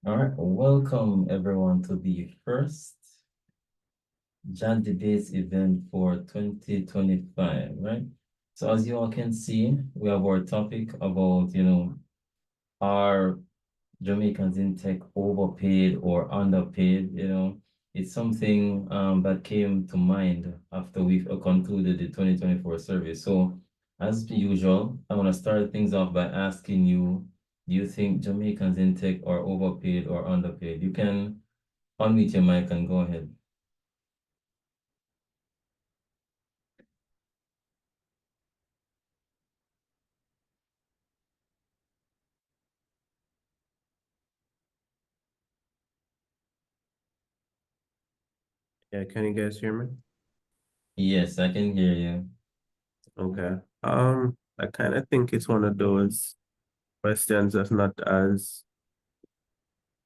All right, welcome everyone to the first JAD Debates event for 2025, right? So as you all can see, we have our topic about, are Jamaicans in tech overpaid or underpaid? It's something that came to mind after we've concluded the 2024 survey. So as usual, I want to start things off by asking you, do you think Jamaicans in tech are overpaid or underpaid? You can unmute your mic and go ahead. Yeah, can you guys hear me? Yes, I can hear you. Okay. I kind of think it's one of those questions that's not as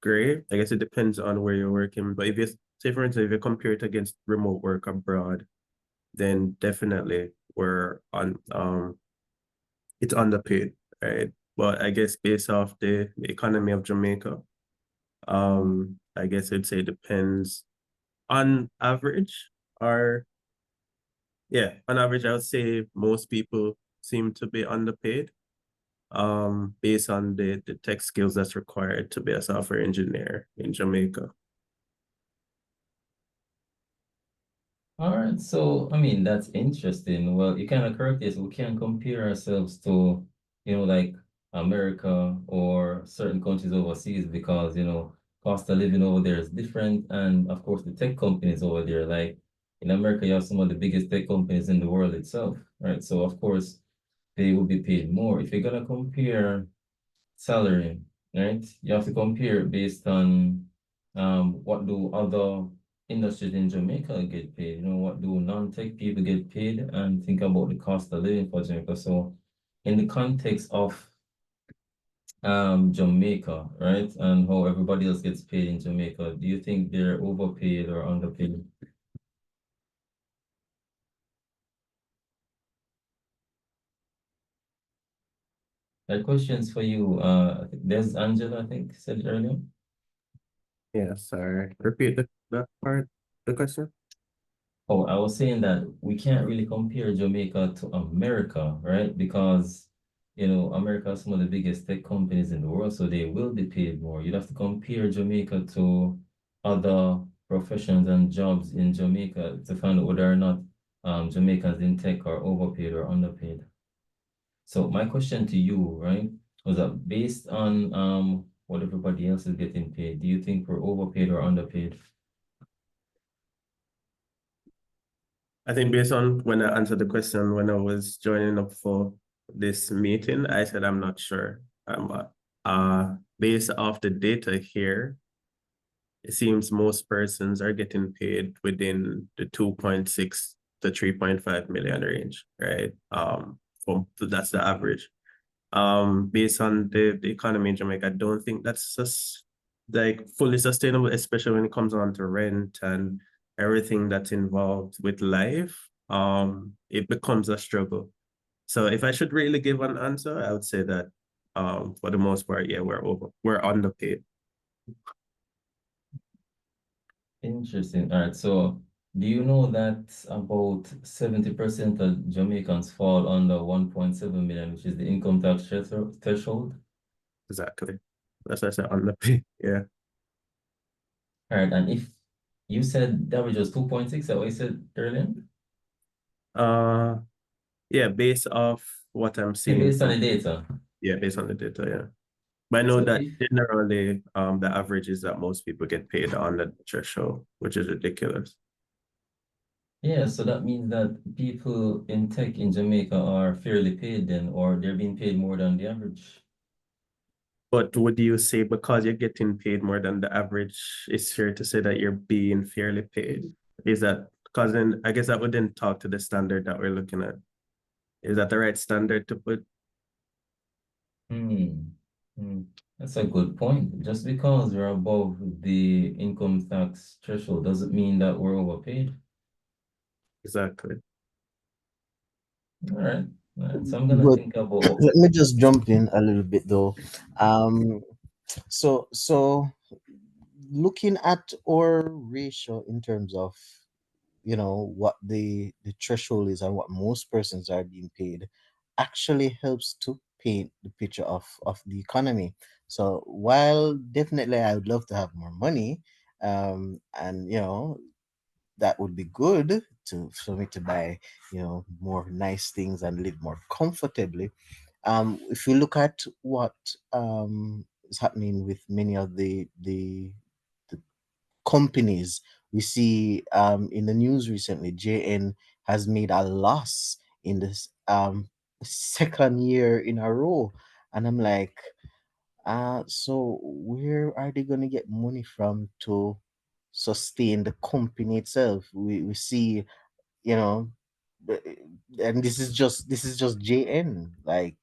great. I guess it depends on where you're working. But if you say, for instance, if you compare it against remote work abroad, then definitely we're on it's underpaid, right? But I guess based off the economy of Jamaica, I guess I'd say it depends on average or yeah, on average, I would say most people seem to be underpaid. Based on the tech skills that's required to be a software engineer in Jamaica. All right, so I mean that's interesting. Well, you kind of correct this. We can't compare ourselves to, like America or certain countries overseas because, cost of living over there is different. And of course, the tech companies over there, like in America, you have some of the biggest tech companies in the world itself, right? So of course, they will be paid more. If you're gonna compare salary, right? You have to compare based on what do other industries in Jamaica get paid? What do non-tech people get paid? And think about the cost of living for Jamaica. So in the context of Jamaica, right? And how everybody else gets paid in Jamaica, do you think they're overpaid or underpaid? That question's for you. There's Angela, I think, said it earlier. Yeah, sorry. Repeat that part, the question. Oh, I was saying that we can't really compare Jamaica to America, right? Because, America has some of the biggest tech companies in the world, so they will be paid more. You'd have to compare Jamaica to other professions and jobs in Jamaica to find out whether or not Jamaicans in tech are overpaid or underpaid. So my question to you, right, was that based on what everybody else is getting paid, do you think we're overpaid or underpaid? I think based on when I answered the question when I was joining up for this meeting, I said I'm not sure. Based off the data here, it seems most persons are getting paid within the 2.6 to 3.5 million range, right? So that's the average. Based on the economy in Jamaica, I don't think that's just like fully sustainable, especially when it comes on to rent and everything that's involved with life. It becomes a struggle. So if I should really give an answer, I would say that for the most part, yeah, we're underpaid. Interesting. All right. So, do you know that about 70% of Jamaicans fall under 1.7 million, which is the income tax threshold? Exactly. That's why I said underpaid. Yeah. All right. And if you said the average was 2.6, that what you said earlier? Uh yeah, based off what I'm Yeah, seeing based on from the data. yeah, based on the data, yeah. But I know So that if generally, the average is that most people get paid on the threshold, which is ridiculous. Yeah, so that means that people in tech in Jamaica are fairly paid then, or they're being paid more than the average. But would you say because you're getting paid more than the average, it's fair to say that you're being fairly paid? Is that because then I guess that would then talk to the standard that we're looking at. Is that the right standard to put? Hmm. Hmm. That's a good point. Just because we're above the income tax threshold doesn't mean that we're overpaid. Exactly. All right. All right. So I'm gonna But think about let me just jump in a little bit though. Um, so looking at our ratio in terms of what the threshold is and what most persons are being paid actually helps to paint the picture of the economy. So while definitely I would love to have more money, and that would be good to for me to buy more nice things and live more comfortably. If you look at what is happening with many of the companies, we see in the news recently, JN has made a loss in this second year in a row, and I'm like, so where are they going to get money from to sustain the company itself? We see, you know, the- and this is just JN. Like,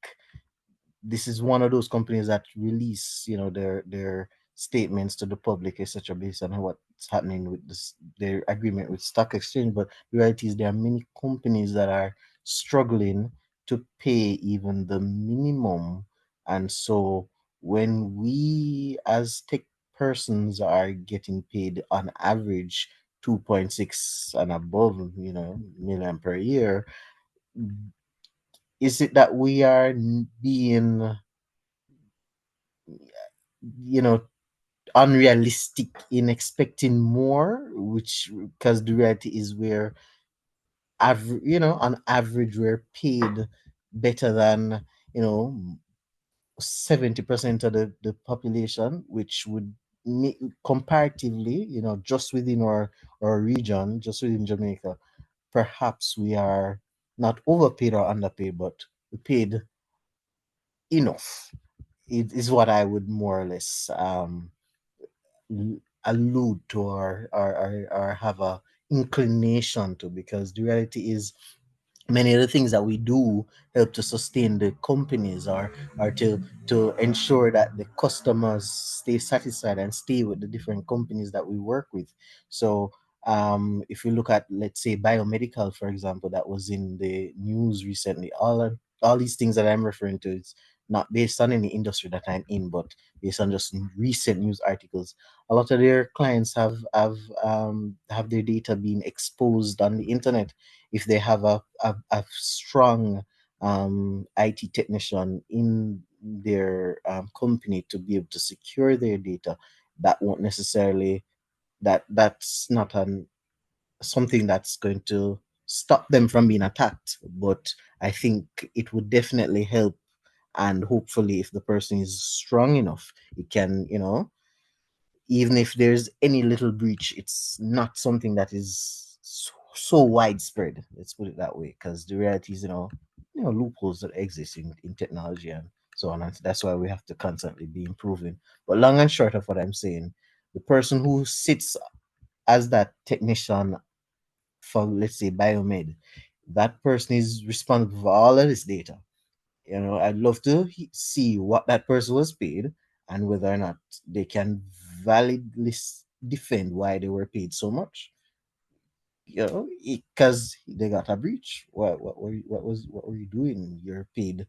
this is one of those companies that release their statements to the public, etc., based on what's happening with this their agreement with stock exchange. But the reality is there are many companies that are struggling to pay even the minimum. And so when we as tech persons are getting paid on average 2.6 and above million per year, is it that we are being you know unrealistic in expecting more, which because the reality is we're on average we're paid better than 70% of the population, which would comparatively, just within our region, just within Jamaica, perhaps we are not overpaid or underpaid, but we paid enough. It is what I would more or less allude to, or have a inclination to, because the reality is many of the things that we do help to sustain the companies, or to ensure that the customers stay satisfied and stay with the different companies that we work with. So if you look at, let's say, biomedical, for example, that was in the news recently, all these things that I'm referring to, it's not based on any industry that I'm in, but based on just recent news articles. A lot of their clients have their data being exposed on the internet. If they have a strong IT technician in their company to be able to secure their data, that won't necessarily that's not something that's going to stop them from being attacked. But I think it would definitely help, and hopefully if the person is strong enough, it can, even if there's any little breach, it's not something that is so widespread. Let's put it that way, because the reality is, loopholes that exist in technology and so on. And that's why we have to constantly be improving. But long and short of what I'm saying, the person who sits as that technician for, let's say, biomed, that person is responsible for all of this data. I'd love to see what that person was paid and whether or not they can validly defend why they were paid so much. Because they got a breach. What were you doing? You're paid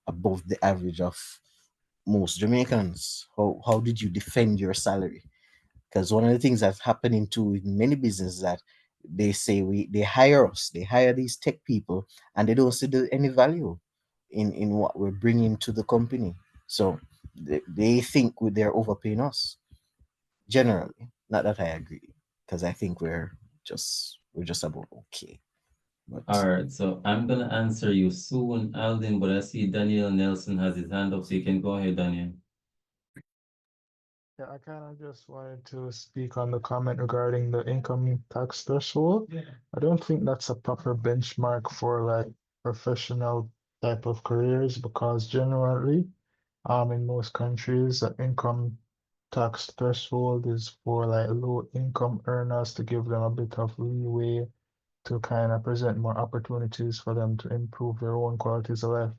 above the average of most Jamaicans. How did you defend your salary? Because one of the things that's happening too in many businesses that they say they hire us, they hire these tech people, and they don't see any value in what we're bringing to the company. So they think they're overpaying us generally. Not that I agree, because I think we're just about okay. All But right, so I'm gonna answer you soon, Alden, but I see Daniel Nelson has his hand up, so you can go ahead, Daniel. Yeah, I kind of just wanted to speak on the comment regarding the income tax threshold. I don't think that's a proper benchmark for like professional type of careers because generally, in most countries, the income tax threshold is for like low income earners to give them a bit of leeway to kind of present more opportunities for them to improve their own qualities of life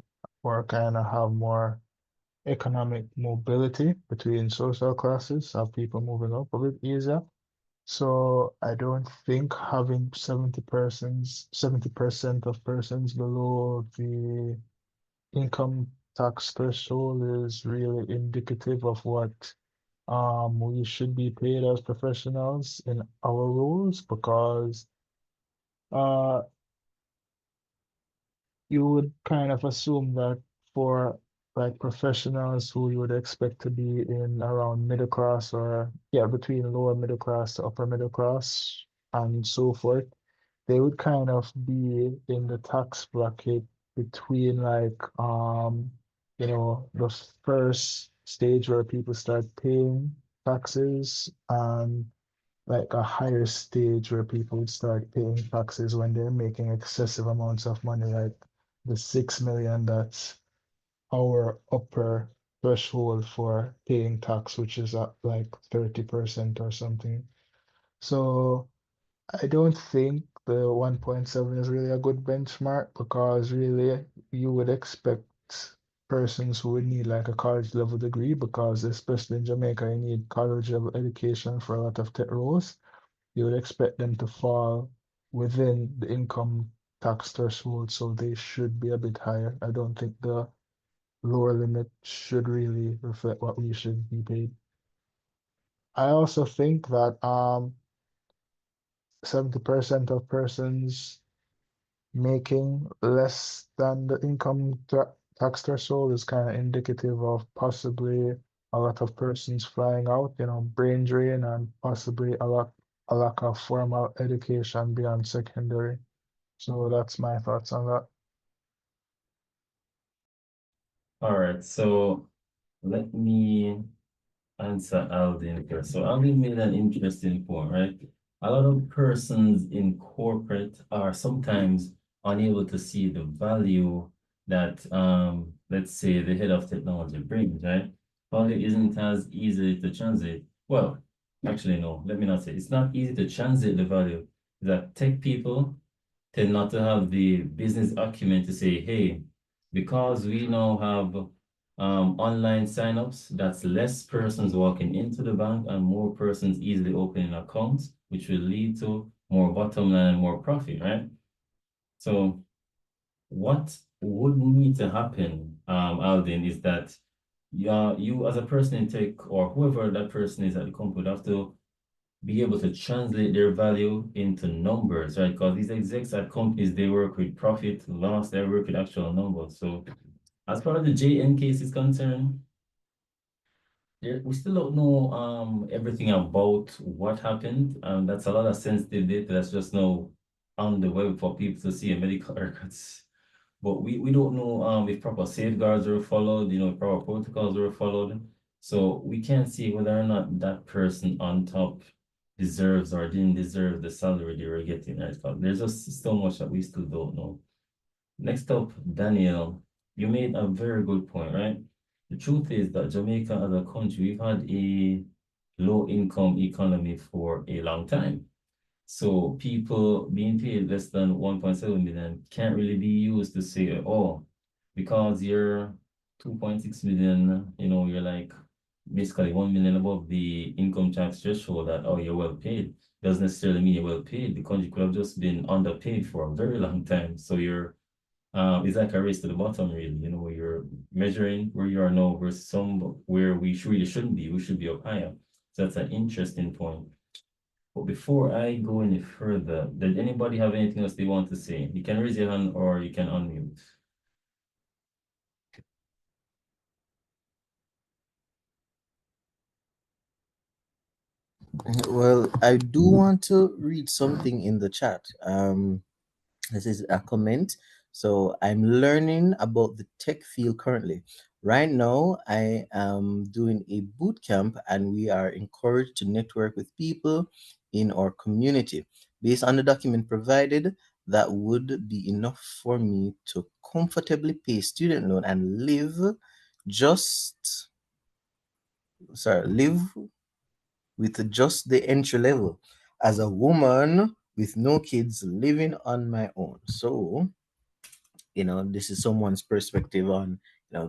or kind of have more economic mobility between social classes, have people moving up a bit easier. So I don't think having 70% of persons below the income tax threshold is really indicative of what We should be paid as professionals in our roles because uh, you would kind of assume that for like professionals who you would expect to be in around middle class or yeah, between lower middle class to upper middle class and so forth, they would kind of be in the tax bracket between like the first stage where people start paying taxes and like a higher stage where people would start paying taxes when they're making excessive amounts of money, like the 6 million that's our upper threshold for paying tax, which is at like 30% or something. So I don't think the 1.7 is really a good benchmark because really you would expect persons who would need like a college level degree because especially in Jamaica you need college level education for a lot of tech roles. You would expect them to fall within the income tax threshold, so they should be a bit higher. I don't think the lower limit should really reflect what we should be paid. I also think that 70% of persons making less than the tax threshold is kind of indicative of possibly a lot of persons flying out, brain drain, and possibly a lack of formal education beyond secondary. So that's my thoughts on that. All right, so let me answer Alvin first. So Alvin made an interesting point, right? A lot of persons in corporate are sometimes unable to see the value that let's say the head of technology brings, right? Value isn't as easy to translate. Well, actually no, let me not say it's not easy to translate the value. That tech people tend not to have the business acumen to say, hey, because we now have online signups, that's less persons walking into the bank and more persons easily opening accounts, which will lead to more bottom line and more profit, right? So what would need to happen, Alvin, is that you as a person in tech or whoever that person is at the company would have to be able to translate their value into numbers, right? Because these execs at companies, they work with profit, loss, they work with actual numbers. So as far as the JN case is concerned, we still don't know everything about what happened. That's a lot of sensitive data that's just now on the web for people to see, medical records. But we don't know if proper safeguards were followed, if proper protocols were followed. So we can't see whether or not that person on top deserves or didn't deserve the salary they were getting, right? 'Cause there's just so much that we still don't know. Next up, Daniel, you made a very good point, right? The truth is that Jamaica as a country, we've had a low income economy for a long time. So people being paid less than 1.7 million can't really be used to say, oh, because you're 2.6 million, you're like basically 1 million above the income tax threshold that, oh, you're well paid. Doesn't necessarily mean you're well paid. The country could have just been underpaid for a very long time. So it's like a race to the bottom, really, where you're measuring where you are now versus somewhere we really shouldn't be. We should be up higher. So that's an interesting point. But before I go any further, did anybody have anything else they want to say? You can raise your hand or you can unmute. Well, I do want to read something in the chat. This is a comment. So I'm learning about the tech field currently. Right now, I am doing a boot camp, and we are encouraged to network with people in our community. Based on the document provided, that would be enough for me to comfortably pay student loan and just live with just the entry level as a woman with no kids living on my own. So, this is someone's perspective on,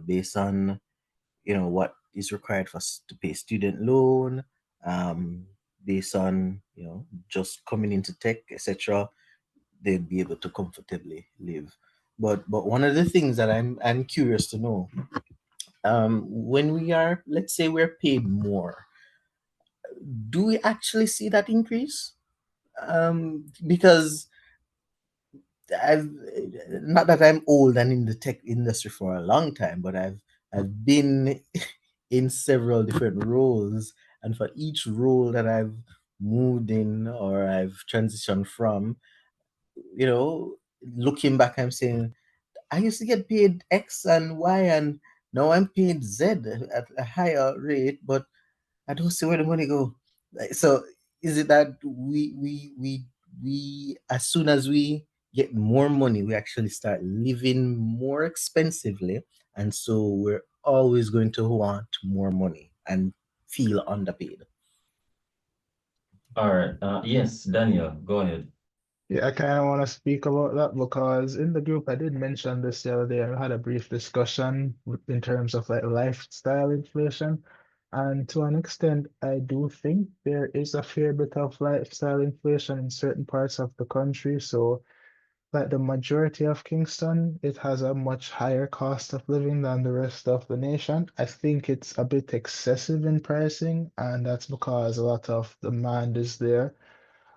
based on, what is required for us to pay student loan, based on, just coming into tech, etc. They'd be able to comfortably live. But one of the things that I'm curious to know, when we are, let's say we're paid more, do we actually see that increase? Because I've not that I'm old and in the tech industry for a long time, but I've been in several different roles, and for each role that I've moved in or I've transitioned from, looking back, I'm saying I used to get paid X and Y, and now I'm paid Z at a higher rate, but I don't see where the money go. So is it that we as soon as we get more money, we actually start living more expensively, and so we're always going to want more money and feel underpaid. All right. Yes, Daniel, go ahead. Yeah, I kind of want to speak about that because in the group I did mention this the other day and we had a brief discussion in terms of like lifestyle inflation. And to an extent, I do think there is a fair bit of lifestyle inflation in certain parts of the country. So, like the majority of Kingston, it has a much higher cost of living than the rest of the nation. I think it's a bit excessive in pricing, and that's because a lot of demand is there.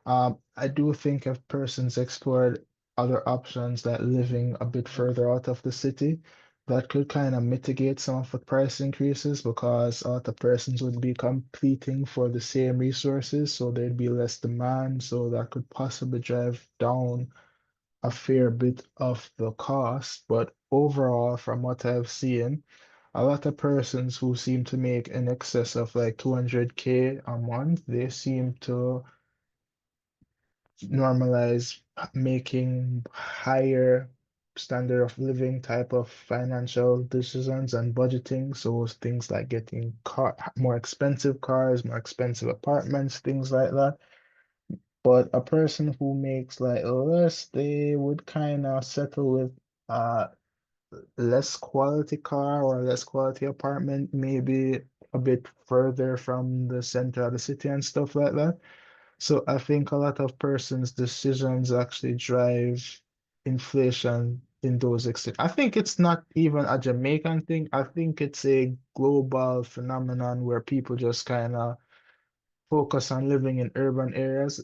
I do think if persons explored other options like living a bit further out of the city, that could kind of mitigate some of the price increases because a lot of persons would be competing for the same resources, so there'd be less demand, so that could possibly drive down a fair bit of the cost. But overall, from what I've seen, a lot of persons who seem to make in excess of like 200K a month, they seem to normalize making higher standard of living type of financial decisions and budgeting. So things like getting more expensive cars, more expensive apartments, things like that. But a person who makes like less, they would kind of settle with a less quality car or less quality apartment, maybe a bit further from the center of the city and stuff like that. So I think a lot of persons' decisions actually drive inflation in those extent. I think it's not even a Jamaican thing. I think it's a global phenomenon where people just kind of focus on living in urban areas.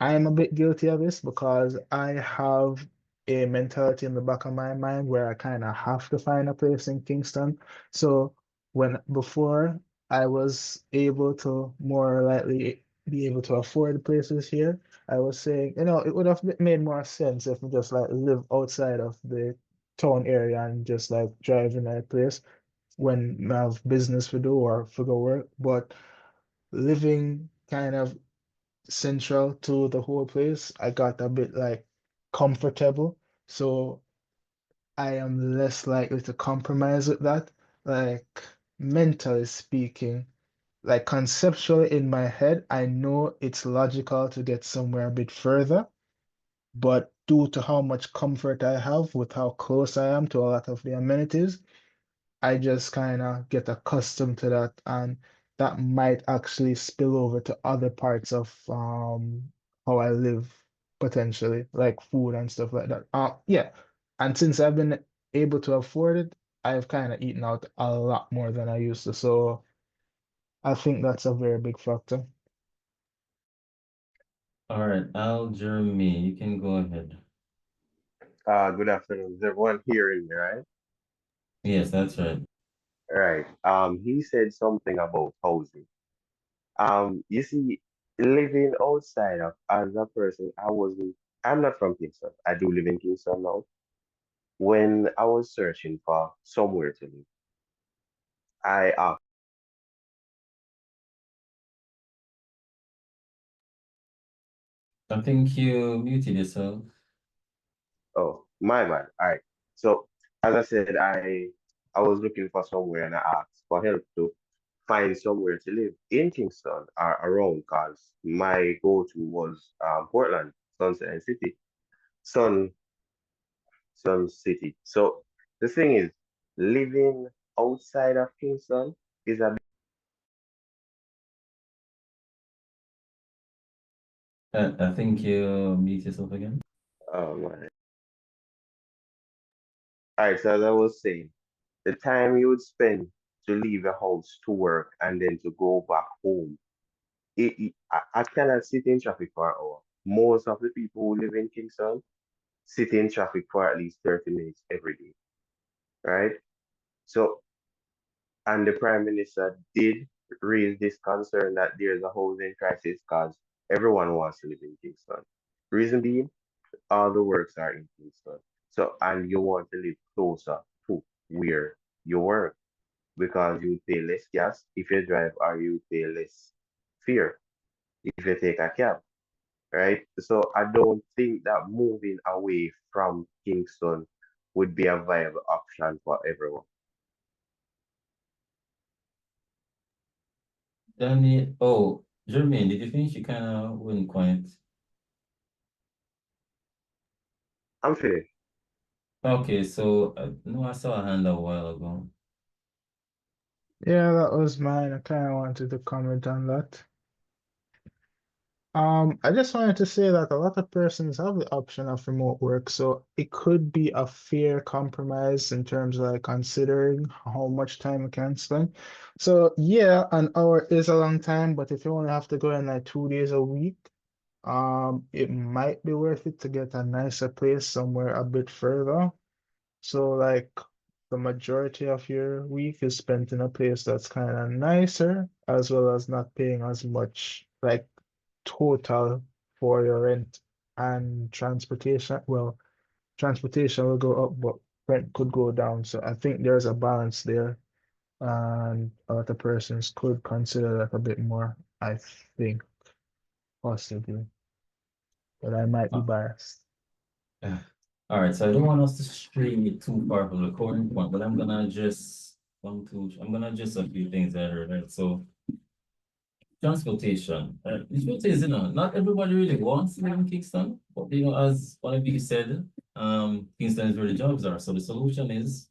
I am a bit guilty of this because I have a mentality in the back of my mind where I kind of have to find a place in Kingston. So when before I was able to more likely be able to afford places here, I was saying, it would have made more sense if we just like live outside of the town area and just like drive in that place when I have business to do or for go work. But living kind of central to the whole place, I got a bit like comfortable. So I am less likely to compromise with that. Like mentally speaking, like conceptually in my head, I know it's logical to get somewhere a bit further, but due to how much comfort I have with how close I am to a lot of the amenities, I just kind of get accustomed to that, and that might actually spill over to other parts of how I live potentially, like food and stuff like that. Yeah, and since I've been able to afford it, I've kind of eaten out a lot more than I used to. So I think that's a very big factor. All right, Al, Jeremy, you can go ahead. Good afternoon. Is everyone hearing me, right? Yes, that's right. Right. He said something about housing. You see, living outside of as a person, I'm not from Kingston. I do live in Kingston now. When I was searching for somewhere to live, I asked, I think you muted yourself. oh, my bad. All right. So as I said, I was looking for somewhere and I asked for help to find somewhere to live in Kingston or around because my go-to was Portland, Sunset City, Sun Sun City. So the thing is, living outside of Kingston is a I think you mute yourself again. my. All right, so as I was saying, the time you would spend to leave the house to work and then to go back home I cannot sit in traffic for an hour. Most of the people who live in Kingston sit in traffic for at least 30 minutes every day, right? So, and the Prime Minister did raise this concern that there's a housing crisis because everyone wants to live in Kingston. Reason being, all the works are in Kingston. So, and you want to live closer to where you work because you pay less gas if you drive or you pay less fare if you take a cab, right? So I don't think that moving away from Kingston would be a viable option for everyone. Danny, oh, Jermaine, did you finish? You kind of went quiet. I'm finished. Okay, so no, I saw a hand a while ago. Yeah, that was mine. I kind of wanted to comment on that. I just wanted to say that a lot of persons have the option of remote work, so it could be a fair compromise in terms of like considering how much time you can spend. So yeah, an hour is a long time, but if you only have to go in like 2 days a week, it might be worth it to get a nicer place somewhere a bit further. So like the majority of your week is spent in a place that's kind of nicer, as well as not paying as much like total for your rent and transportation. Well, transportation will go up, but rent could go down. So I think there's a balance there, and a lot of persons could consider that a bit more, I think, possibly, but I might be Uh, biased. All right, so I don't want us to stray too far from the current point, but I'm gonna just I'm gonna just a few things that I heard, right? So transportation. The truth is, not everybody really wants to live in Kingston, but as one of you said, Kingston is where the jobs are. So the solution is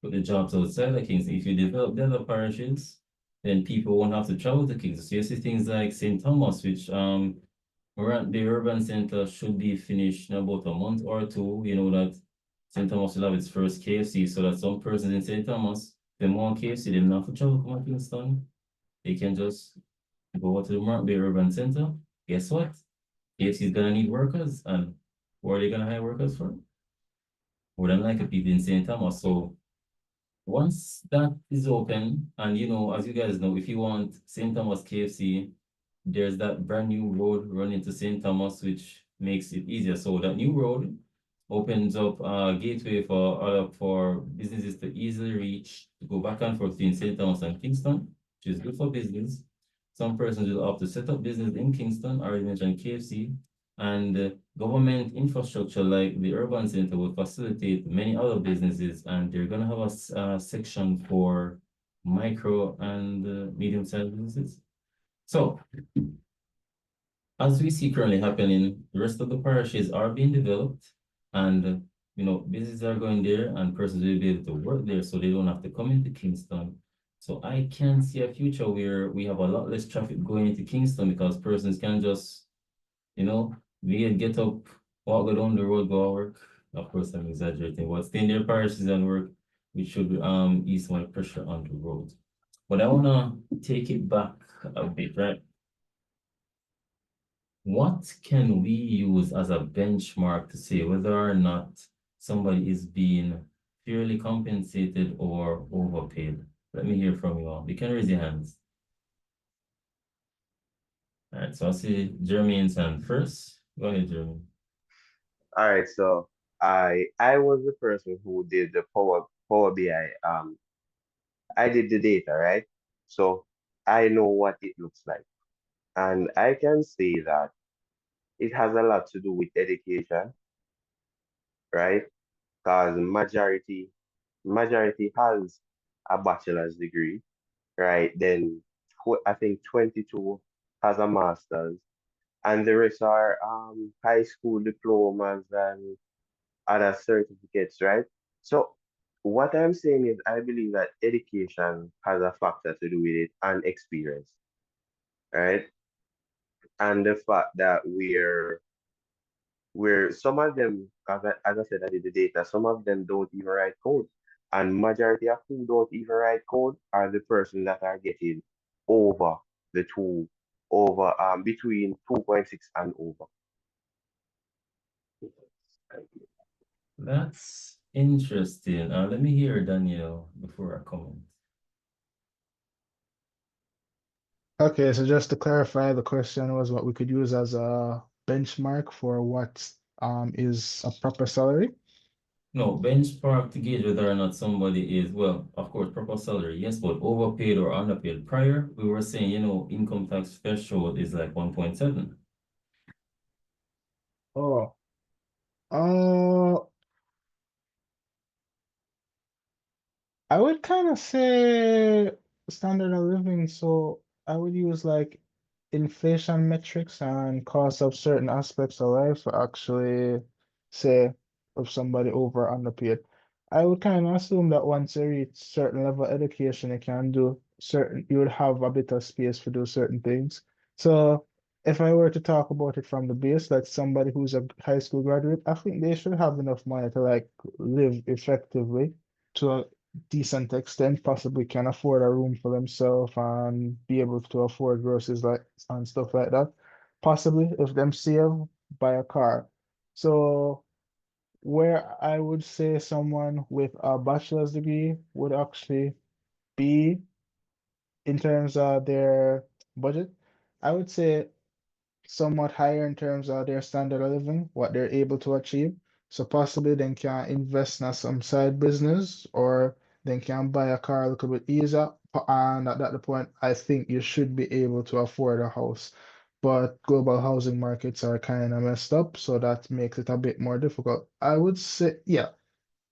put the jobs outside of Kingston. If you develop the other parishes, then people won't have to travel to Kingston. So you see things like St. Thomas, which around the urban center should be finished in about a month or two. You know that St. Thomas will have its first KFC, so that some persons in St. Thomas, they want KFC, they don't have to travel to Kingston. They can just go to the Mark Bay Urban Center. Guess what? KFC is gonna need workers, and where are they gonna hire workers from? More than likely people in St. Thomas. So once that is open, and as you guys know, if you want St. Thomas KFC, there's that brand new road running to St. Thomas, which makes it easier. So that new road opens up a gateway for businesses to easily reach to go back and forth between St. Thomas and Kingston, which is good for business. Some persons will opt to set up business in Kingston, or mentioned KFC, and government infrastructure like the urban center will facilitate many other businesses, and they're going to have a section for micro and medium-sized businesses. So as we see currently happening, the rest of the parishes are being developed, and businesses are going there, and persons will be able to work there, so they don't have to come into Kingston. So I can see a future where we have a lot less traffic going into Kingston because persons can just, get up, walk go down the road, go to work. Of course, I'm exaggerating, but stay in their parishes and work, which should ease some pressure on the road. But I wanna take it back a bit, right? What can we use as a benchmark to say whether or not somebody is being fairly compensated or overpaid? Let me hear from you all. You can raise your hands. All right, so I'll see Jermaine's hand first. Go ahead, Jermaine. All right, so I was the person who did the Power BI. I did the data, right? So I know what it looks like. And I can say that it has a lot to do with education, right? Because majority has a bachelor's degree, right? Then I think 22 has a master's, and the rest are high school diplomas and other certificates, right? So what I'm saying is I believe that education has a factor to do with it and experience, right? And the fact that we're some of them, as I said, I did the data, some of them don't even write code. And majority of who don't even write code are the person that are getting over the two. over between 2.6 and over. That's interesting. Let me hear Daniel before I comment. Okay, so just to clarify, the question was what we could use as a benchmark for what is a proper salary. No, benchmark to gauge whether or not somebody is, well, of course, proper salary, yes, but overpaid or underpaid. Prior, we were saying, income tax threshold is like 1.7. Oh, uh, I would kind of say standard of living. So I would use like inflation metrics and cost of certain aspects of life to actually say if somebody over or underpaid. I would kind of assume that once you reach certain level of education, you can do certain, you would have a bit of space to do certain things. So if I were to talk about it from the base, like somebody who's a high school graduate, I think they should have enough money to like live effectively to a decent extent, possibly can afford a room for themselves and be able to afford groceries like and stuff like that. Possibly if them save, buy a car. So where I would say someone with a bachelor's degree would actually be in terms of their budget, I would say somewhat higher in terms of their standard of living, what they're able to achieve. So possibly they can invest in some side business or they can buy a car a little bit easier. And at that point, I think you should be able to afford a house. But global housing markets are kind of messed up, so that makes it a bit more difficult. I would say, yeah,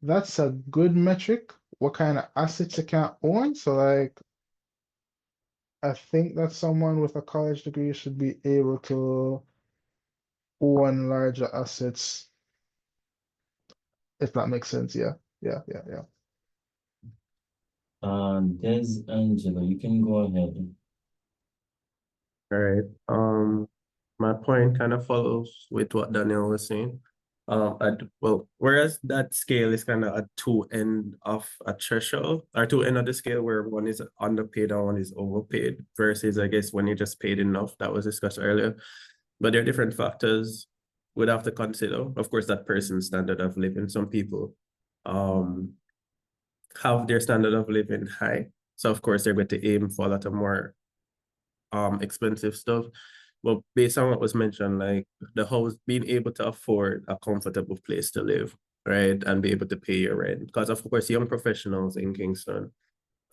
that's a good metric. What kind of assets you can own? So like I think that someone with a college degree should be able to own larger assets, if that makes sense. Yeah, yeah, yeah, yeah. Des Angelo, you can go ahead. All right. My point kind of follows with what Daniel was saying. Well, whereas that scale is kind of a two end of a threshold, or two end of the scale where one is underpaid and one is overpaid, versus I guess when you just paid enough, that was discussed earlier. But there are different factors we'd have to consider. Of course, that person's standard of living. Some people um have their standard of living high. So of course they're going to aim for a lot of more expensive stuff. But based on what was mentioned, like the house being able to afford a comfortable place to live, right? And be able to pay your rent. Because of course, young professionals in Kingston,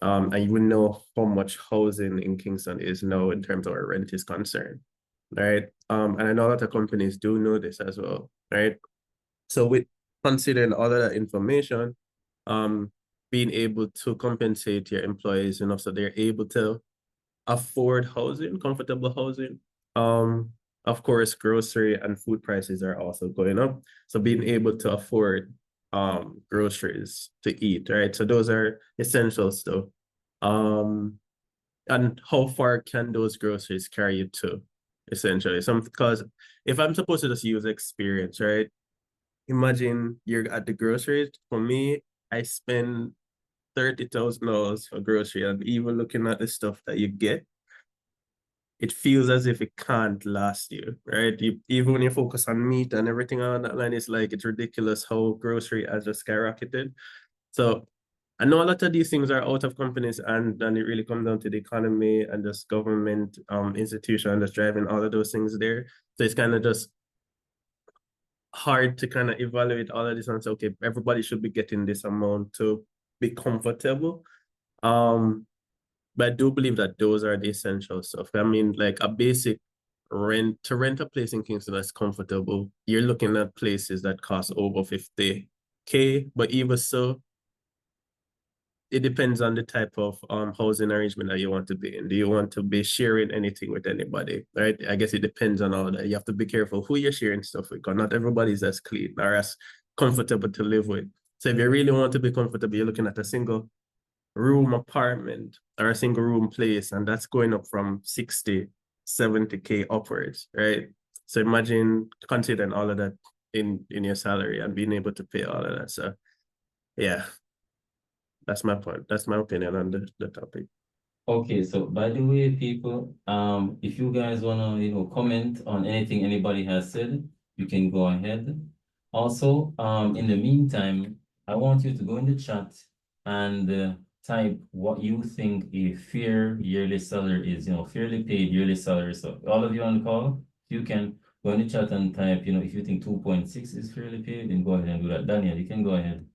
and you know how much housing in Kingston is now in terms of where rent is concerned. Right. And I know a lot of companies do know this as well, right? So with considering all of that information, um, being able to compensate your employees enough so they're able to afford housing, comfortable housing. Um, of course, grocery and food prices are also going up. So being able to afford groceries to eat, right? So those are essential stuff. And how far can those groceries carry you to, essentially? Because if I'm supposed to just use experience, right? Imagine you're at the groceries. For me, I spend $30,000 for grocery, and even looking at the stuff that you get, it feels as if it can't last you, right? Even when you focus on meat and everything on that line, it's like it's ridiculous how grocery has just skyrocketed. So I know a lot of these things are out of companies, and it really comes down to the economy and just government institution that's driving all of those things there. So it's kind of just hard to kind of evaluate all of this and say, okay, everybody should be getting this amount to be comfortable. But I do believe that those are the essential stuff. I mean, like a basic rent a place in Kingston that's comfortable. You're looking at places that cost over 50K, but even so, it depends on the type of housing arrangement that you want to be in. Do you want to be sharing anything with anybody? Right? I guess it depends on all that. You have to be careful who you're sharing stuff with, because not everybody's as clean or as comfortable to live with. So if you really want to be comfortable, you're looking at a single room apartment or a single room place, and that's going up from 60, 70K upwards, right? So imagine considering all of that in your salary and being able to pay all of that. So yeah, that's my point. That's my opinion on the topic. Okay, so by the way, people, if you guys wanna, comment on anything anybody has said, you can go ahead. Also, in the meantime, I want you to go in the chat and type what you think a fair yearly salary is, fairly paid yearly salary. So all of you on the call, you can go in the chat and type, if you think 2.6 is fairly paid, then go ahead and do that. Daniel, you can go ahead.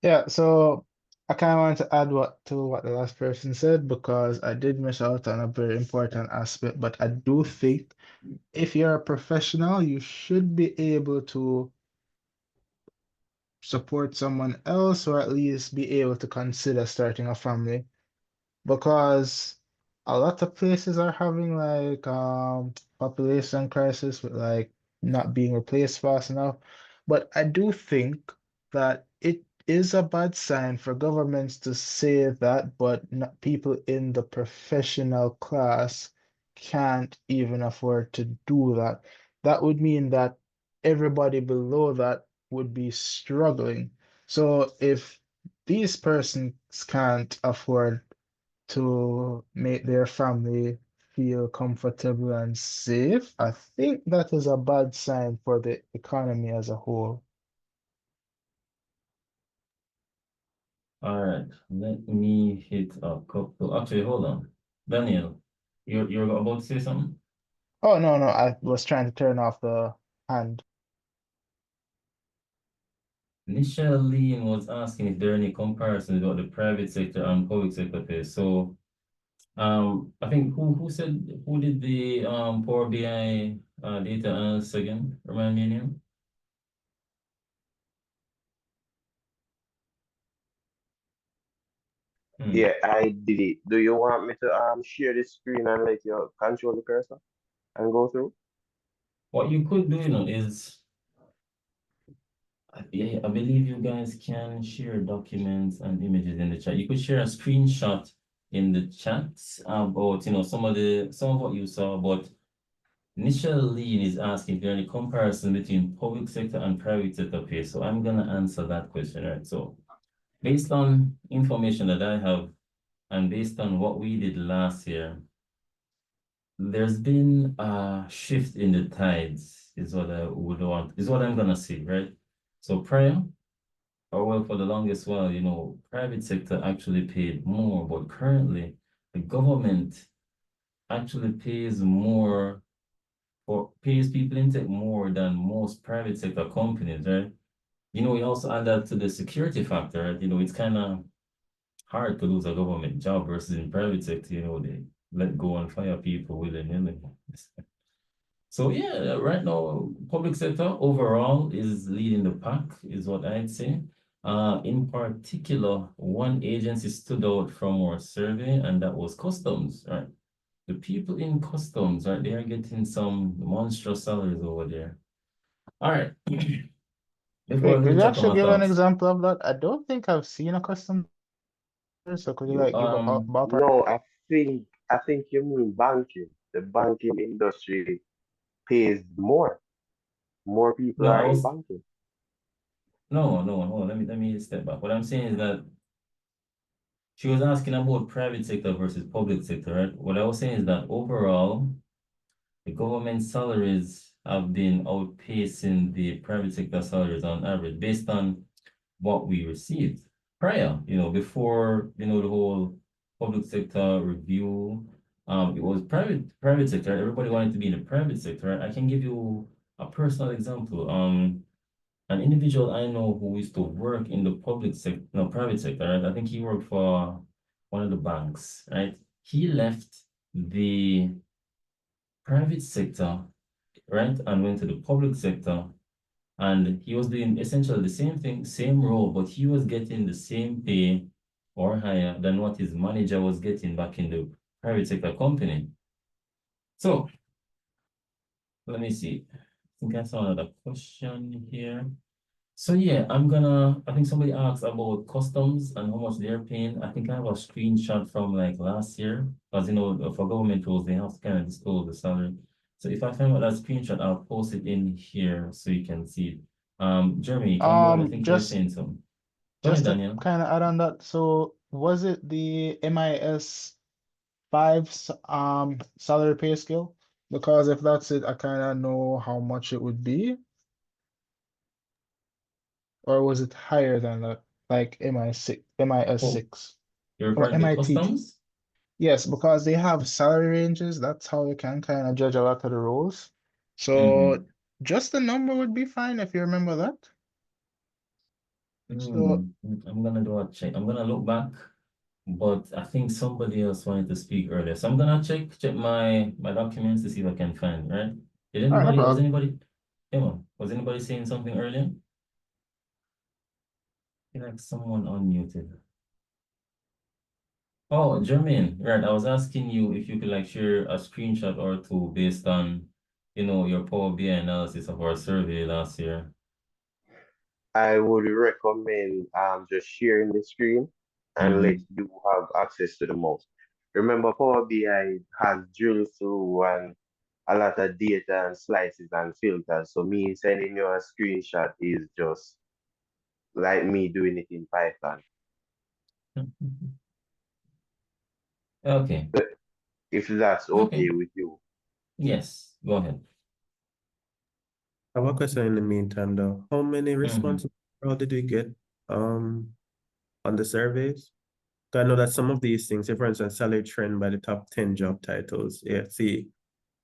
Yeah, so I kind of want to add what the last person said because I did miss out on a very important aspect, but I do think if you're a professional, you should be able to support someone else or at least be able to consider starting a family because a lot of places are having like population crisis with like not being replaced fast enough. But I do think that it is a bad sign for governments to say that, but not, people in the professional class can't even afford to do that. That would mean that everybody below that would be struggling. So if these persons can't afford to make their family feel comfortable and safe, I think that is a bad sign for the economy as a whole. All right, let me hit a couple. Actually, hold on. Daniel, you're about to say something? Oh, no, no, I was trying to turn off the hand. Initially, was asking if there are any comparisons about the private sector and public sector pay. So, I think who did the Power BI data analysis again? Remind me again. Yeah, I did it. Do you want me to share the screen and let you control the cursor and go through? What you could do, is yeah, I believe you guys can share documents and images in the chat. You could share a screenshot in the chat about, some of what you saw, but initial lead is asking if there are any comparison between public sector and private sector pay. So I'm gonna answer that question, right? So based on information that I have and based on what we did last year, there's been a shift in the tides, is what I would want, is what I'm gonna say, right? So prior, or well, for the longest while, private sector actually paid more, but currently the government actually pays people intake more than most private sector companies, right? We also add that to the security factor, right? It's kind of hard to lose a government job versus in private sector, they let go and fire people willy-nilly. So yeah, right now, public sector overall is leading the pack, is what I'd say. In particular, one agency stood out from our survey, and that was customs, right? The people in customs, right, they are getting some monstrous salaries over there. All right. Before I Wait, do could the you check on actually my give an thoughts, example of that? I don't think I've seen a custom, so could you you like give a ballpark? No, I think you mean banking. The banking industry pays more. More people no, are in banking. no, let me step back. What I'm saying is that she was asking about private sector versus public sector, right? What I was saying is that overall, the government salaries have been outpacing the private sector salaries on average based on what we received prior, before, the whole public sector review. It was private sector. Everybody wanted to be in the private sector. Right? I can give you a personal example. An individual I know who used to work in the public sector, no, private sector, right? I think he worked for one of the banks, right? He left the private sector, right, and went to the public sector, and he was doing essentially the same thing, same role, but he was getting the same pay or higher than what his manager was getting back in the private sector company. So let me see. I think I saw another question here. So yeah, I think somebody asked about customs and how much they're paying. I think I have a screenshot from like last year, because for government roles, they have to kind of disclose the salary. So if I find out that screenshot, I'll post it in here so you can see it. Jeremy, you can go ahead. I think you were Just saying something. Go ahead, just to Daniel. kind of add on that, so was it the MIS 5 salary pay scale? Because if that's it, I kind of know how much it would be. Or was it higher than that? Like MI6, MIS Oh, 6, you're or referring to MIT? customs? Yes, because they have salary ranges. That's how you can kind of judge a lot of the roles. So Mm-hmm. just the number would be fine if you remember that. So I'm gonna do a check. I'm gonna look back, but I think somebody else wanted to speak earlier. So I'm gonna check my documents to see if I can find, right? all right, no Was problem. anybody, Emma, was anybody saying something earlier? I feel like someone unmuted. Oh, Jermaine, right. I was asking you if you could like share a screenshot or two based on, your Power BI analysis of our survey last year. I would recommend just sharing the screen and let Mm-hmm. you have access to the most. Remember, Power BI has drilled through and a lot of data and slices and filters. So me sending you a screenshot is just like me doing it in Python. Okay. If that's okay Okay. with you. Yes. Go ahead. I have a question in the meantime though. How many Mm-hmm. responses overall did we get um on the surveys? 'Cause I know that some of these things, say for instance, salary trend by the top 10 job titles. Yeah, see,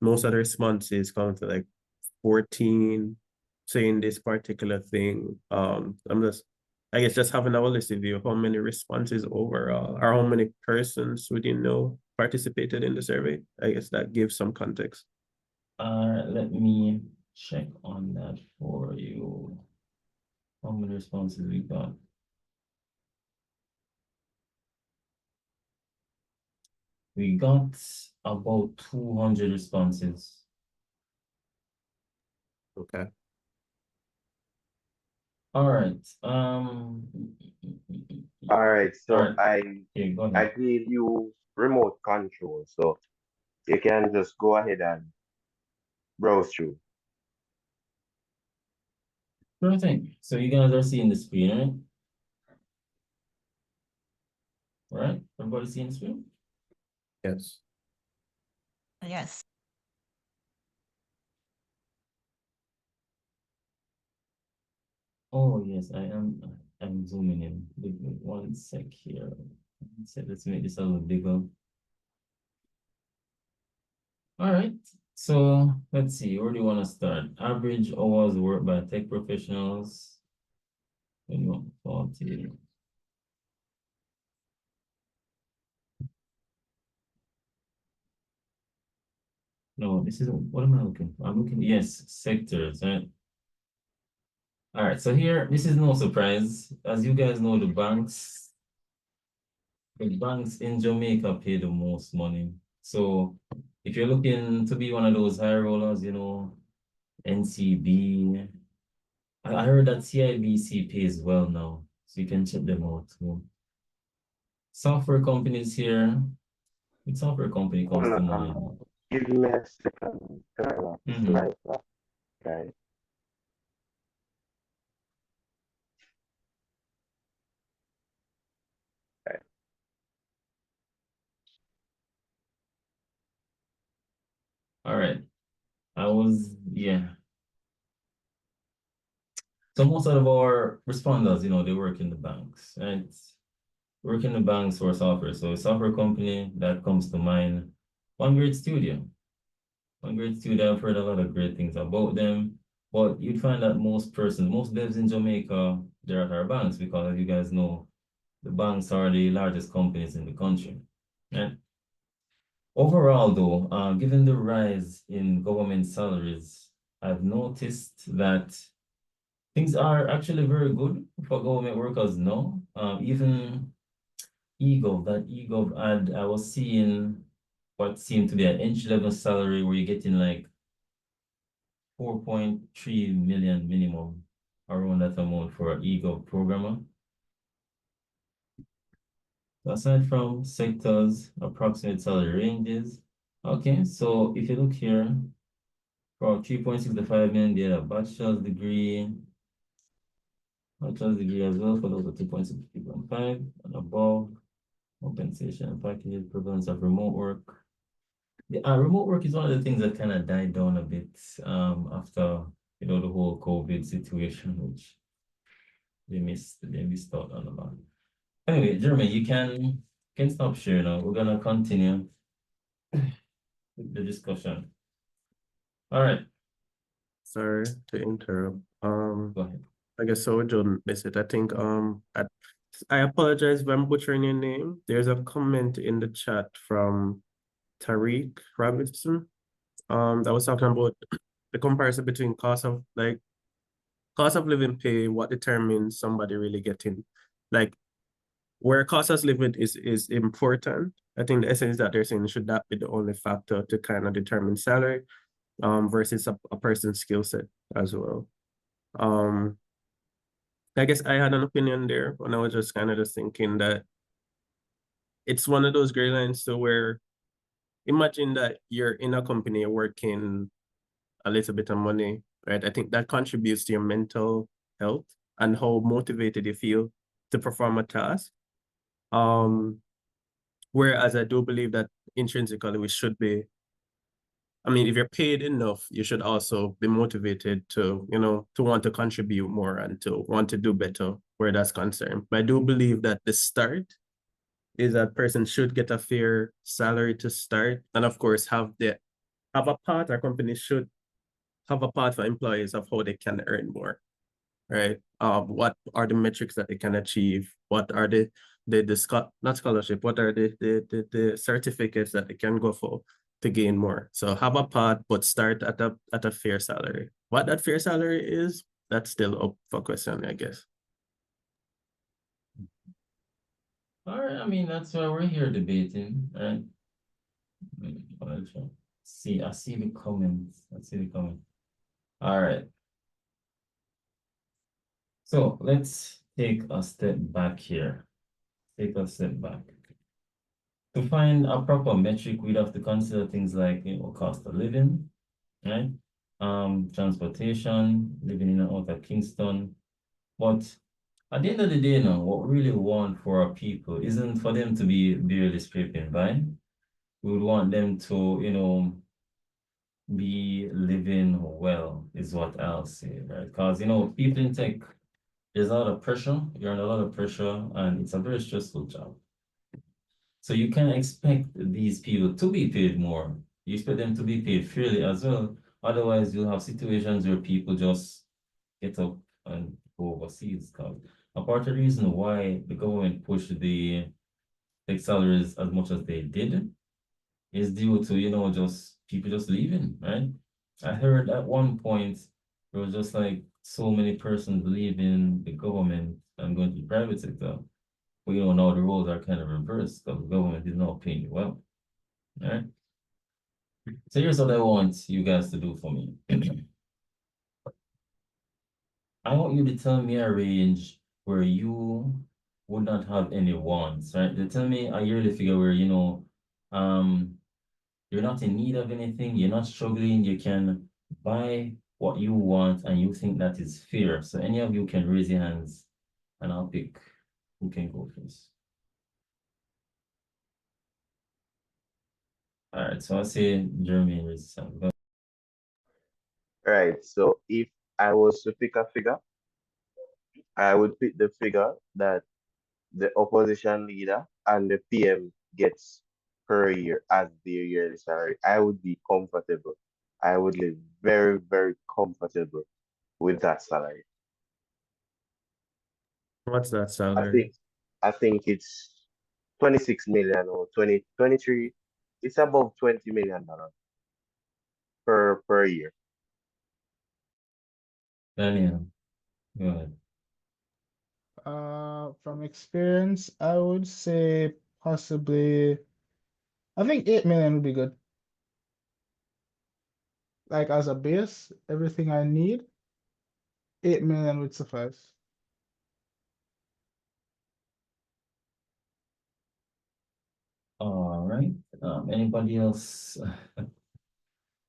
most of the responses come to like 14 saying this particular thing. I guess just having a holistic view of how many responses overall or how many persons would you know participated in the survey. I guess that gives some context. Let me check on that for you. How many responses we got? We got about 200 responses. Okay. All right. All right, All so right. I Okay, go I ahead. gave you remote control, so you can just go ahead and browse through. Sure thing. So you guys are seeing the screen, right? All right. Everybody seeing the screen? Yes. Yes. Oh, yes, I am. I'm zooming in. Give me one sec here. Let's make this a little bigger. All right. So let's see. Where do you want to start? Average hours worked by tech professionals. 40. No, this is what am I looking for? I'm looking, yes, sectors, right? All right, so here, this is no surprise. As you guys know, the banks in Jamaica pay the most money. So if you're looking to be one of those high rollers, NCB, I heard that CIBC pays well now, so you can check them out too. Software companies here, which software company comes Hold to mind? on, give me a second. Can I want this Mm-hmm. slide back, guys? Okay. All right. Yeah. So most of our responders, they work in the banks, right? Work in the banks for software. So a software company that comes to mind, One Great Studio. One Great Studio, I've heard a lot of great things about them. But you'd find that most devs in Jamaica, they're at our banks because as you guys know, the banks are the largest companies in the country. Right? Overall, though, given the rise in government salaries, I've noticed that things are actually very good for government workers now. Even that eGov ad, I was seeing what seemed to be an entry-level salary where you're getting like 4.3 million minimum, around that amount for an eGov programmer. So aside from sectors, approximate salary ranges. Okay, so if you look here, for 3.65 million, they had a bachelor's degree as well for those with 2.6, 3.5 and above. compensation package, prevalence of remote work. Remote work is one of the things that kind of died down a bit after the whole COVID situation, which they missed out on a lot. Anyway, Jeremy, you can stop sharing now. We're gonna continue with the discussion. All right, Sorry to interrupt. go ahead. I guess so John missed it. I think I apologize if I'm butchering your name. There's a comment in the chat from Tariq Robinson. That was talking about the comparison between cost of living pay, what determines somebody really getting like where cost of living is important. I think the essence that they're saying should that be the only factor to kind of determine salary, versus a person's skill set as well. I guess I had an opinion there when I was just kind of just thinking that it's one of those gray lines to where imagine that you're in a company working a little bit of money, right? I think that contributes to your mental health and how motivated you feel to perform a task. Whereas I do believe that intrinsically we should be, I mean, if you're paid enough, you should also be motivated to, to want to contribute more and to want to do better where that's concerned. But I do believe that the start is that person should get a fair salary to start. And of course, have a part, our company should have a part for employees of how they can earn more, right? What are the metrics that they can achieve? What are not scholarship, what are the certificates that they can go for to gain more? So have a part, but start at a fair salary. What that fair salary is, that's still up for question, I guess. All right, I mean, that's why we're here debating, right? I see the comments. All right. So let's take a step back here. To find a proper metric, we'd have to consider things like, cost of living, right? Transportation, living in and out of Kingston. But at the end of the day, now, what we really want for our people isn't for them to be barely scraping by. We would want them to, be living well, is what I'll say, right? Because, people in tech, there's a lot of pressure. You're under a lot of pressure, and it's a very stressful job. So you can expect these people to be paid more. You expect them to be paid fairly as well. Otherwise, you'll have situations where people just get up and go overseas. A part of the reason why the government pushed the tech salaries as much as they did is due to, just people just leaving, right? I heard at one point there was just like so many persons leaving the government and going to the private sector. But now the roles are kind of reversed because the government is not paying you well. All right. So here's what I want you guys to do for me. I want you to tell me a range where you would not have any wants, right? They tell me a yearly figure where, you're not in need of anything, you're not struggling, you can buy what you want and you think that is fair. So any of you can raise your hands and I'll pick who can go first. All right, so I'll say Jeremy raises his hand. Right. So if I was to pick a figure, I would pick the figure that the opposition leader and the PM gets per year as their yearly salary. I would be comfortable. I would live very, very comfortable with that salary. What's that I salary? think I think it's 26 million or 23. It's above $20 million per year. Daniel, go ahead. From experience, I would say possibly, I think 8 million would be good. Like as a base, everything I need, 8 million would suffice. All right. Anybody else?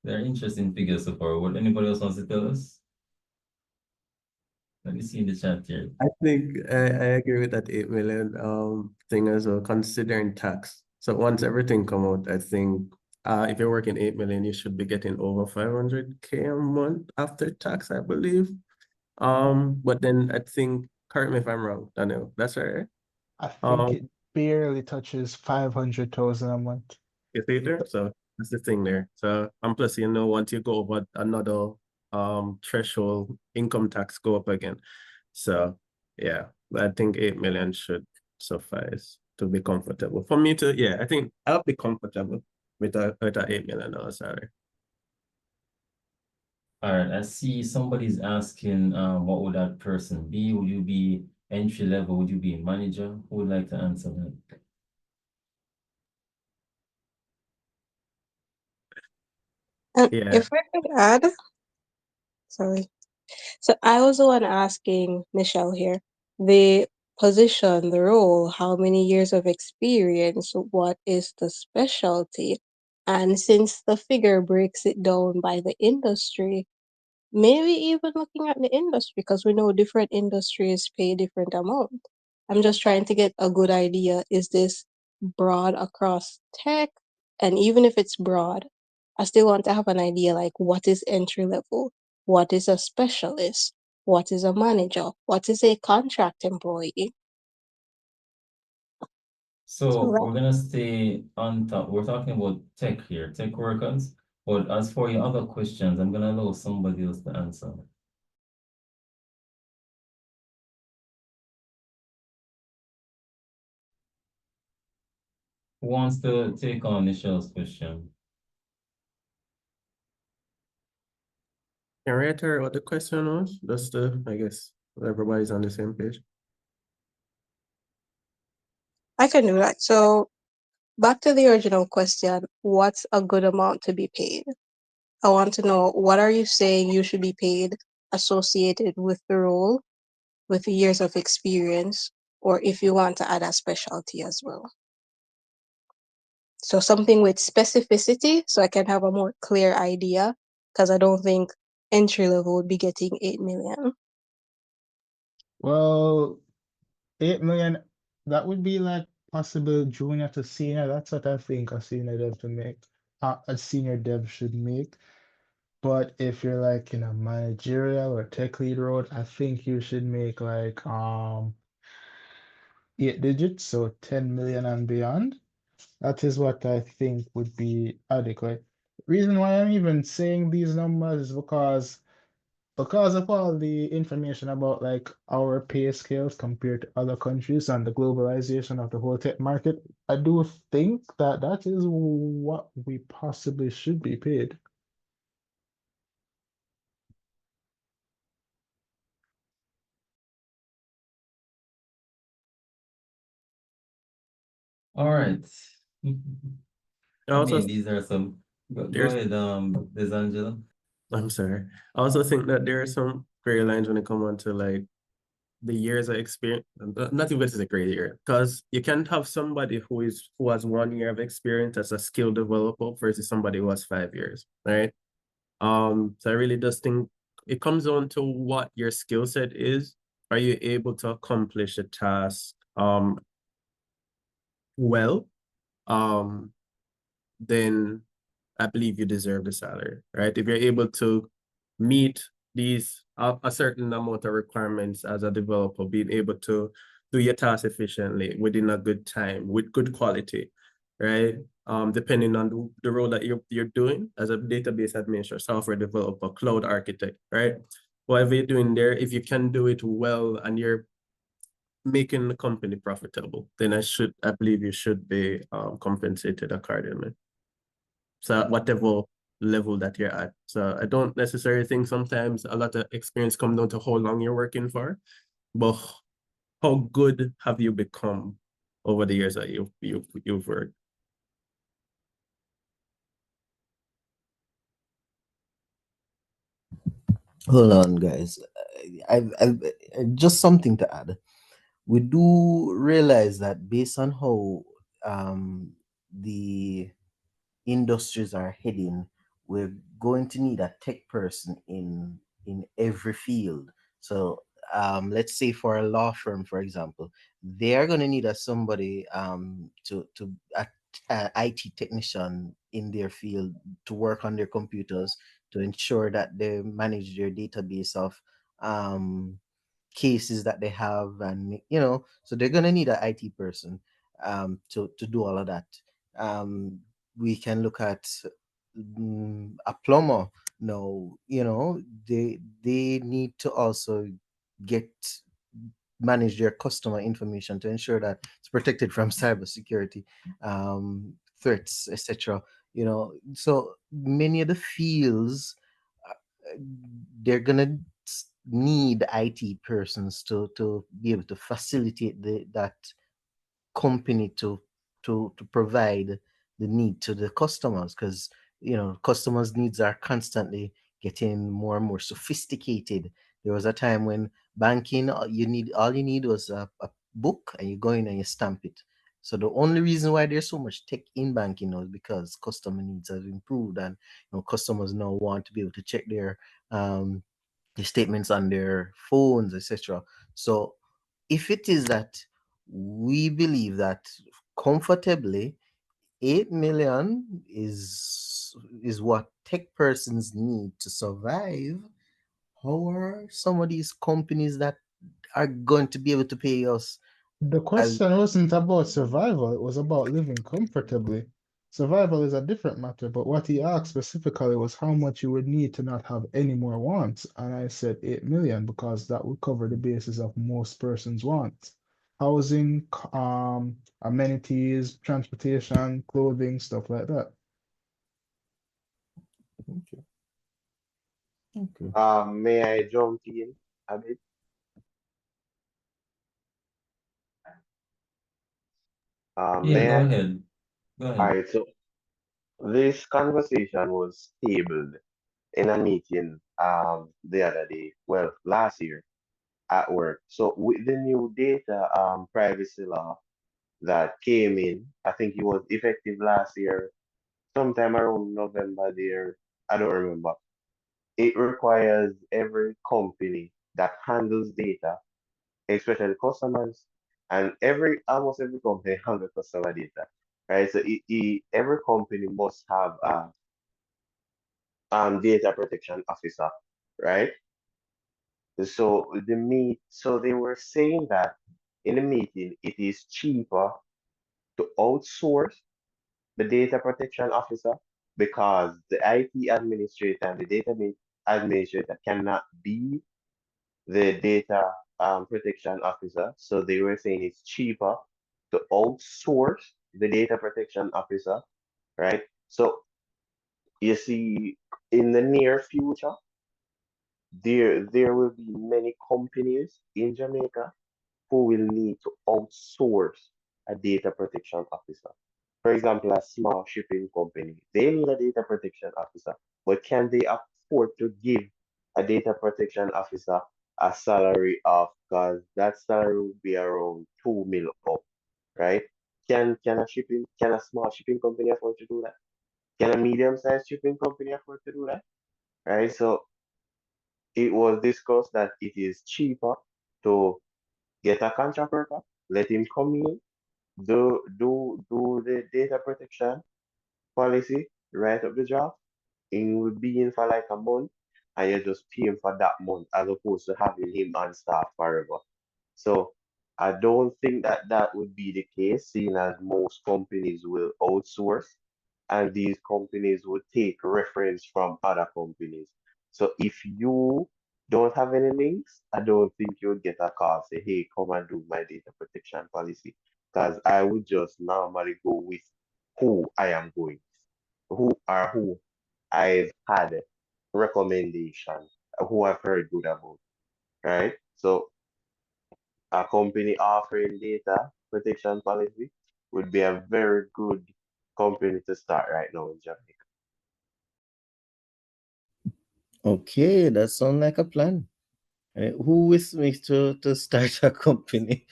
They're interesting figures so far. What anybody else wants to tell us? Let me see in the chat here. I think I agree with that 8 million thing as well, considering tax. So once everything come out, I think if you're working 8 million, you should be getting over 500K a month after tax, I believe. But then I think, correct me if I'm wrong, Daniel, that's right. I think Um, it barely touches 500,000 a month. you see there? So that's the thing there. So plus, once you go over another threshold, income tax go up again. So yeah, I think 8 million should suffice to be comfortable. For me to, yeah, I think I'll be comfortable with a $8 million salary. All right, I see somebody's asking, what would that person be? Would you be entry level? Would you be a manager? Who would like to answer that? Yeah. If I could add, sorry. So I was the one asking Michelle here, the position, the role, how many years of experience, what is the specialty? And since the figure breaks it down by the industry, maybe even looking at the industry, because we know different industries pay different amount. I'm just trying to get a good idea. Is this broad across tech? And even if it's broad, I still want to have an idea like what is entry level? What is a specialist? What is a manager? What is a contract employee? So So we're gonna stay on top. We're talking about tech here, tech workers. But as for your other questions, I'm gonna allow somebody else to answer. Who wants to take on Michelle's question? Can you reiterate what the question was? Just to, I guess, everybody's on the same page. I can do that. So back to the original question, what's a good amount to be paid? I want to know, what are you saying you should be paid associated with the role, with years of experience, or if you want to add a specialty as well? So something with specificity so I can have a more clear idea, because I don't think entry level would be getting 8 million. Well, 8 million, that would be like possible junior to senior. That's what I think a senior dev to make, a senior dev should make. But if you're like in a managerial or tech lead role, I think you should make like 8 digits, so 10 million and beyond. That is what I think would be adequate. Reason why I'm even saying these numbers is because of all the information about like our pay scales compared to other countries and the globalization of the whole tech market, I do think that that is what we possibly should be paid. All right. I Also, mean, these are some. Go there's, ahead, Desangelo. I'm sorry. I also think that there are some gray lines when it comes on to like the years of experience. Not even it's a gray area, because you can't have somebody who has 1 year of experience as a skill developer versus somebody who has 5 years, right? So I really just think it comes down to what your skill set is. Are you able to accomplish a task well? Then I believe you deserve the salary, right? If you're able to meet these a certain amount of requirements as a developer, being able to do your task efficiently within a good time with good quality, right? Depending on the role that you're doing as a database administrator, software developer, cloud architect, right? Whatever you're doing there, if you can do it well and you're making the company profitable, then I believe you should be compensated accordingly. So whatever level that you're at. So I don't necessarily think sometimes a lot of experience come down to how long you're working for, but how good have you become over the years that you've worked. Hold on, guys. Just something to add. We do realize that based on how the industries are heading, we're going to need a tech person in every field. So let's say for a law firm, for example, they are going to need somebody to a IT technician in their field to work on their computers to ensure that they manage their database of um, cases that they have, and so they're going to need an IT person to do all of that. Um, we can look at a plumber. No, they need to also get manage their customer information to ensure that it's protected from cybersecurity threats, etc. So many of the fields, they're gonna need IT persons to be able to facilitate that company to provide the need to the customers, because customers needs are constantly getting more and more sophisticated. There was a time when banking, all you need was a book, and you go in and you stamp it. So the only reason why there's so much tech in banking now is because customer needs have improved, and customers now want to be able to check um the statements on their phones, etc. So if it is that we believe that comfortably 8 million is what tech persons need to survive, how are some of these companies that are going to be able to pay us The as question wasn't about survival, it was about living comfortably. Survival is a different matter, but what he asked specifically was how much you would need to not have any more wants. And I said 8 million because that would cover the basis of most persons' wants. Housing, amenities, transportation, clothing, stuff like that. okay, okay. May I jump in a bit? Yeah, May go I? ahead. Go All ahead. right, so this conversation was tabled in a meeting the other day, well, last year at work. So with the new data privacy law that came in, I think it was effective last year, sometime around November there, I don't remember. It requires every company that handles data, especially customers, and almost every company handles customer data, right? So every company must have a data protection officer, right? So they were saying that in the meeting, it is cheaper to outsource the data protection officer because the IT administrator and the database administrator cannot be the data protection officer. So they were saying it's cheaper to outsource the data protection officer, right? So you see, in the near future, there will be many companies in Jamaica who will need to outsource a data protection officer. For example, a small shipping company, they need a data protection officer, but can they afford to give a data protection officer a salary of, because that salary will be around 2 mil up, right? Can a small shipping company afford to do that? Can a medium-sized shipping company afford to do that? Right? So it was discussed that it is cheaper to get a contract worker, let him come in, do the data protection policy, write up the job. He will be in for like a month, and you just pay him for that month as opposed to having him on staff forever. So I don't think that that would be the case, seeing as most companies will outsource and these companies would take reference from other companies. So if you don't have any links, I don't think you would get a call say, hey, come and do my data protection policy. Because I would just normally go with who I am going with, who I've had recommendation, who I've heard good about, right? So a company offering data protection policy would be a very good company to start right now in Jamaica. Okay, that sounds like a plan. Who wishes me to start a company?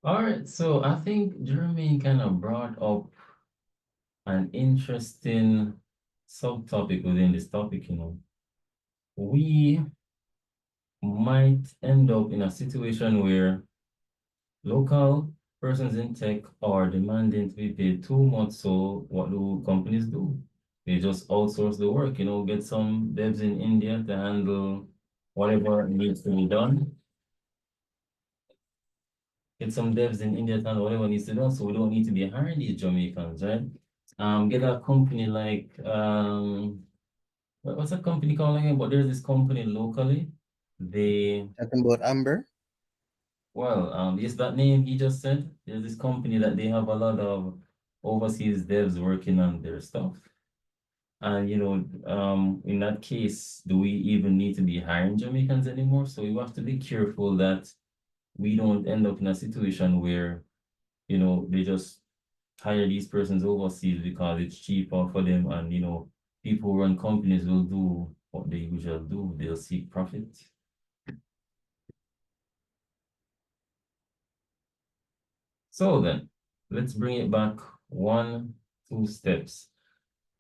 All right, so I think Jeremy kind of brought up an interesting subtopic within this topic, we might end up in a situation where local persons in tech are demanding to be paid too much. So what do companies do? They just outsource the work, get some devs in India to handle whatever needs to be done. Get some devs in India to handle whatever needs to be done, so we don't need to be hiring these Jamaicans, right? Get a company like what's a company called again? But there's this company locally. They Talking about Amber. Well, yes, that name he just said. There's this company that they have a lot of overseas devs working on their stuff. And in that case, do we even need to be hiring Jamaicans anymore? So we have to be careful that we don't end up in a situation where, they just hire these persons overseas because it's cheaper for them, and people who run companies will do what they usually do. They'll seek profit. So then, let's bring it back 2 steps.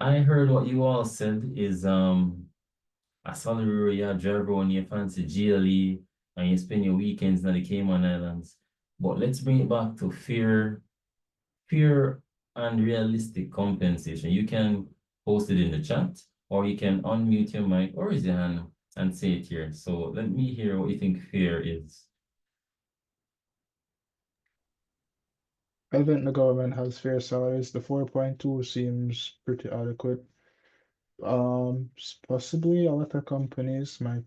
I heard what you all said is a salary where you drive around your fancy GLE and you spend your weekends in the Cayman Islands. But let's bring it back to fair and realistic compensation. You can post it in the chat, or you can unmute your mic or raise your hand and say it here. So let me hear what you think fair is. I think the government has fair salaries. The 4.2 seems pretty adequate. Possibly a lot of companies might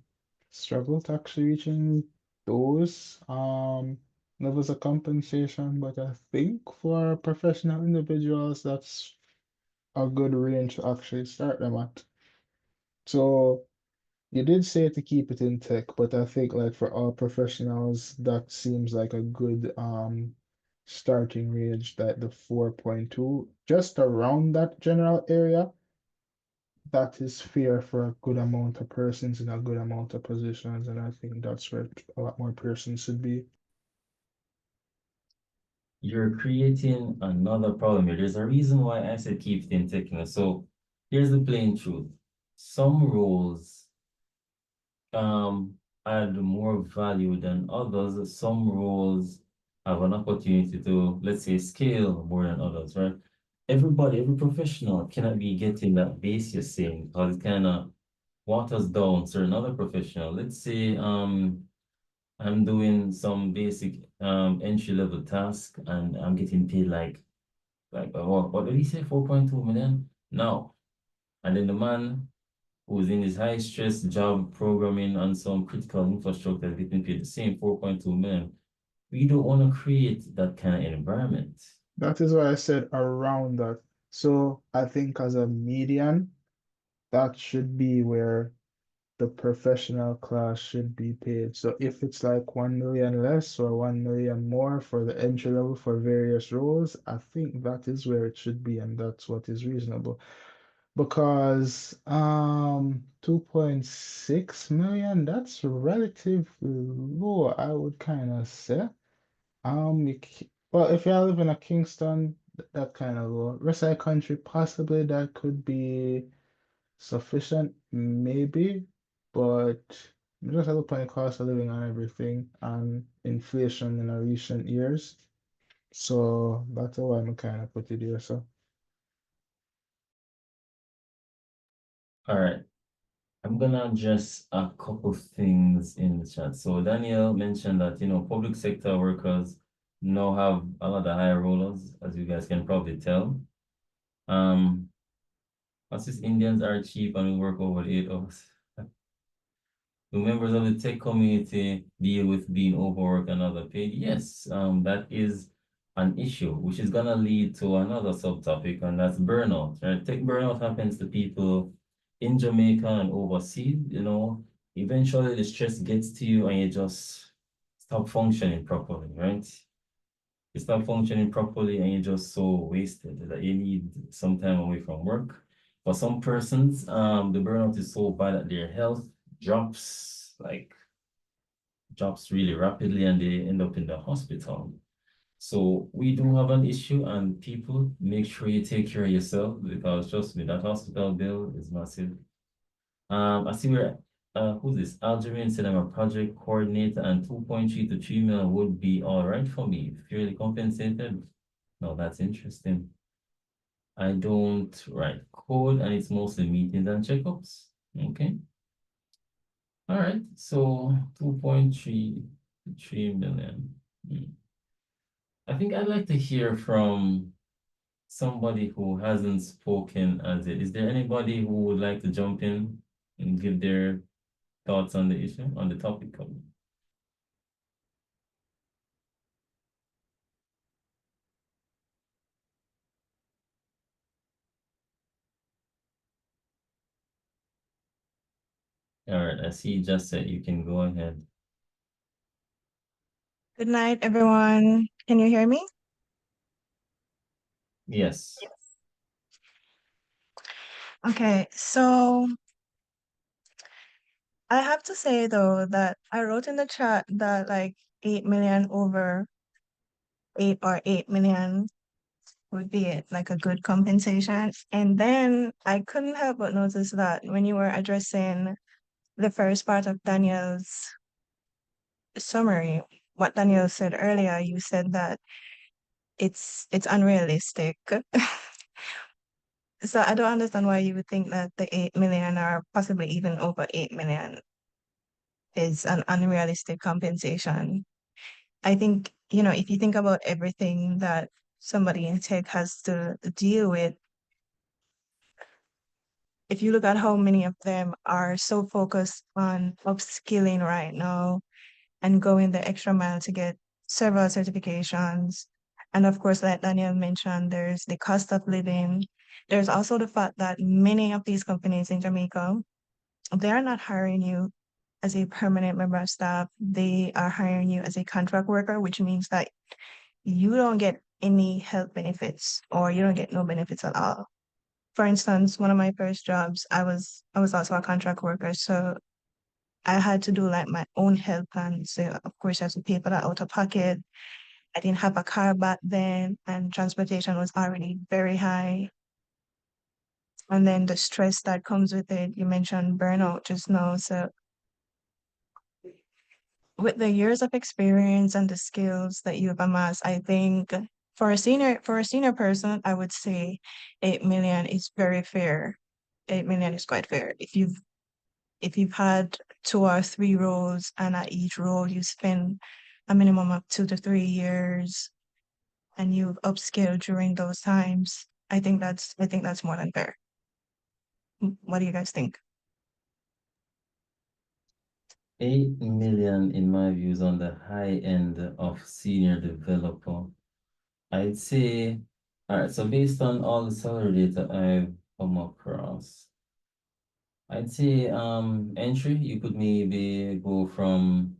struggle to actually reaching those levels of compensation, but I think for professional individuals, that's a good range to actually start them at. So you did say to keep it in tech, but I think like for all professionals, that seems like a good starting range, that the 4.2, just around that general area, that is fair for a good amount of persons in a good amount of positions, and I think that's where a lot more persons should be. You're creating another problem here. There's a reason why I said keep it in tech. So here's the plain truth. Some roles add more value than others. Some roles have an opportunity to, let's say, scale more than others, right? Every professional cannot be getting that base you're saying, because it kind of waters down certain other professional. Let's say I'm doing some basic entry level task and I'm getting paid like what did he say, 4.2 million? No. And then the man who's in his high stress job programming on some critical infrastructure is getting paid the same 4.2 million. We don't want to create that kind of environment. That is why I said around that. So I think as a median, that should be where the professional class should be paid. So if it's like 1 million less or 1 million more for the entry level for various roles, I think that is where it should be, and that's what is reasonable. Because 2.6 million, that's relatively low, I would kind of say. Well, if you live in a Kingston, that kind of low. Rest of the country, possibly that could be sufficient, maybe, but just a look at the cost of living and everything and inflation in our recent years. So that's why I'm kind of put it here. So All right. I'm gonna address a couple things in the chat. So Daniel mentioned that, public sector workers now have a lot of high rollers, as you guys can probably tell. Us as Indians are cheap and we work over 8 hours. Do members of the tech community deal with being overworked and underpaid? Yes, that is an issue, which is gonna lead to another subtopic, and that's burnout. Right? Tech burnout happens to people in Jamaica and overseas. Eventually the stress gets to you and you just stop functioning properly, right? You stop functioning properly and you're just so wasted that you need some time away from work. For some persons, the burnout is so bad that their health drops really rapidly and they end up in the hospital. So we do have an issue, and people, make sure you take care of yourself, because trust me, that hospital bill is massive. I see where who's this? Algerine said I'm a project coordinator and 2.3 to 3 million would be all right for me, fairly compensated. No, that's interesting. I don't write code, and it's mostly meetings and checkups. Okay. All right. So 2.3 to 3 million. I think I'd like to hear from somebody who hasn't spoken as it. Is there anybody who would like to jump in and give their thoughts on the issue, on the topic? All right, I see you just said you can go ahead. Good night, everyone. Can you hear me? Yes. Okay, so I have to say though that I wrote in the chat that like 8 million over 8 million would be like a good compensation. And then I couldn't help but notice that when you were addressing the first part of Daniel's summary, what Daniel said earlier, you said that it's unrealistic. So I don't understand why you would think that the 8 million or possibly even over 8 million is an unrealistic compensation. I think, if you think about everything that somebody in tech has to deal with, if you look at how many of them are so focused on upskilling right now and going the extra mile to get several certifications. And of course, like Daniel mentioned, there's the cost of living. There's also the fact that many of these companies in Jamaica, they are not hiring you as a permanent member of staff. They are hiring you as a contract worker, which means that you don't get any health benefits or you don't get no benefits at all. For instance, one of my first jobs, I was also a contract worker, so I had to do like my own health plan. So of course I had to pay for that out of pocket. I didn't have a car back then, and transportation was already very high. And then the stress that comes with it, you mentioned burnout just now. So with the years of experience and the skills that you've amassed, I think for a senior person, I would say 8 million is very fair. 8 million is quite fair. If you've had 2 or 3 roles and at each role you spend a minimum of 2 to 3 years and you've upskilled during those times, I think that's more than fair. What do you guys think? 8 million, in my view, is on the high end of senior developer. I'd say, all right, so based on all the salary data I've come across, I'd say entry, you could maybe go from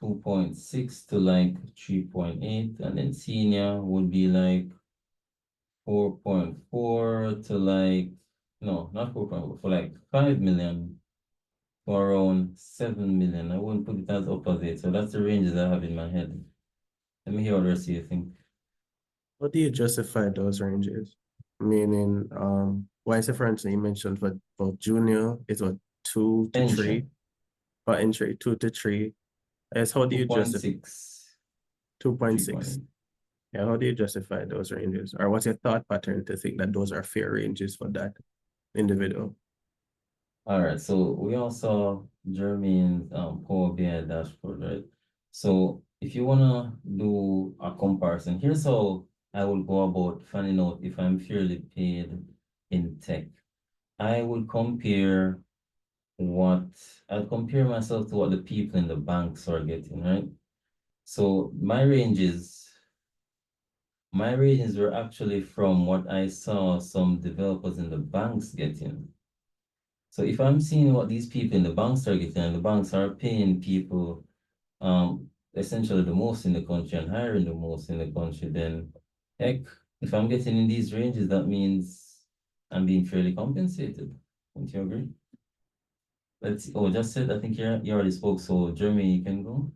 2.6 to like 3.8, and then senior would be like 4.4 to like, no, not 4.4, for like 5 million to around 7 million. I wouldn't put it as opposite. So that's the ranges I have in my head. Let me hear what the rest of you think. How do you justify those ranges? Meaning, why is the for instance you mentioned for junior it's what 2 to 3, Entry, for entry 2 to 3. As how do you justify 2.6, 2.6? 3.8. Yeah, how do you justify those ranges? Or what's your thought pattern to think that those are fair ranges for that individual? All right, so we also Jermaine's Power BI dashboard, right? So if you wanna do a comparison, here's how I will go about finding out if I'm fairly paid in tech. I would compare what I'd compare myself to what the people in the banks are getting, right? So my ranges were actually from what I saw some developers in the banks getting. So if I'm seeing what these people in the banks are getting, and the banks are paying people essentially the most in the country and hiring the most in the country, then heck, if I'm getting in these ranges, that means I'm being fairly compensated. Don't you agree? Let's see. Oh, just said I think you already spoke, so Jeremy, you can go.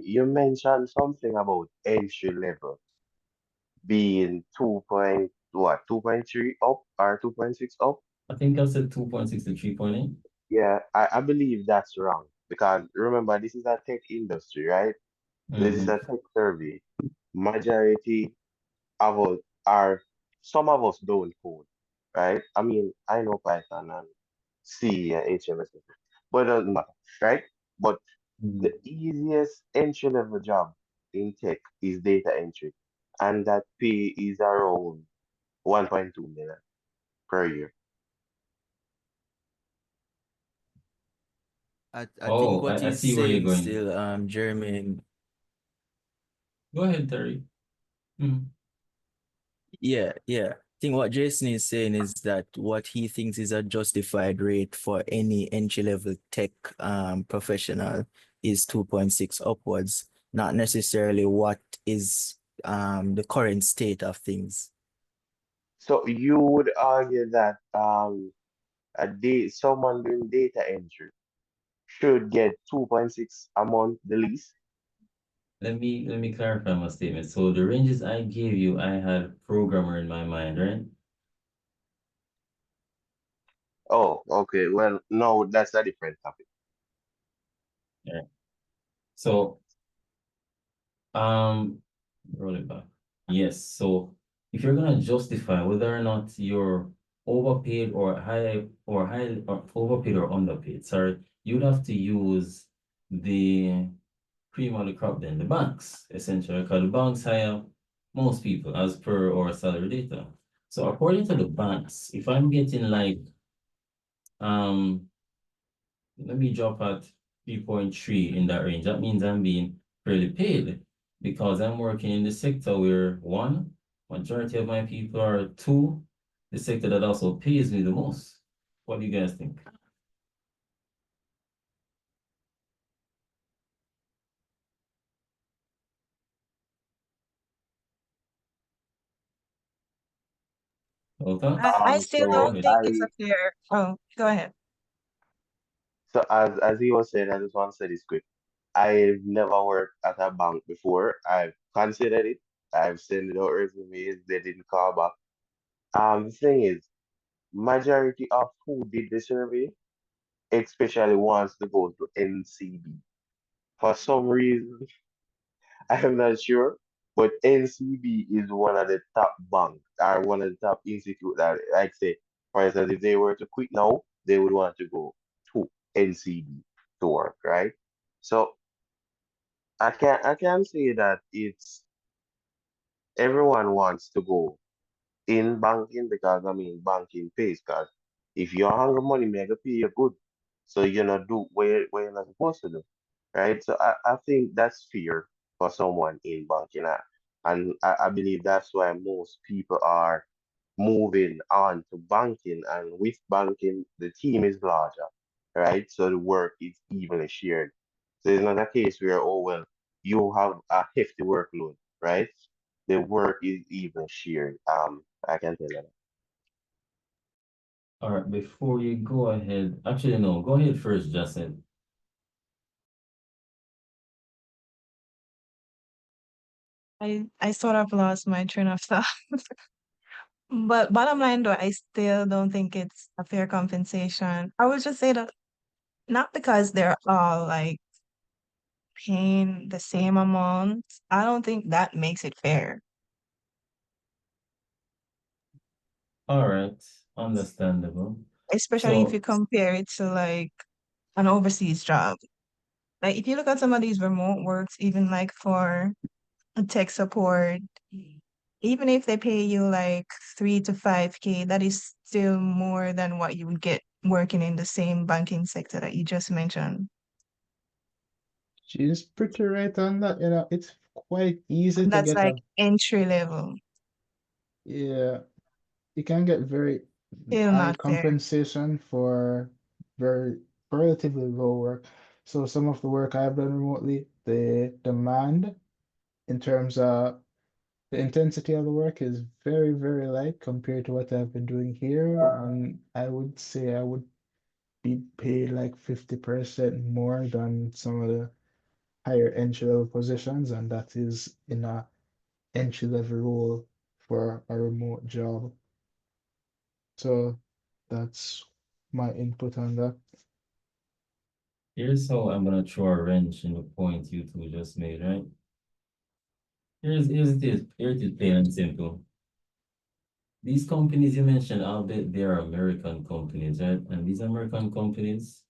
You mentioned something about entry level being 2.3 up or 2.6 up. I think I said 2.6 to 3.8. Yeah, I believe that's wrong because remember, this is a tech industry, right? This is Mm-hmm. a tech survey. Majority of us are, some of us don't code, right? I mean, I know Python and C and HMS, but it doesn't matter, right? But the Mm-hmm. easiest entry level job in tech is data entry, and that pay is around 1.2 million per year. I think Oh, what I he's see where you're saying going. still, Jeremy, Go ahead, Terry. Mm-hmm. yeah. I think what Jason is saying is that what he thinks is a justified rate for any entry-level tech professional is 2.6 upwards, not necessarily what is the current state of things. So you would argue that someone doing data entry should get 2.6 a month the least. Let me clarify my statement. So the ranges I gave you, I had programmer in my mind, right? Oh, okay. Well, no, that's a different topic. Yeah. So um roll it back. Yes. So if you're gonna justify whether or not you're overpaid or overpaid or underpaid, sorry, you'd have to use the cream of the crop then, the banks, essentially, because the banks hire most people as per our salary data. So according to the banks, if I'm getting like um let me drop at 3.3 in that range. That means I'm being fairly paid because I'm working in the sector where one, majority of my people are, two, the sector that also pays me the most. What do you guys think? Okay, I still go don't So ahead. think it's a fair. Oh, go ahead. as he was saying, I just want to say this quick. I've never worked at a bank before. I've considered it. I've sent out resumes. They didn't call back. The thing is, majority of who did the survey, especially wants to go to NCB. For some reason, I'm not sure, but NCB is one of the top banks or one of the top institute that, like say, for instance, if they were to quit now, they would want to go to NCB to work, right? So I can say that it's everyone wants to go in banking because I mean banking pays because if you're hungry money, make a pay you good. So you not do where you're not supposed to do. Right? So I think that's fear for someone in banking. And I believe that's why most people are moving on to banking. And with banking, the team is larger, right? So the work is evenly shared. So it's not a case where, oh, well, you have a hefty workload, right? The work is even shared. I can tell you that. All right, before you go ahead, actually, no, go ahead first, Justin. I sort of lost my train of thought. But bottom line though, I still don't think it's a fair compensation. I would just say that not because they're all like paying the same amount, I don't think that makes it fair. All right, understandable. Especially if you So, compare it to like an overseas job. Like if you look at some of these remote works, even like for tech support, even if they pay you like 3 to 5K, that is still more than what you would get working in the same banking sector that you just mentioned. She's pretty right on that. It's quite easy And to that's get like a, entry level. yeah, you can get very Still high not fair. compensation for very relatively low work. So some of the work I've done remotely, the demand in terms of the intensity of the work is very, very light compared to what I've been doing here. And I would say I would be paid like 50% more than some of the higher entry-level positions, and that is in a entry-level role for a remote job. So that's my input on that. Here's how I'm gonna throw a wrench in the point you two just made, right? Here's it is. Here it is, plain and simple. These companies you mentioned, I'll bet they are American companies, right? And these American companies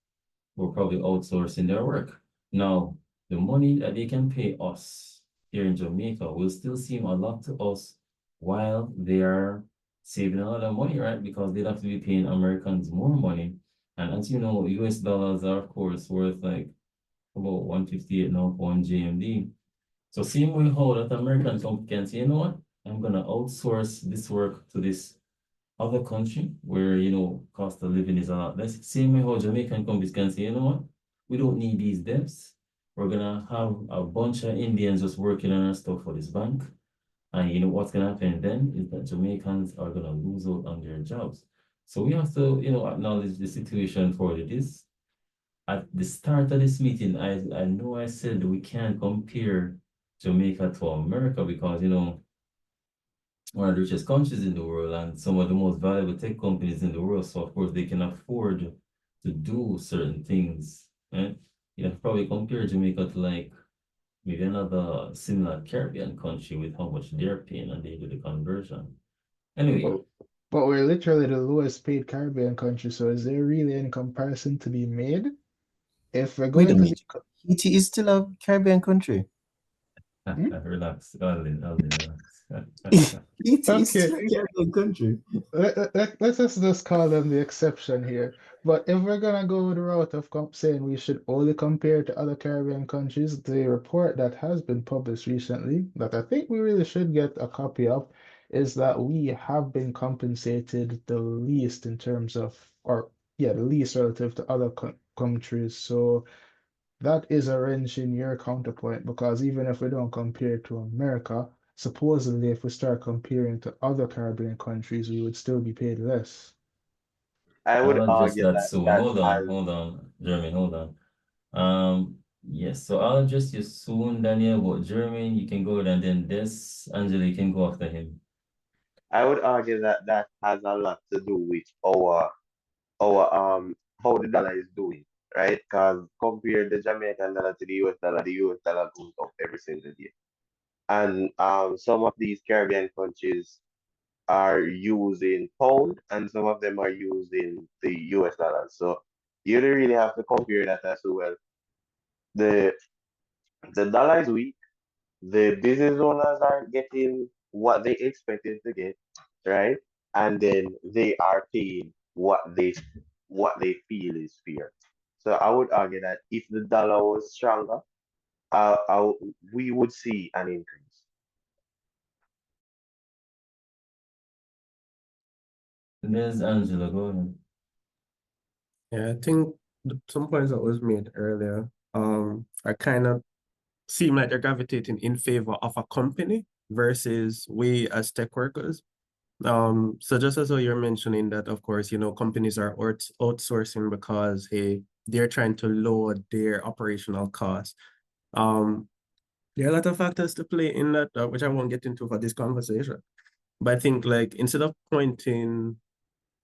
were probably outsourcing their work. Now, the money that they can pay us here in Jamaica will still seem a lot to us while they are saving a lot of money, right? Because they'd have to be paying Americans more money. And as you know, US dollars are, of course, worth like about 158 now for one JMD. So same way how that American company can say, you know what, I'm gonna outsource this work to this other country where, cost of living is a lot less. Same way how Jamaican companies can say, you know what, we don't need these devs. We're gonna have a bunch of Indians just working on our stuff for this bank. And you know what's gonna happen then is that Jamaicans are gonna lose out on their jobs. So we have to, acknowledge the situation for what it is. At the start of this meeting, I know I said we can't compare Jamaica to America because, one of the richest countries in the world and some of the most valuable tech companies in the world. So of course they can afford to do certain things, right? You have to probably compare Jamaica to like maybe another similar Caribbean country with how much they're paying and they do the conversion. Anyway, But we're literally the lowest paid Caribbean country, so is there really any comparison to be made? If we're Wait a going to be, minute. Haiti is still a Caribbean country. relax, Alvin, relax. Haiti is okay, still a Caribbean country. let's just call them the exception here. But if we're gonna go the route of saying we should only compare to other Caribbean countries, the report that has been published recently, that I think we really should get a copy of, is that we have been compensated the least in terms of, or yeah, the least relative to other countries. So that is a wrench in your counterpoint because even if we don't compare to America, supposedly if we start comparing to other Caribbean countries, we would still be paid less. I would I'll address argue that that soon. that Hold has on, Jeremy, hold on. Yes, so I'll address you soon, Daniel, but Jeremy, you can go ahead and then this, Angela, you can go after him. I would argue that that has a lot to do with our how the dollar is doing, right? Because compare the Jamaican dollar to the US dollar goes up every single day. And some of these Caribbean countries are using pound and some of them are using the US dollar. So you don't really have to compare that as well. The the dollar is weak. The business owners are getting what they expected to get, right? And then they are paying what they feel is fair. So I would argue that if the dollar was stronger, we would see an increase. There's Angela, go ahead. Yeah, I think some points that was made earlier are kind of seem like they're gravitating in favor of a company versus we as tech workers. So just as how you're mentioning that, of course, companies are outsourcing because hey, they're trying to lower their operational costs. There are a lot of factors to play in that, which I won't get into for this conversation. But I think like instead of pointing,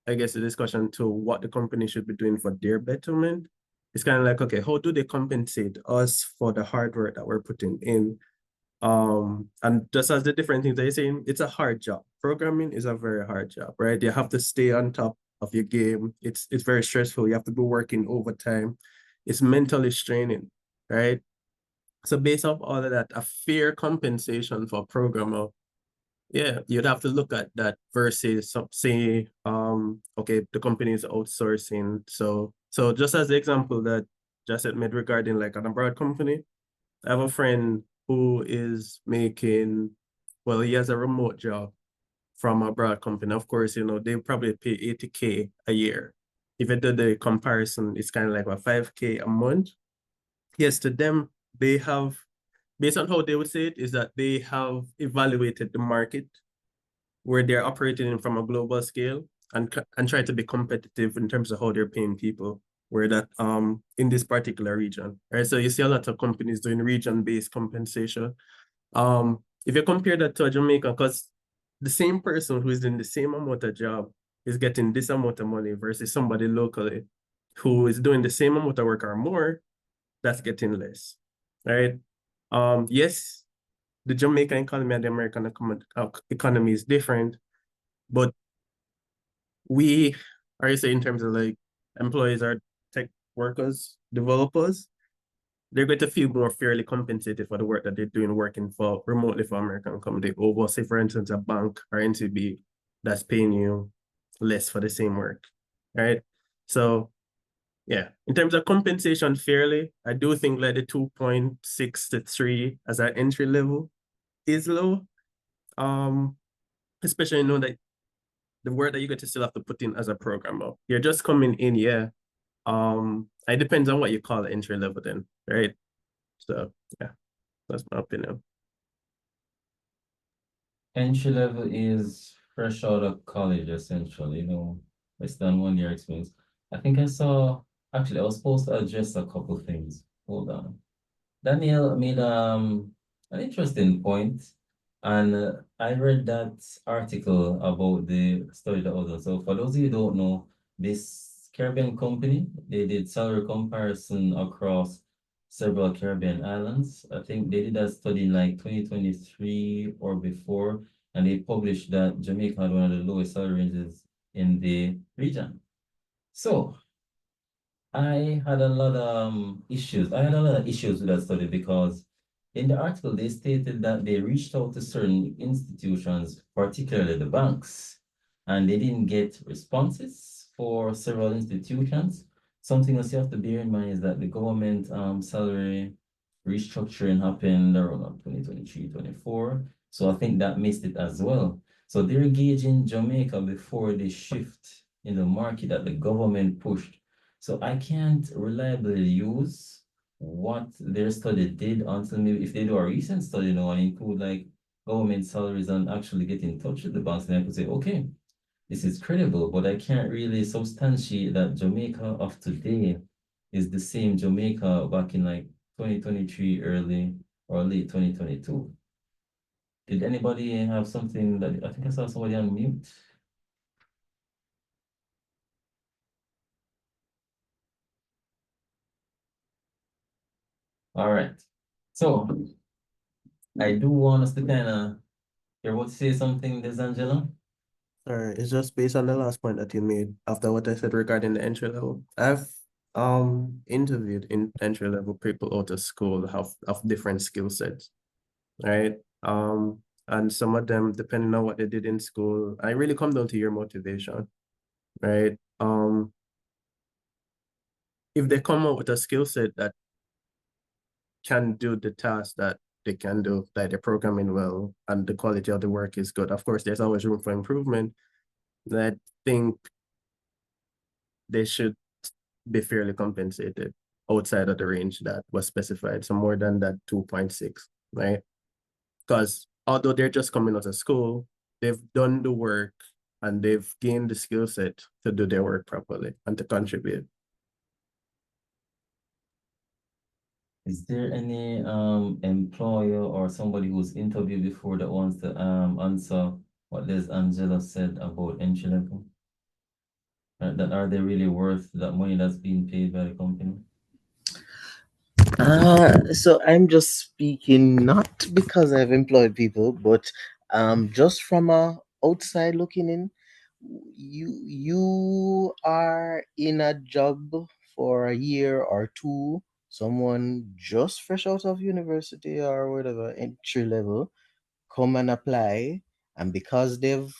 I guess, the discussion to what the company should be doing for their betterment, it's kind of like, okay, how do they compensate us for the hard work that we're putting in? And just as the different things they're saying, it's a hard job. Programming is a very hard job, right? You have to stay on top of your game. It's very stressful. You have to be working overtime. It's mentally straining, right? So based off all of that, a fair compensation for a programmer, yeah, you'd have to look at that versus say, okay, the company is outsourcing. So just as the example that Joseph made regarding like an abroad company, I have a friend who is making, well, he has a remote job from a abroad company. Of course, they probably pay 80K a year. If you do the comparison, it's kind of like a 5K a month. Yes, to them, they have, based on how they would say it, is that they have evaluated the market where they're operating in from a global scale and try to be competitive in terms of how they're paying people where that in this particular region, right? So you see a lot of companies doing region-based compensation. If you compare that to a Jamaica, because the same person who is doing the same amount of job is getting this amount of money versus somebody locally who is doing the same amount of work or more, that's getting less, right? Yes, the Jamaican economy and the American economy is different, but we are say in terms of like employees are tech workers, developers, they're going to feel more fairly compensated for the work that they're doing working for remotely for American company over, say, for instance, a bank or NCB that's paying you less for the same work, right? So yeah, in terms of compensation fairly, I do think like the 2.6 to 3 as an entry level is low. Especially you know that the work that you get to still have to put in as a programmer. You're just coming in, yeah. It depends on what you call entry level then, right? So yeah, that's my opinion. Entry level is fresh out of college, essentially, less than 1 year experience. I think actually, I was supposed to address a couple things. Hold on. Daniel made an interesting point, and I read that article about the study that was done. So for those of you who don't know, this Caribbean company, they did salary comparison across several Caribbean islands. I think they did a study in like 2023 or before, and they published that Jamaica had one of the lowest salary ranges in the region. So I had a lot of issues. I had a lot of issues with that study because in the article they stated that they reached out to certain institutions, particularly the banks, and they didn't get responses for several institutions. Something else you have to bear in mind is that the government salary restructuring happened around 2023, 24. So I think that missed it as well. So they're engaging Jamaica before they shift in the market that the government pushed. So I can't reliably use what their study did until maybe if they do a recent study now and include like government salaries and actually get in touch with the banks, then I could say, okay, this is credible, but I can't really substantiate that Jamaica of today is the same Jamaica back in like 2023, early or late 2022. Did anybody have something that I think I saw somebody on mute? All right. So I do want us to kind of, you're about to say something, Desangelo? Sorry, it's just based on the last point that you made after what I said regarding the entry level. I've interviewed in entry level people out of school of different skill sets, right? And some of them, depending on what they did in school, I really come down to your motivation, right? If they come out with a skill set that can do the task that they can do, like they're programming well and the quality of the work is good. Of course, there's always room for improvement. I think they should be fairly compensated outside of the range that was specified. So more than that 2.6, right? Because although they're just coming out of school, they've done the work and they've gained the skill set to do their work properly and to contribute. Is there any employer or somebody who's interviewed before that wants to answer what this Angela said about entry level? That are they really worth that money that's being paid by the company? So I'm just speaking not because I've employed people, but just from a outside looking in, you are in a job for a year or two, someone just fresh out of university or whatever entry level come and apply, and because they've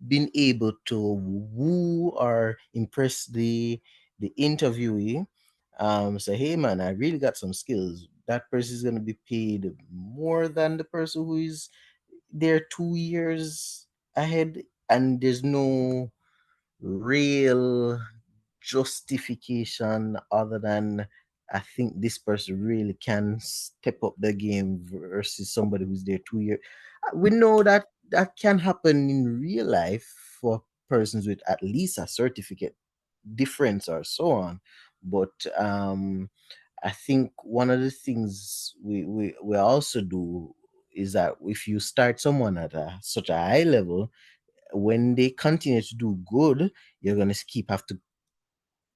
been able to woo or impress the interviewee, say, hey man, I really got some skills. That person is gonna be paid more than the person who is there 2 years ahead, and there's no real justification other than I think this person really can step up the game versus somebody who's there 2 years. We know that that can happen in real life for persons with at least a certificate. difference or so on. But I think one of the things we also do is that if you start someone at such a high level, when they continue to do good, you're gonna have to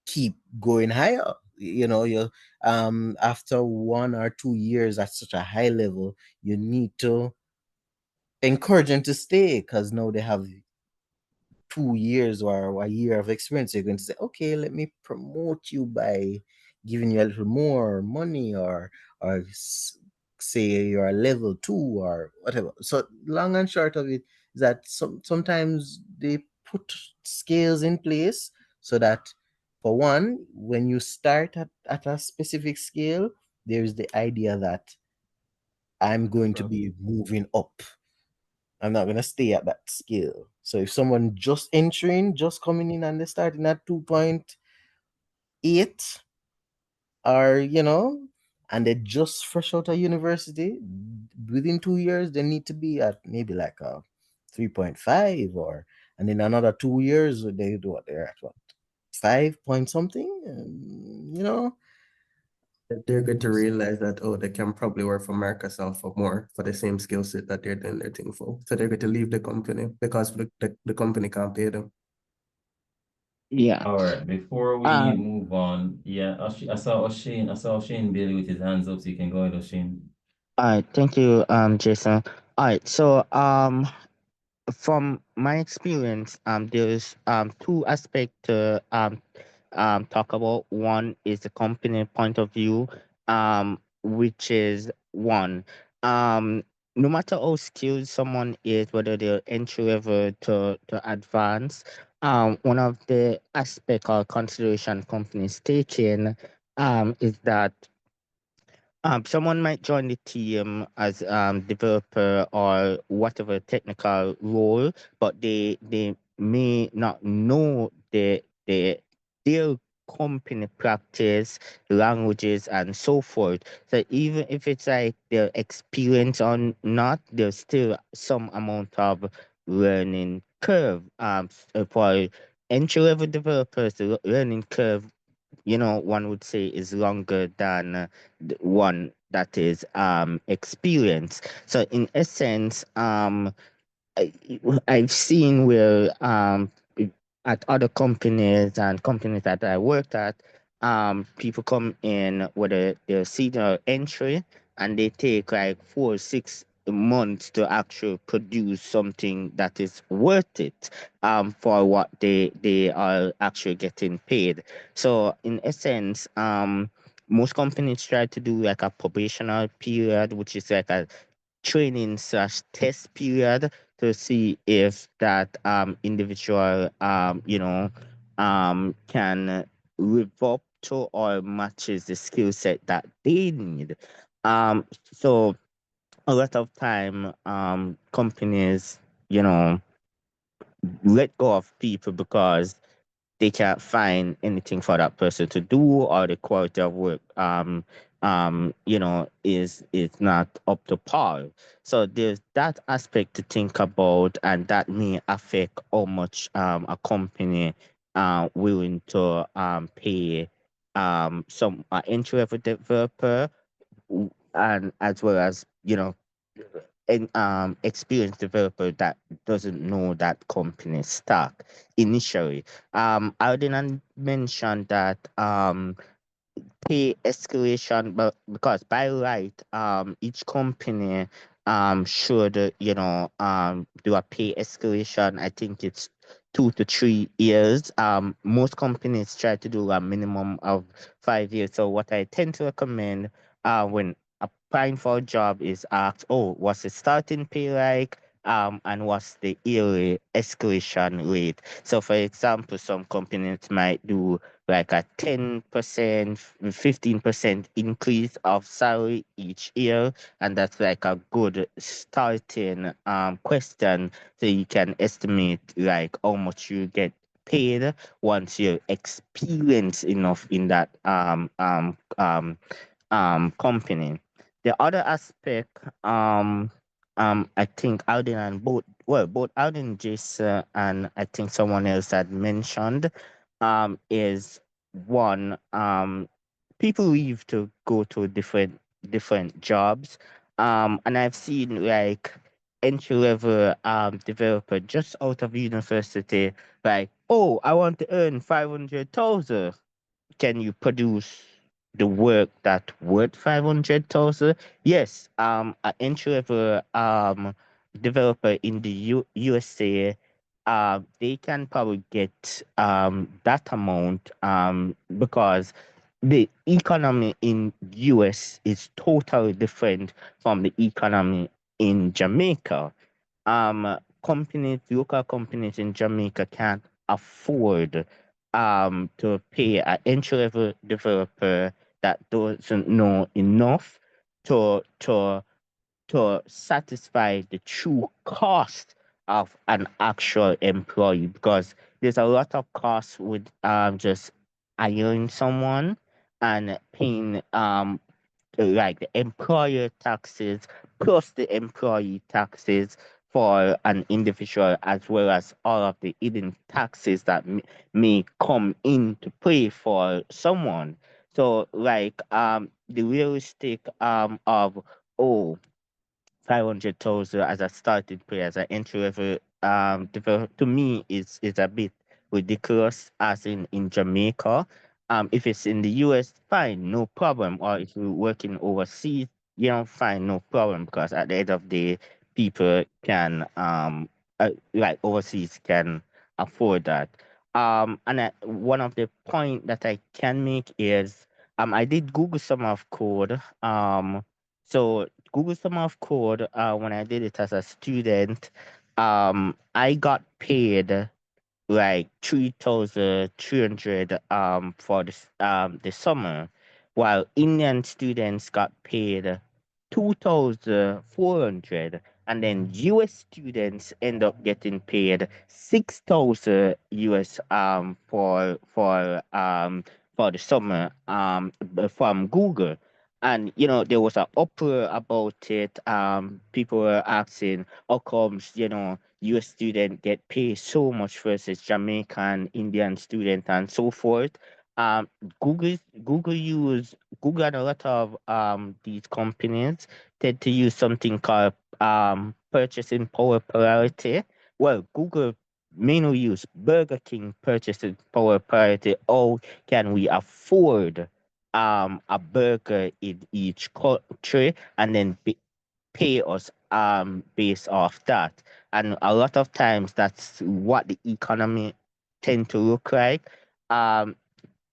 keep going higher. You know, you after 1 or 2 years at such a high level, you need to encourage them to stay because now they have 2 years or a year of experience. You're going to say, okay, let me promote you by giving you a little more money, or say you're a level 2 or whatever. So long and short of it is that sometimes they put scales in place so that, for one, when you start at a specific scale, there's the idea that I'm going to be moving up. I'm not gonna stay at that scale. So if someone just entering, just coming in and they're starting at 2.8, or and they're just fresh out of university, within 2 years they need to be at maybe like a 3.5, and in another 2 years they do what they're at, what, 5 point something, They're good to realize that, oh, they can probably work for Microsoft for more for the same skill set that they're doing their thing for. So they're going to leave the company because the company can't pay them. Yeah. All right, before we move on, yeah, I saw O'Shane Bailey with his hands up, so you can go ahead, O'Shane. All right. Thank you, Jason. All right. So, from my experience, there's two aspects to talk about. One is the company point of view, which is one, no matter how skilled someone is, whether they're entry level to advanced, one of the aspect or consideration companies taking is that someone might join the team as developer or whatever technical role, but they may not know their company practice, languages, and so forth. So even if it's like their experience or not, there's still some amount of learning curve. For entry level developers, the learning curve, one would say is longer than the one that is experienced. So in essence, I, I've seen where at other companies and companies that I worked at, people come in with their senior entry, and they take like 4 or 6 months to actually produce something that is worth it for what they are actually getting paid. So in essence, most companies try to do like a probational period, which is like a training/test period to see if that individual can live up to or matches the skill set that they need. So a lot of time companies, you know, let go of people because they can't find anything for that person to do, or the quality of work is not up to par. So there's that aspect to think about, and that may affect how much a company willing to pay some entry level developer, and as well as an experienced developer that doesn't know that company stack initially. Alden mentioned that pay escalation, but because by right, each company should do a pay escalation. I think it's 2 to 3 years. Most companies try to do a minimum of 5 years. So what I tend to recommend when applying for a job is ask, oh, what's the starting pay like? And what's the yearly escalation rate? So, for example, some companies might do like a 10%, 15% increase of salary each year. And that's like a good starting question. So you can estimate like how much you get paid once you're experienced enough in that company. The other aspect, I think Alden and both Alden, Jason, and I think someone else had mentioned, is one, people leave to go to different jobs. And I've seen like entry level developer just out of university, like, oh, I want to earn 500,000. Can you produce the work that worth 500,000? Yes, an entry level developer in the USA, they can probably get that amount because the economy in US is totally different from the economy in Jamaica. Local companies in Jamaica can't afford to pay an entry level developer that doesn't know enough to satisfy the true cost of an actual employee, because there's a lot of costs with just hiring someone and paying like the employer taxes plus the employee taxes for an individual, as well as all of the hidden taxes that may come into play for someone. So like the realistic of, oh, 500,000 as a starting pay as an entry level develop, to me is a bit ridiculous, as in Jamaica. If it's in the US, fine, no problem. Or if you're working overseas, fine, no problem, because at the end of the day, people can like overseas can afford that. One of the point that I can make is I did Google some of code. So Google Summer of Code, when I did it as a student, I got paid like 3,300 for the summer, while Indian students got paid 2,400, and then US students end up getting paid 6,000 US for the summer from Google. And there was an uproar about it. People were asking how comes US student get paid so much versus Jamaican, Indian student, and so forth. Um, Google Google and a lot of these companies tend to use something called purchasing power parity. Well, Google mainly use Burger King purchasing power parity. How can we afford a burger in each country, and then pay us based off that? And a lot of times that's what the economy tend to look like. um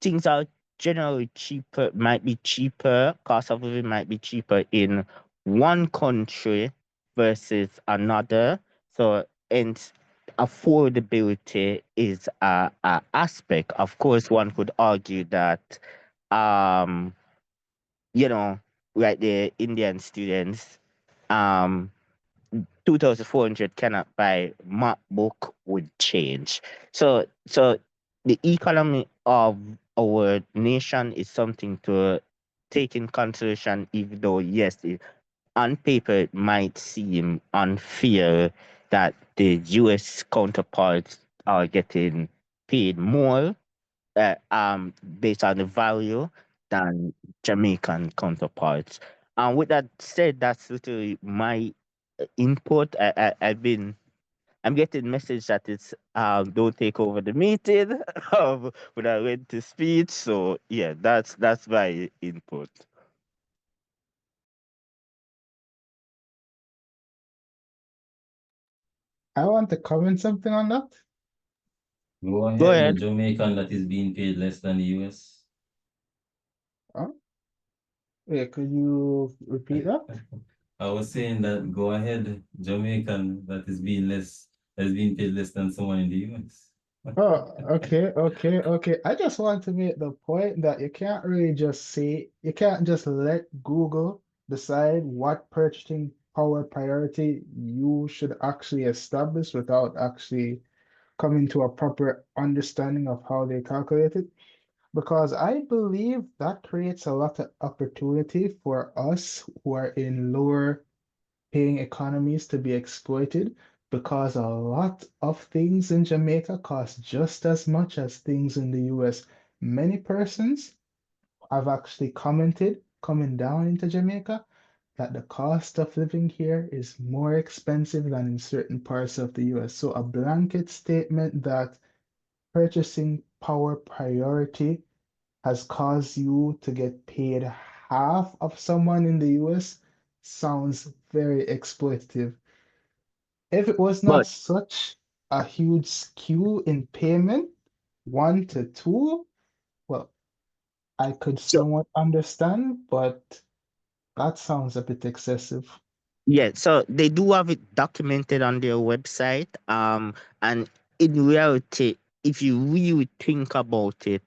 Things are generally cheaper, might be cheaper, cost of living might be cheaper in one country versus another. So, and affordability is a aspect. Of course, one could argue that um you know like the Indian students, um 2,400 cannot buy MacBook with change. So the economy of our nation is something to take in consideration, even though yes, on paper it might seem unfair that the US counterparts are getting paid more based on the value than Jamaican counterparts. And with that said, that's literally my input. I'm getting message that it's don't take over the meeting when I went to speech. So yeah, that's my input. I want to comment something on that. Go Go ahead, the ahead. Jamaican that is being paid less than the US. Huh? Wait, could you repeat that? I was saying that go ahead, Jamaican that is being paid less than someone in the US. Oh, okay. I just want to make the point that you can't just let Google decide what purchasing power priority you should actually establish without actually coming to a proper understanding of how they calculate it. Because I believe that creates a lot of opportunity for us who are in lower paying economies to be exploited. because a lot of things in Jamaica cost just as much as things in the US. Many persons have actually commented coming down into Jamaica that the cost of living here is more expensive than in certain parts of the US. So a blanket statement that purchasing power priority has caused you to get paid half of someone in the US sounds very exploitative. If it was not But such a huge skew in payment, 1 to 2, well, I could so somewhat understand, but that sounds a bit excessive. yeah, so they do have it documented on their website. And in reality, if you really think about it,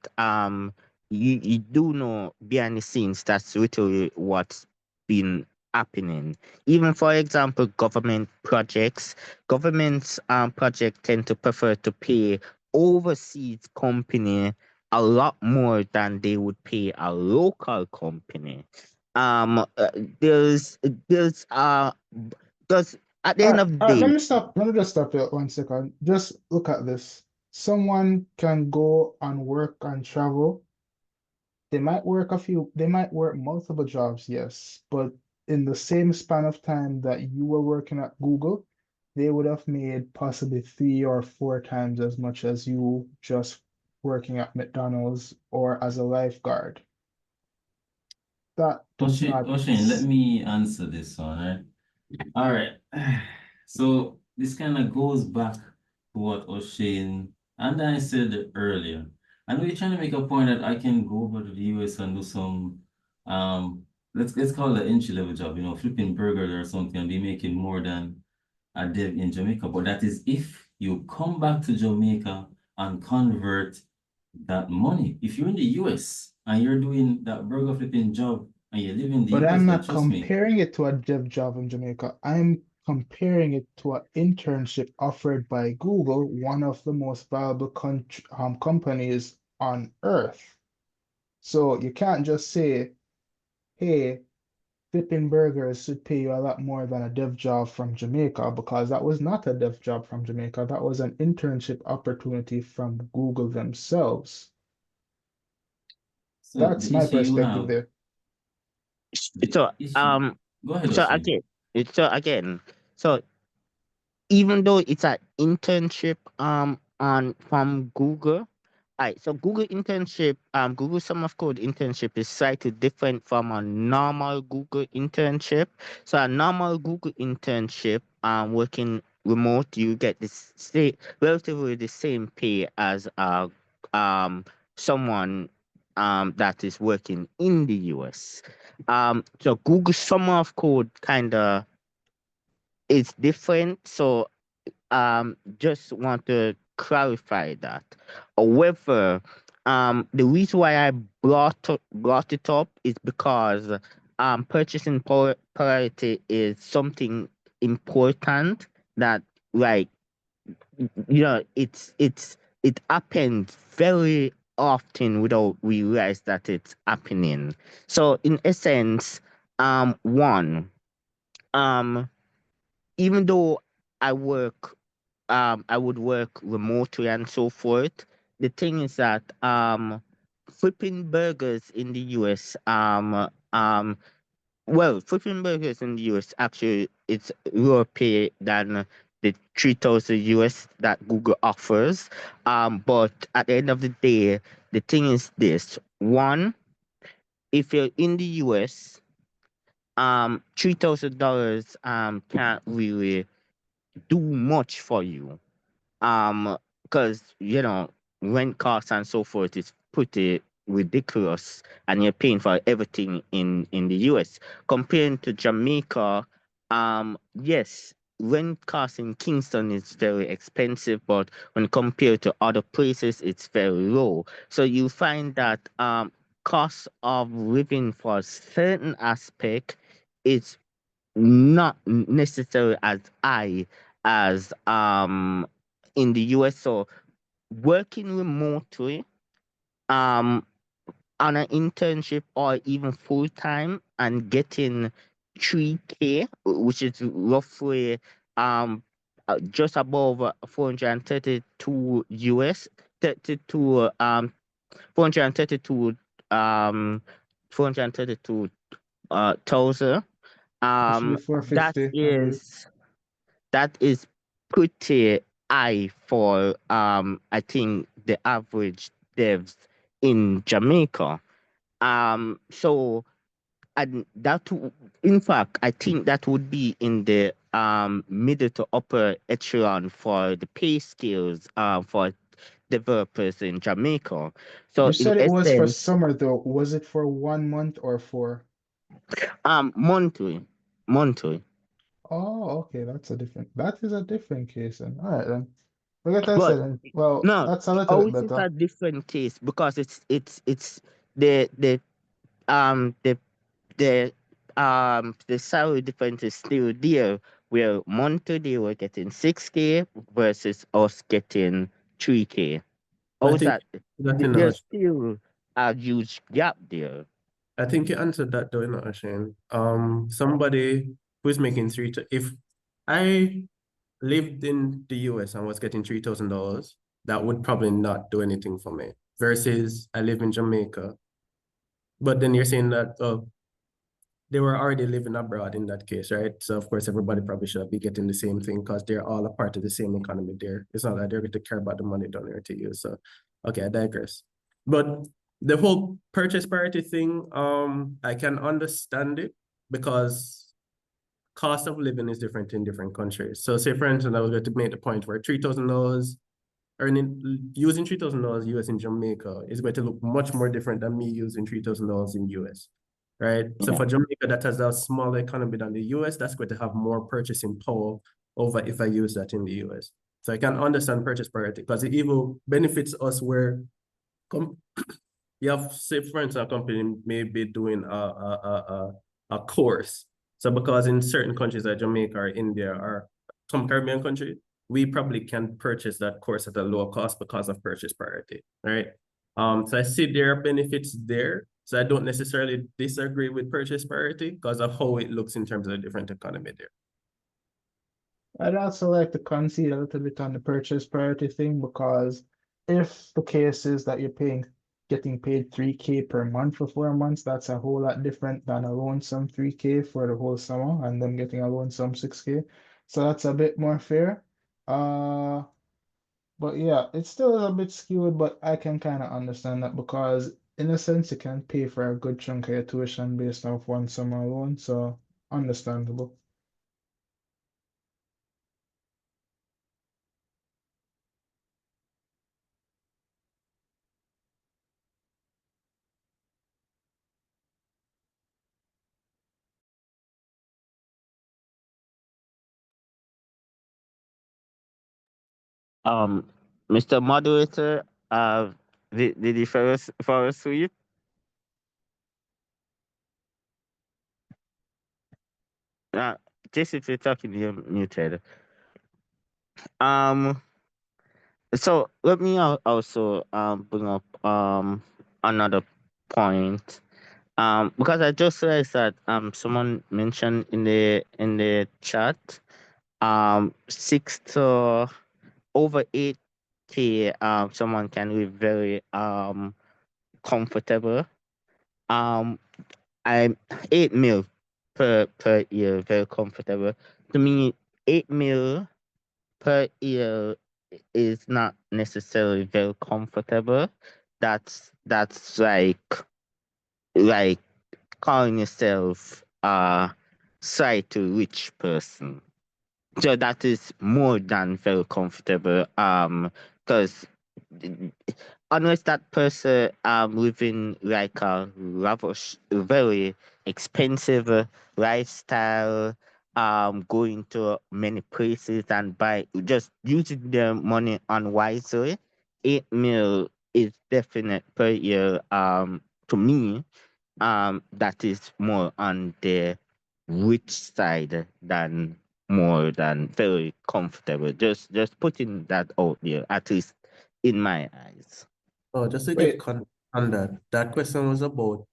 you do know behind the scenes that's literally what's been happening. Even for example, governments project tend to prefer to pay overseas company a lot more than they would pay a local company. um uh, there's there's because at the end of the Let day, me stop. Let me just stop you 1 second. Just look at this. Someone can go and work and travel. They might work multiple jobs, yes, but in the same span of time that you were working at Google, they would have made possibly 3 or 4 times as much as you just working at McDonald's or as a lifeguard. That does not. Ocean, let me answer this one, right? All right. So this kind of goes back to what O'Shane and I said earlier. I know you're trying to make a point that I can go over to the US and do some let's call it an entry level job, flipping burgers or something and be making more than a dev in Jamaica. But that is if you come back to Jamaica and convert that money. If you're in the US and you're doing that burger flipping job and you live in the But US, I'm then not trust me. comparing it to a dev job in Jamaica. I'm comparing it to an internship offered by Google, one of the most valuable companies on earth. So you can't just say, hey, flipping burgers should pay you a lot more than a dev job from Jamaica, because that was not a dev job from Jamaica. That was an internship opportunity from Google themselves. So That's the my issue you perspective have, there. the so issue. Go ahead, so O'Shane. again so again so even though it's an internship on from Google. Alright, so Google internship, Google Summer of Code internship is slightly different from a normal Google internship. So a normal Google internship, working remote, you get this relatively the same pay as um someone that is working in the US. So Google Summer of Code kind of is different. So just want to clarify that. However, the reason why I brought it up is because purchasing priority is something important that, like, it happens very often without we realize that it's happening. So in essence, one, um even though I work I would work remotely and so forth. The thing is that flipping burgers in the US flipping burgers in the US actually it's lower pay than the 3,000 US that Google offers. But at the end of the day, the thing is this: one, if you're in the US, $3,000 can't really do much for you, because rent costs and so forth is pretty ridiculous, and you're paying for everything in the US. Comparing to Jamaica, yes, rent costs in Kingston is very expensive, but when compared to other places, it's very low. So you find that cost of living for a certain aspect is not necessarily as high as in the US. So working remotely um on an internship or even full time and getting 3K, which is roughly um just above 432 US, 32 432 432 thousand. Actually, That 450, I believe. is pretty high for I think the average devs in Jamaica. So and in fact, I think that would be in the middle to upper echelon for the pay scales for developers in Jamaica. So You in said it was for essence, summer though. Was it for 1 month or for? monthly, monthly. Oh, okay, that is a different case then. All right then. Like I But said, then, well, no, that's a little how bit is it better. a different case? Because it's the um the the salary difference is still there, where monthly they were getting 6K versus us getting 3K. I How's think that? that in There's still a huge gap there. I think you answered that though, Shane. Somebody who's making if I lived in the US and was getting $3,000, that would probably not do anything for me. Versus I live in Jamaica, but then you're saying that they were already living abroad in that case, right? So of course everybody probably should be getting the same thing because they're all a part of the same economy there. It's not that they're going to care about the money down here to you. So okay, I digress. But the whole purchase parity thing, I can understand it because cost of living is different in different countries. So say for instance, I was going to make the point where $3,000 using $3,000 US in Jamaica is going to look much more different than me using $3,000 in US, right? So Yeah. for Jamaica that has a smaller economy than the US, that's going to have more purchasing power over if I use that in the US. So I can understand purchase parity because it even benefits us where you have, say for instance, a company may be doing a course. So because in certain countries like Jamaica or India or some Caribbean country, we probably can purchase that course at a lower cost because of purchase parity, right? So I see there are benefits there. So I don't necessarily disagree with purchase parity because of how it looks in terms of the different economy there. I'd also like to concede a little bit on the purchase priority thing because if the case is that getting paid 3K per month for 4 months, that's a whole lot different than a lonesome 3K for the whole summer and them getting a lonesome 6K. So that's a bit more fair. Uh, but yeah, it's still a bit skewed, but I can kind of understand that because in a sense you can pay for a good chunk of your tuition based off one summer alone, so understandable. Um, Mr. Moderator, did you follow suit? Uh, just if you're talking, you're muted. Um, so let me also bring up another point. Because I just realized that someone mentioned in the chat 6 to over 8K someone can live very comfortable. Um I'm 8 mil per year very comfortable. To me, 8 mil per year is not necessarily very comfortable. That's like calling yourself side to rich person. So that is more than very comfortable. Because unless that person living like a lavish, very expensive lifestyle, going to many places and buy, just using their money unwisely, 8 mil is definite per year. To me, that is more on the rich side than more than very comfortable. Just putting that out there, at least in my eyes. Oh, just to give Wait, context on that, that question was about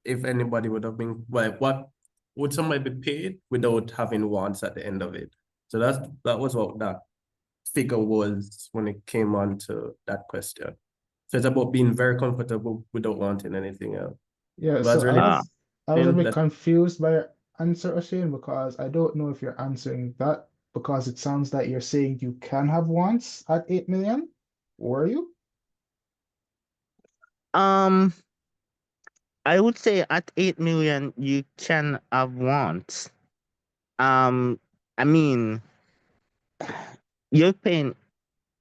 if anybody would have been, well, what would somebody be paid without having wants at the end of it? So that was what that figure was when it came on to that question. So it's about being very comfortable without wanting anything else. Yeah, But as so Ah, I was a bit that's confused by your answer, Oshane, because I don't know if you're answering that because it sounds like you're saying you can have wants at 8 million. Were you? um, I would say at 8 million you can have wants. I mean, you're paying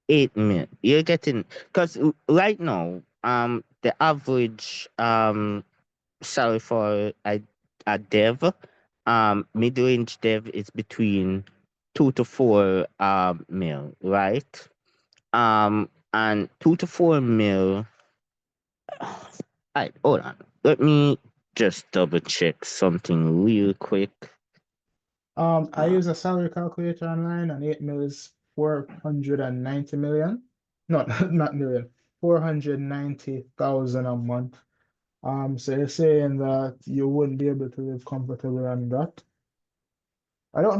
8 million. You're getting because right now, the average salary for a dev, mid-range dev is between 2 to 4 mil, right? And 2 to 4 mil. I hold on. Let me just double check something real quick. I use a salary calculator online, and 8 mil is 490 million. No, not million, 490,000 a month. So you're saying that you wouldn't be able to live comfortably on that? I don't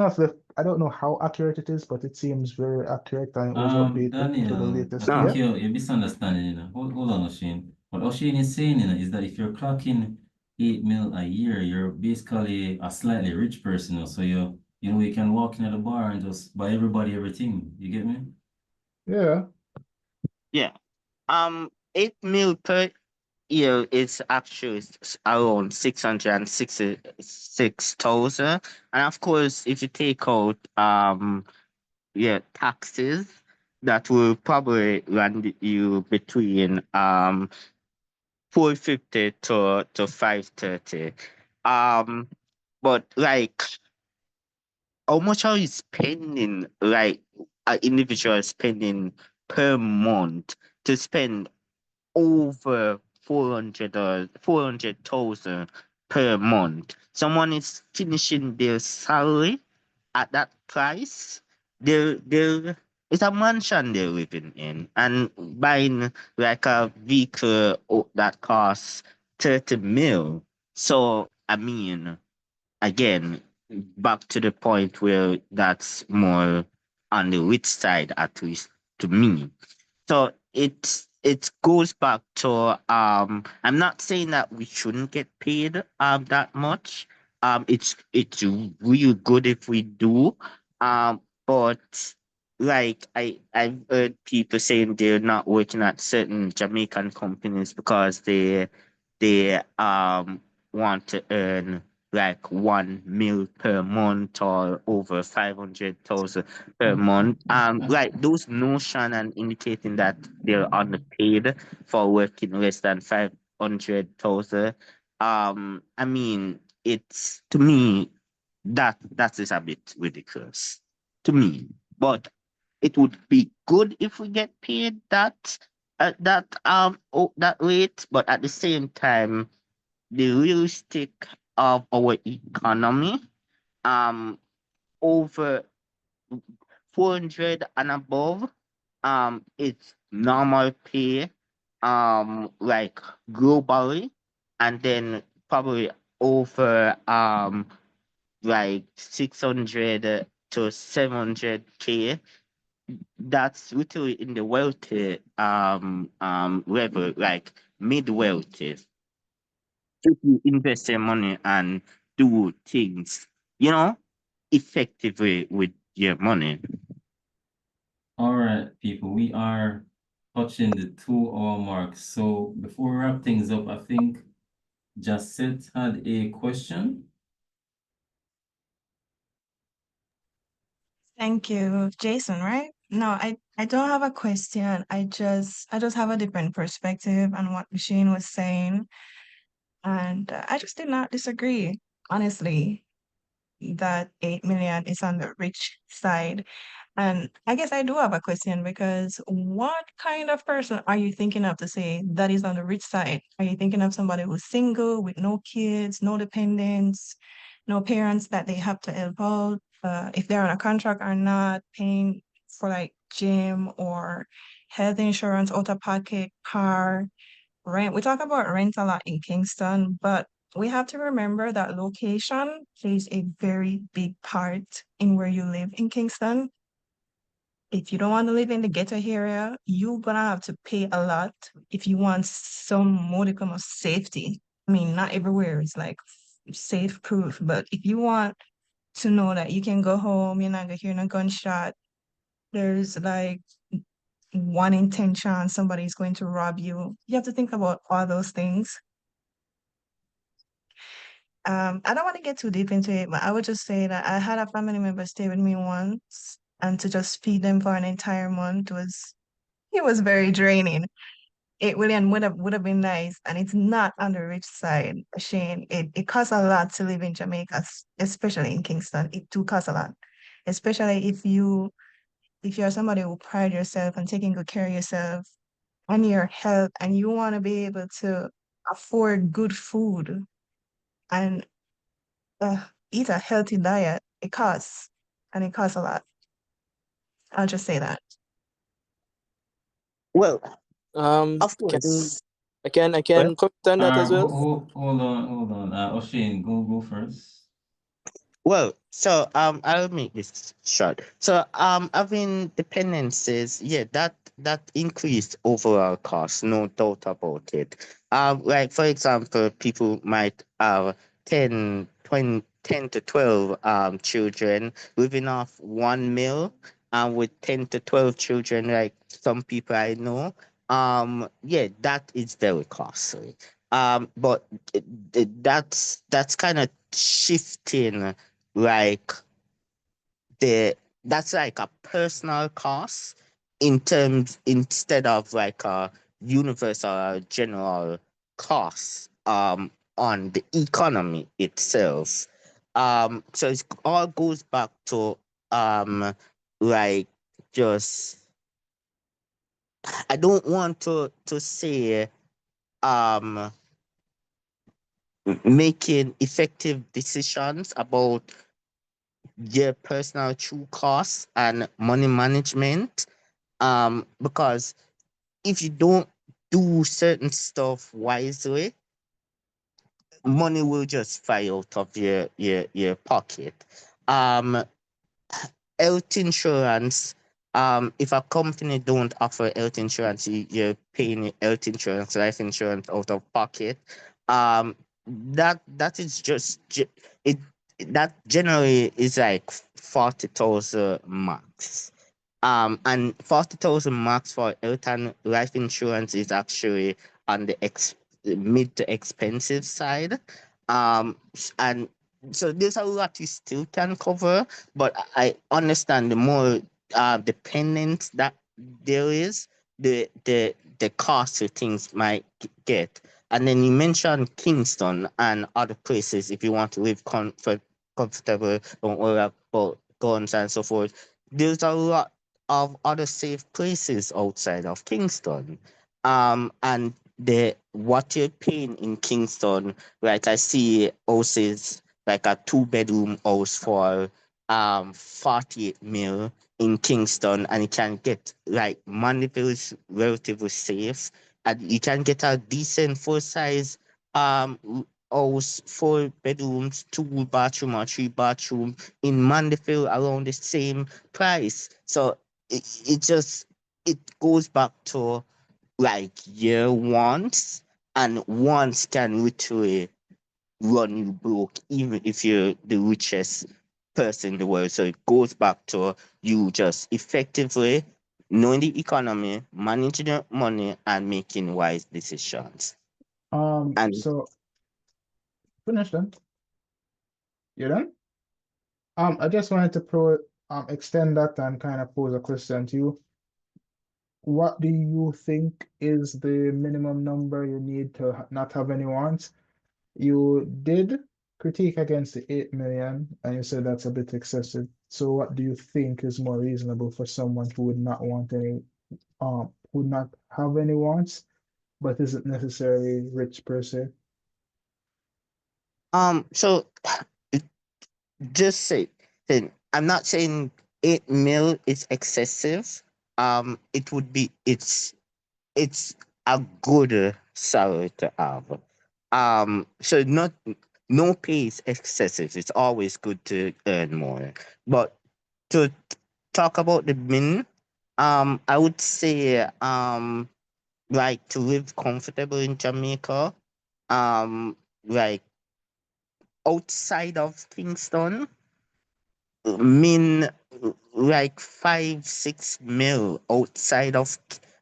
know how accurate it is, but it seems very accurate and it was updated to the Daniel, I latest. think Yeah. you're misunderstanding, Hold on, Oshane. What Oshane is saying, is that if you're clocking 8 mil a year, you're basically a slightly rich person, So you can walk in at the bar and just buy everybody everything. You get me? Yeah. Yeah. 8 mil per year is actually around 666,000. And of course, if you take out taxes, that will probably land you between 450 to 530. Um but like, how much are you spending, like an individual spending per month to spend over 400,000 per month? Someone is finishing their salary at that price. They're it's a mansion they're living in, and buying like a vehicle that costs 30 mil. So I mean, again, back to the point where that's more on the rich side, at least to me. So it goes back to, I'm not saying that we shouldn't get paid that much. It's real good if we do. But like, I've heard people saying they're not working at certain Jamaican companies because they want to earn like 1 mil per month or over 500,000 per month. Like those notion and indicating that they're underpaid for working less than 500,000. I mean, it's, to me, that is a bit ridiculous to me. But it would be good if we get paid that rate. But at the same time, the realistic of our economy, um over 400 and above, it's normal pay, like globally, and then probably over like 600 to 700K. That's literally in the wealthy level, like mid wealthy. If you invest your money and do things, you know, effectively with your money. All right, people, we are touching the 2 hour mark. So before we wrap things up, I think Jacet had a question. Thank you, Jason, right? No, I don't have a question. I just have a different perspective on what Machine was saying. And I just did not disagree, honestly, that 8 million is on the rich side. And I guess I do have a question because what kind of person are you thinking of to say that is on the rich side? Are you thinking of somebody who's single with no kids, no dependents, no parents that they have to help out, if they're on a contract or not, paying for like gym or health insurance, out of pocket, car, rent? We talk about rent a lot in Kingston, but we have to remember that location plays a very big part in where you live in Kingston. If you don't want to live in the ghetto area, you're gonna have to pay a lot if you want some modicum of safety. I mean, not everywhere is like safe proof, but if you want to know that you can go home, you're not gonna hear no gunshot, there's like 1 in 10 chance somebody's going to rob you. You have to think about all those things. I don't want to get too deep into it, but I would just say that I had a family member stay with me once, and to just feed them for an entire month was very draining. It William would have been nice, and it's not on the rich side, Shane. It costs a lot to live in Jamaica, especially in Kingston. It do cost a lot, especially if you're somebody who pride yourself and taking good care of yourself and your health, and you want to be able to afford good food and eat a healthy diet. It costs, and it costs a lot. I'll just say that. Well, of Can course. I can Well, comment on that as well? Hold on. O'Shane, go first. I'll make this short. Having dependencies, yeah, that increased overall cost, no doubt about it. Like for example, people might have 10, 20, 10 to 12 children living off 1 meal, and with 10 to 12 children, like some people I know, yeah, that is very costly. But that's kind of shifting, like the that's like a personal cost in terms, instead of like a universal or general cost on the economy itself. So it all goes back to like just, I don't want to say um making effective decisions about your personal true costs and money management. Because if you don't do certain stuff wisely, money will just fly out of your pocket. Um, Health insurance. If a company don't offer health insurance, you're paying health insurance, life insurance out of pocket. Um, that is it. That generally is like 40,000 max. And 40,000 max for health and life insurance is actually on the mid to expensive side. And so there's a lot you still can cover, but I understand the more dependent that there is, the cost of things might get. And then you mentioned Kingston and other places if you want to live comfortable, don't worry about guns and so forth. There's a lot of other safe places outside of Kingston. And the what you're paying in Kingston, like I see houses like a 2 bedroom house for 48 mil in Kingston, and you can get like Mandeville is relatively safe, and you can get a decent full size house, 4 bedrooms, 2 bathroom or 3 bathroom in Mandeville around the same price. So it just, it goes back to like your wants, and wants can literally run you broke even if you're the richest person in the world. So it goes back to you just effectively knowing the economy, managing your money, and making wise decisions. And So finish then. You done? I just wanted to extend that and kind of pose a question to you. What do you think is the minimum number you need to not have any wants? You did critique against the 8 million, and you said that's a bit excessive. So what do you think is more reasonable for someone who would not want any, would not have any wants, but isn't necessarily rich per se? so just say, I'm not saying 8 mil is excessive. It would be, it's a good salary to have. So not no pay is excessive. It's always good to earn more. But to talk about the min, I would say like to live comfortable in Jamaica, like outside of Kingston, min like 5-6 mil outside of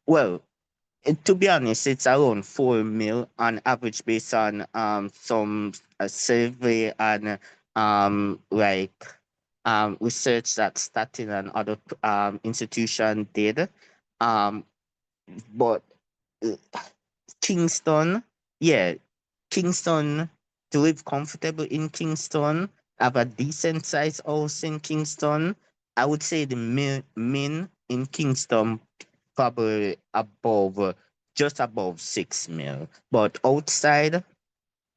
well, to be honest, it's around 4 mil on average based on some survey and like research that Statin and other institution did. Um, but uh, Kingston, yeah, Kingston, to live comfortable in Kingston, have a decent sized house in Kingston. I would say the min in Kingston probably above, just above 6 mil. But outside,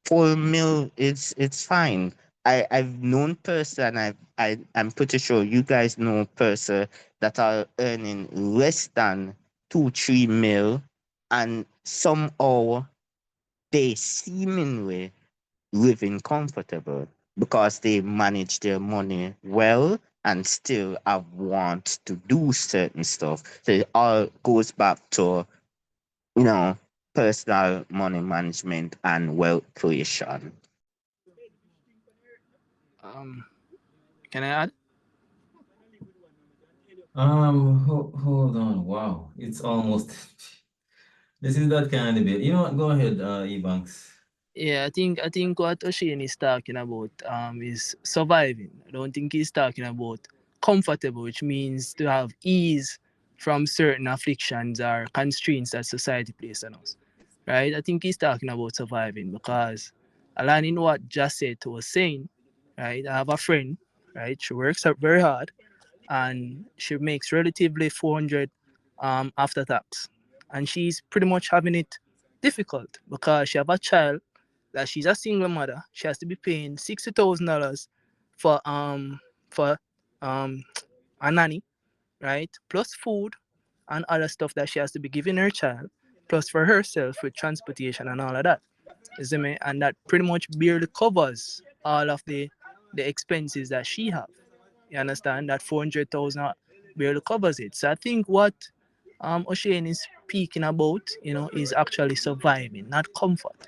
4 mil is it's fine. I've known person. I'm pretty sure you guys know person that are earning less than 2-3 mil, and somehow they seemingly living comfortable because they manage their money well and still have want to do certain stuff. So it all goes back to, you know, personal money management and wealth creation. Um, can I add? Hold on. Wow, it's almost. This is that kind of debate. You know what? Go ahead, Ebanks. Yeah, I think what O'Shane is talking about is surviving. I don't think he's talking about comfortable, which means to have ease from certain afflictions or constraints that society places on us. Right? I think he's talking about surviving because aligning what just said was saying, right? I have a friend, right? She works up very hard and she makes relatively 400 after tax. And she's pretty much having it difficult because she have a child that she's a single mother. She has to be paying $60,000 for for um a nanny, right? Plus food and other stuff that she has to be giving her child, plus for herself with transportation and all of that. You see me? And that pretty much barely covers all of the expenses that she have. You understand? That 400,000 barely covers it. So I think what O'Shane is speaking about, is actually surviving, not comfort.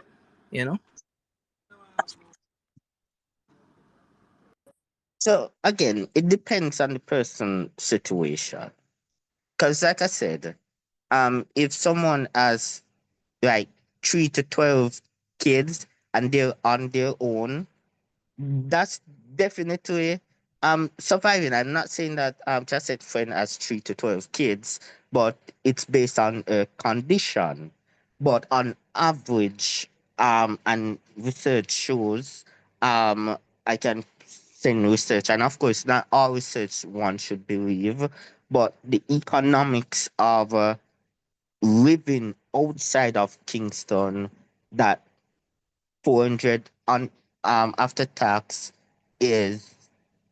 You know? So again, it depends on the person situation. Because like I said, if someone has like 3 to 12 kids and they're on their own, that's definitely surviving. I'm not saying that just said friend has 3 to 12 kids, but it's based on a condition. But on average, and research shows, I can send research, and of course, not all research one should believe, but the economics of living outside of Kingston, that 400 on after tax is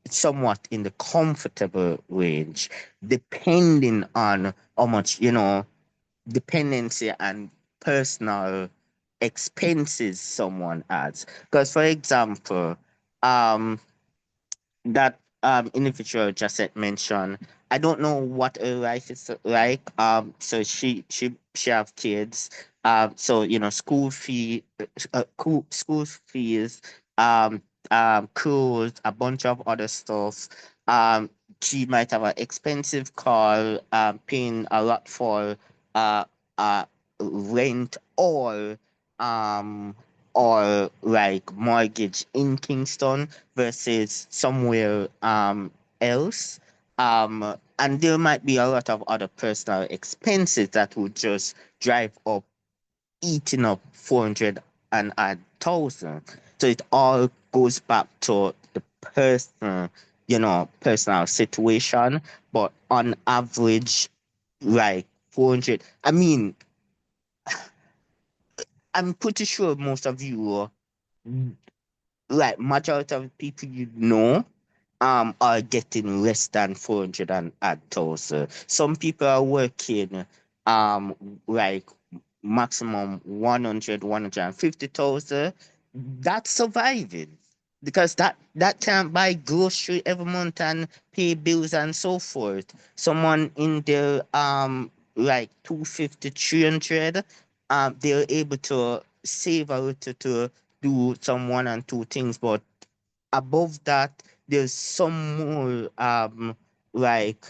somewhat in the comfortable range, depending on how much, dependency and personal expenses someone has. Because, for example, um, that individual just had mentioned, I don't know what her life is like. So she have kids. So school fee, school fees, um, clothes, a bunch of other stuff. Um, she might have an expensive car, paying a lot for uh uh rent um or like mortgage in Kingston versus somewhere else. And there might be a lot of other personal expenses that would just drive up, eating up 400 and a thousand. So it all goes back to the personal situation. But on average, like 400, I mean, I'm pretty sure most of you, like majority of people you know, are getting less than 400 and odd thousand. Some people are working like maximum 100, 150,000, that's surviving because that can't buy grocery every month and pay bills and so forth. Someone in their like 250, 300, they're able to save a little to do some one and two things, but above that, there's some more like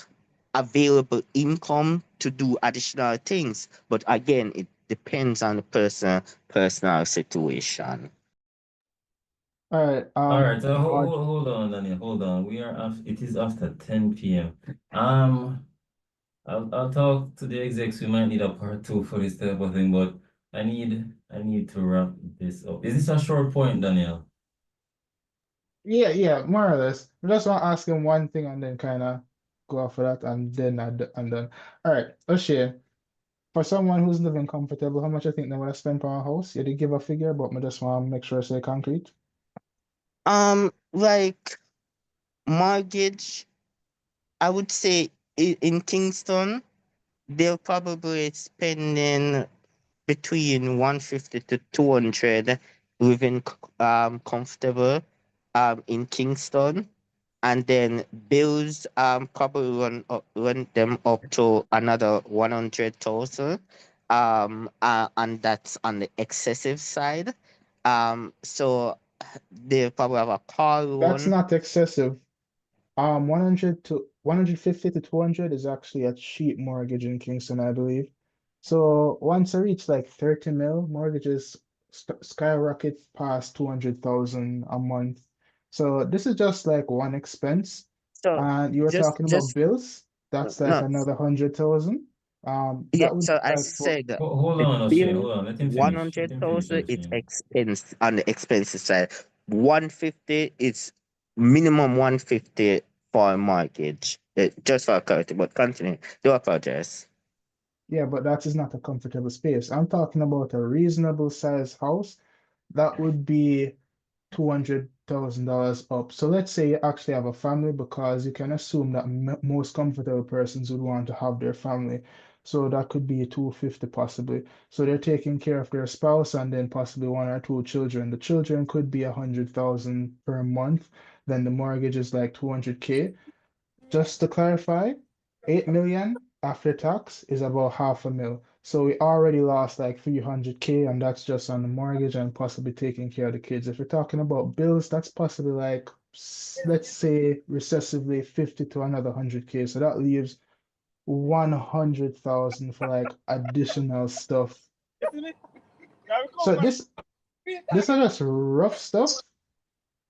available income to do additional things. But again, it depends on the personal situation. All right. All right, Mod, hold on, Daniel, hold on. It is after 10 p.m. I'll talk to the execs. We might need a part two for this type of thing, but I need to wrap this up. Is this a short point, Daniel? yeah, more or less. I just want to ask him one thing and then kind of go off of that, and then I'm done. All right, O'Shea, for someone who's living comfortable, how much I think they want to spend on a house? You did give a figure, but I just want to make sure I say concrete. Like mortgage, I would say in Kingston, they're probably spending between 150 to 200 living comfortable in Kingston, and then bills probably run them up to another 100,000, and that's on the excessive side. So they probably have a car That's loan. not excessive. 100 to 150 to 200 is actually a cheap mortgage in Kingston, I believe. So once I reach like 30 mil, mortgages skyrocket past 200,000 a month. So this is just like one expense. So And you were talking about just bills, that's like no, another 100,000. yeah. That would So I like for said Hold the on, O'Shea, bill hold on. Let him finish. Let him finish, 100,000 it's O'Shea. expense on the expensive side. 150 is minimum 150 for a mortgage. Just for clarity, but continue. Do apologize. yeah, but that is not a comfortable space. I'm talking about a reasonable size house. That would be $200,000 up. So let's say you actually have a family, because you can assume that most comfortable persons would want to have their family. So that could be 250 possibly. So they're taking care of their spouse and then possibly one or two children. The children could be 100,000 per month. Then the mortgage is like 200K. Just to clarify, 8 million after tax is about half a mil. So we already lost like 300K, and that's just on the mortgage and possibly taking care of the kids. If you're talking about bills, that's possibly like, let's say recessively 50 to another 100K. So that leaves 100,000 for like additional stuff. So this are just rough stuff,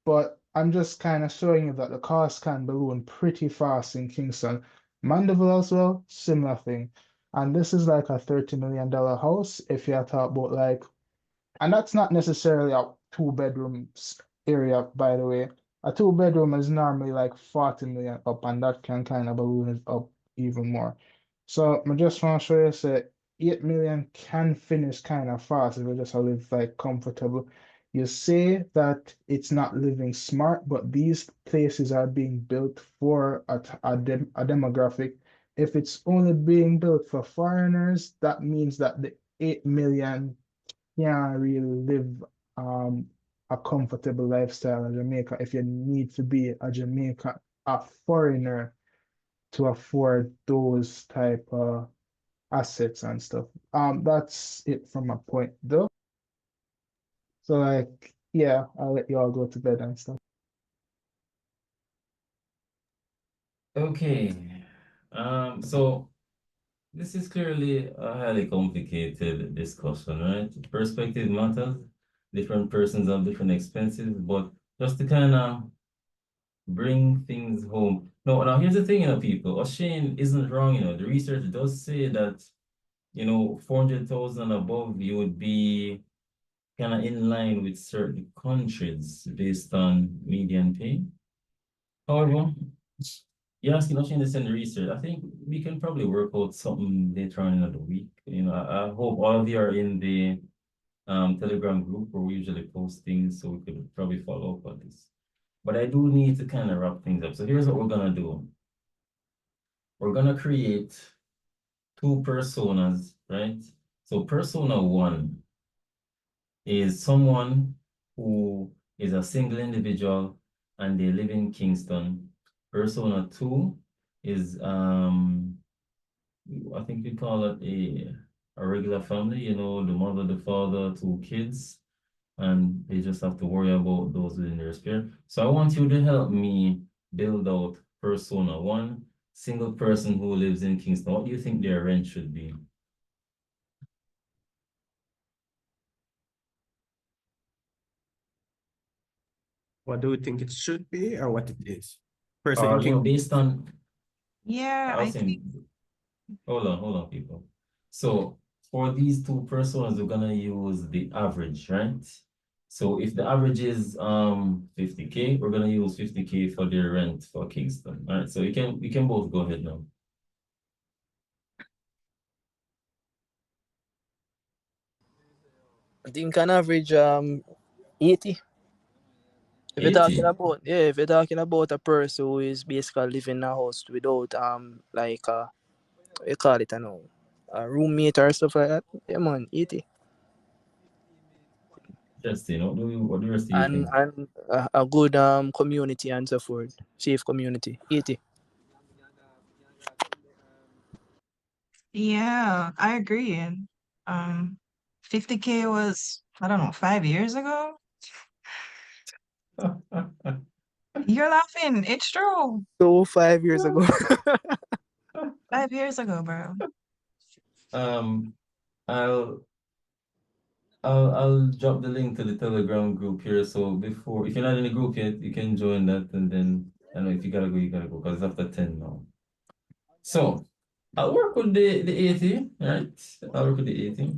but I'm just kind of showing you that the cost can balloon pretty fast in Kingston. Mandeville as well, similar thing. And this is like a $30 million house if you talk about like, and that's not necessarily a two-bedroom area, by the way. A two-bedroom is normally like 40 million up, and that can kind of balloon it up even more. So I just want to show you, say 8 million can finish kind of fast if you just live like comfortable. You say that it's not living smart, but these places are being built for a demographic. If it's only being built for foreigners, that means that the 8 million can't really live a comfortable lifestyle in Jamaica if you need to be a Jamaican, a foreigner to afford those type of assets and stuff. That's it from my point though. So like, yeah, I'll let you all go to bed and stuff. Okay. So this is clearly a highly complicated discussion, right? Perspective matters. Different persons have different expenses, but just to kind of bring things home. No, now here's the thing, people. O'Shane isn't wrong, The research does say that, 400,000 above, you would be kind of in line with certain countries based on median pay. However, you're asking O'Shane to send the research. I think we can probably work out something later on in the week. I hope all of you are in the Telegram group where we usually post things, so we could probably follow up on this. But I do need to kind of wrap things up. So here's what we're gonna do. We're gonna create two personas, right? So persona one is someone who is a single individual and they live in Kingston. Persona two is I think we call it a regular family, you know, the mother, the father, two kids, and they just have to worry about those within their sphere. So I want you to help me build out persona one, single person who lives in Kingston. What do you think their rent should be? What do we think it should be or what it is? Person in You know, King. based on, Yeah, I was saying, hold on, people. So for these two personas, we're gonna use the average, right? So if the average is 50K, we're gonna use 50K for their rent for Kingston. All right, so you can both go ahead now. I think on average 80. If you're talking 80. about if you're talking about a person who is basically living in a house without like you call it, I know, a roommate or stuff like that. Yeah, man, 80. Interesting. What do the rest of you And think? a good community and so forth. Safe community. 80. yeah, I agree. And 50K was, I don't know, 5 years ago. You're laughing. It's true. So 5 years ago. 5 years ago, bro. Um, I'll I'll drop the link to the Telegram group here. So before, if you're not in the group yet, you can join that, and then I know if you gotta go, you gotta go because it's after 10 now. So I'll work with the 80, right? I'll work with the 80.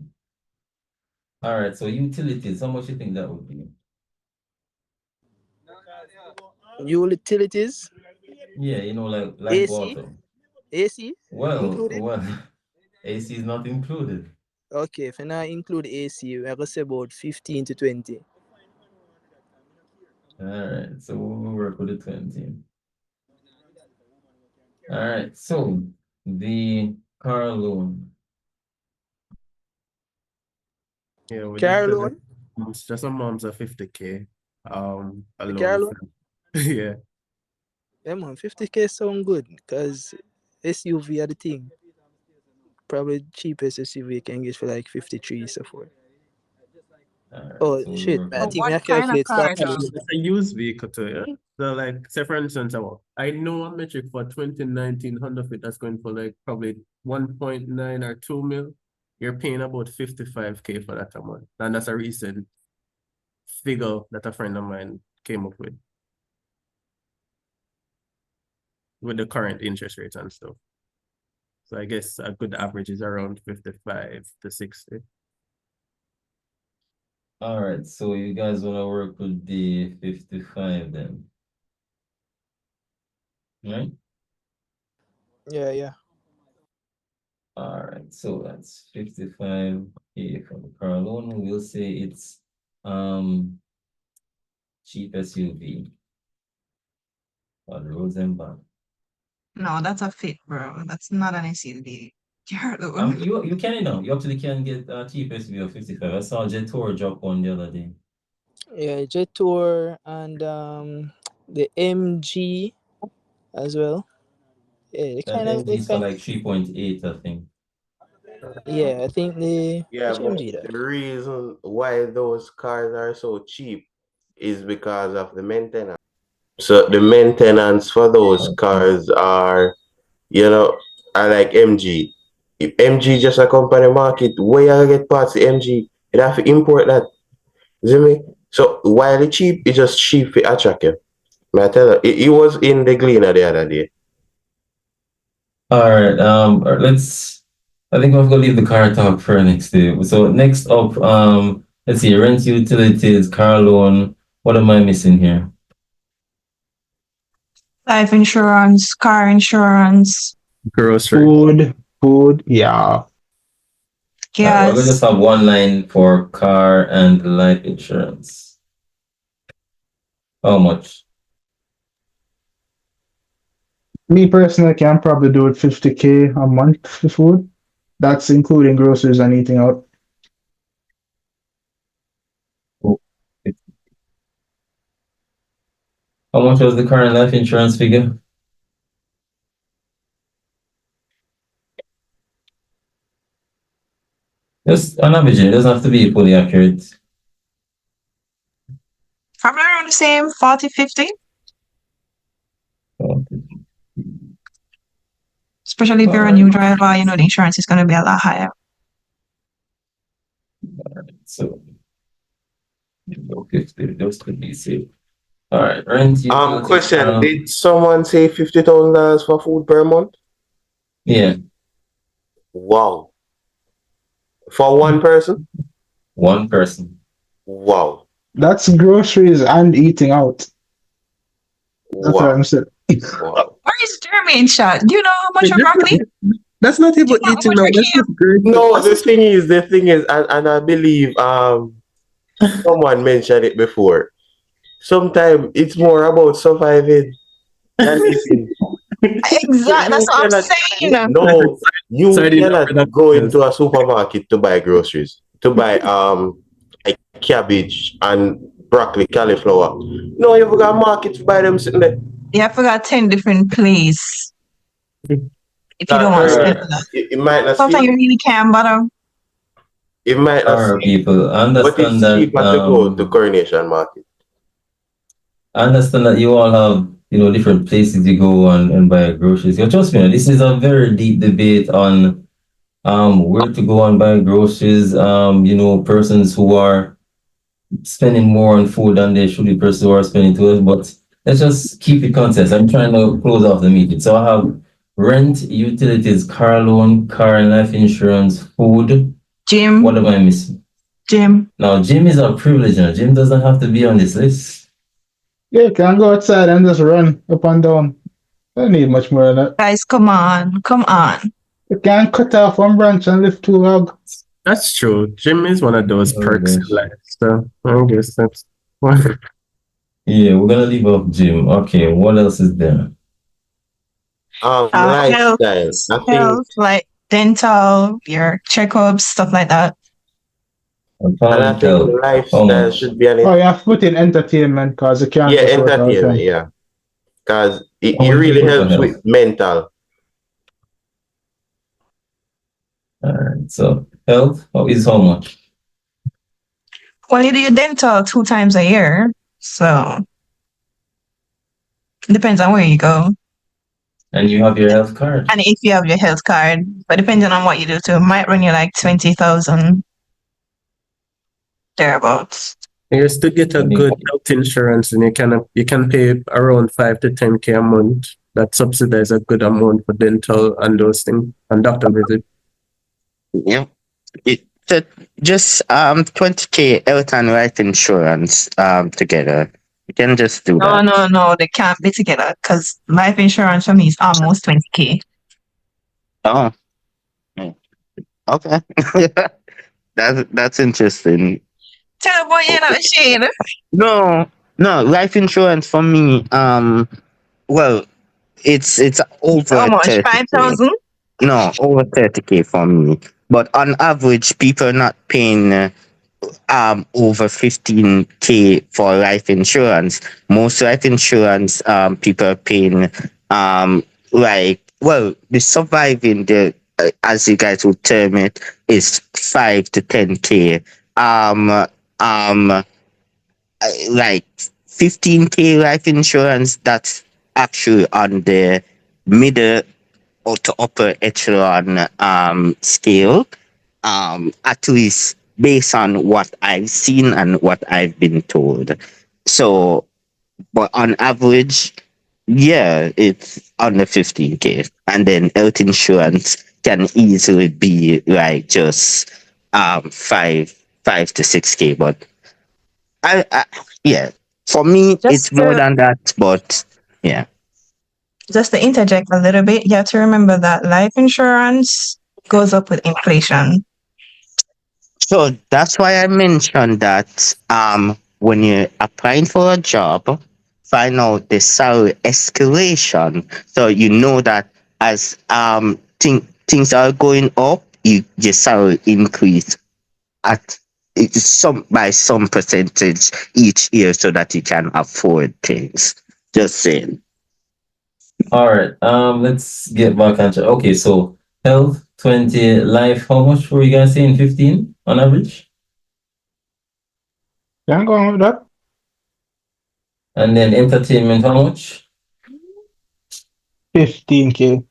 All right. So utilities, how much you think that would be? Utilities. Yeah, you know, like AC. water. AC included. Well, AC is not included. Okay, if you not include AC, we're gonna say about 15 to 20. All right. So we'll work with the 20. All right. So the car loan. Yeah, we Car did the loan. just a month's of 50K. The car Alone. loan. Yeah. Yeah, man, 50K sound good because SUV are the thing. Probably cheapest SUV you can get for like 53 so forth. All right. Oh So we shit, work I But with think what I kind of calculate car start though? price. It's a used vehicle too, yeah. So like say for instance, I know a metric for 2019 Honda Fit that's going for like probably 1.9 or 2 mil. You're paying about 55K for that a month. And that's a recent figure that a friend of mine came up with the current interest rates and stuff. So I guess a good average is around 55 to 60. All right, so you guys want to work with the 55 then, right? Yeah. All right, so that's 55K for the car loan. We'll say it's cheap SUV on the roads and back. No, that's a fit, bro. That's not an SUV. Car loan. You can, you know, you actually can get a cheap SUV of 55. I saw Jet Tour drop one the other day. Yeah, Jet Tour and the MG as well. Yeah, That they MG is for kind like 3.8, I think. yeah, I think the Yeah, which but MG that? the reason why those cars are so cheap is because of the maintenance. So the maintenance for those cars are like MG. If MG just a company market, where you get parts of MG, you have to import that. You see me? So while it's cheap, it's just cheap to attract you. May I tell you, it was in the Gleaner the other day. All right, I think I'm gonna leave the car talk for next day. So next up, let's see, rent, utilities, car loan. What am I missing here? Life insurance, car insurance, Grocery. Food, yeah. All right, we're gonna just gas. have one line for car and life insurance. How much? Me personally can probably do it 50K a month for food. That's including groceries and eating out. How much was the current life insurance figure? Just an average, it doesn't have to be fully accurate. Probably around the same 40, 50. Especially if you're a new driver, you know, the insurance is going to be a lot higher. So, 50, those could be safe. All right, rent. Utilities, Question: did someone say $50,000 for food per month? Yeah. Wow. For one person? One person. Wow. That's groceries and eating out. That's what I'm saying. Wow. Where is Jeremy in chat? Do you know how much your broccoli? That's not even eating now. That's just great. No, the thing is, and I believe someone mentioned it before. Sometimes it's more about surviving than eating. Exactly, that's what I'm saying. No, you cannot go into a supermarket to buy groceries, to buy like cabbage and broccoli, cauliflower. No, you've got markets to buy them sitting there. You have to got 10 different places if you don't want to spend that. It might not Sometimes seem, you really can, but it might not seem, people but understand it's that cheaper to go to Coronation Market. I understand that you all have, you know, different places you go and buy groceries. You trust me, this is a very deep debate on where to go and buy groceries. You know, persons who are spending more on food than they should be, persons who are spending too much. But let's just keep it concise. I'm trying to close off the meeting. So I have rent, utilities, car loan, car and life insurance, food. Gym. What am I missing? Gym. Now, gym is a privilege. Now, gym doesn't have to be on this list. Yeah, you can go outside and just run up and down. I don't need much more than that. Guys, come on. Come on. You can't cut off one branch and lift two logs. That's true. Gym is one of those perks in life. So I guess that's one. Yeah, we're gonna leave off gym. Okay, what else is there? Lifestyle. I think Health, like dental, your checkups, stuff like that. And I think lifestyle should be an Oh, you have to put in entertainment because you can't just work all the entertainment, time. yeah. Because it really helps with mental. All right, so health, is how much? Well, you do your dental 2 times a year, so it depends on where you go. And you have your health card. And if you have your health card, but depending on what you do too, it might run you like 20,000 thereabouts. You used to get a good health insurance, and you can pay around 5 to 10K a month. That subsidize a good amount for dental and those things and doctor visit. Yeah. Just 20K health and life insurance together. You can just do that. No, they can't be together because life insurance for me is almost 20K. Oh. Okay. That's interesting. Tell the boy you're not ashamed. No, life insurance for me, well, it's over How much? 30K. 5,000? No, over 30K for me. But on average, people are not paying over 15K for life insurance. Most life insurance people are paying the surviving as you guys would term it is 5 to 10K. Like 15K life insurance, that's actually on the middle or to upper echelon scale, at least based on what I've seen and what I've been told. So, but on average, yeah, it's under 15K. And then health insurance can easily be like just 5 to 6K. But yeah, for me, it's more than that. But yeah. Just to interject a little bit, you have to remember that life insurance goes up with inflation. So that's why I mentioned that when you're applying for a job, find out the salary escalation. So you know that as things are going up, your salary increase at some percentage each year so that you can afford things. Just saying. All right. Let's get back on track. Okay, so health 20, life. How much were you guys saying? 15 on average? Yeah, I'm going with that. And then entertainment, how much? 15K.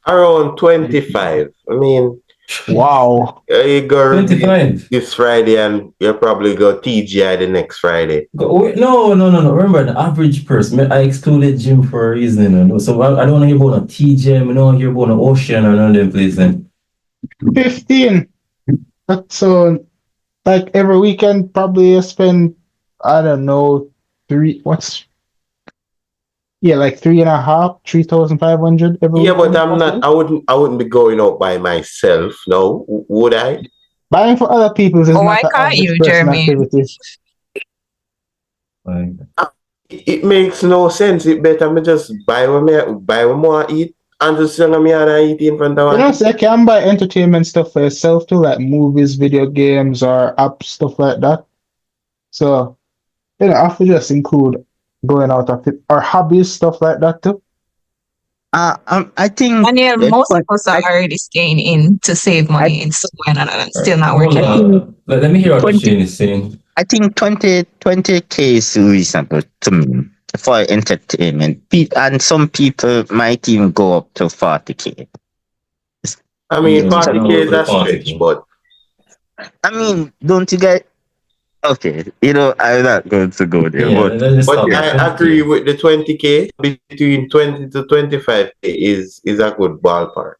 Around 25. I mean, Wow. you go review 25. this Friday and you'll probably go TGI the next Friday. Wait, no. Remember, the average person, I excluded gym for a reason. You know? So I don't want to hear about a TGM, I don't want to hear about an Ocean or none of them places. 15. So, like every weekend, probably I spend, I don't know, like 3,500 every Yeah, but weekend. I'm not. I wouldn't be going out by myself. No, would I? Buying for other people is Oh, not why an can't average you, person Jeremy? activity. It makes no sense. It better me just buy what more eat and just sit on me and eat in front of You know, one. so you can buy entertainment stuff for yourself too, like movies, video games, or apps, stuff like that. So, I have to just include going out of it, or hobbies, stuff like that too. I think Daniel, most of us are already staying in to save money in some way or another and still not Hold working out. on. Let me hear what 20 Shane is saying. I think 20K is reasonable to me for entertainment. And some people might even go up to 40K. I mean, Yeah, 40K is a 40K. stretch, but I mean, don't you get okay? I'm not going to go there, Yeah, but let's but stop I at 20K. agree with the 20K. Between 20 to 25K is a good ballpark.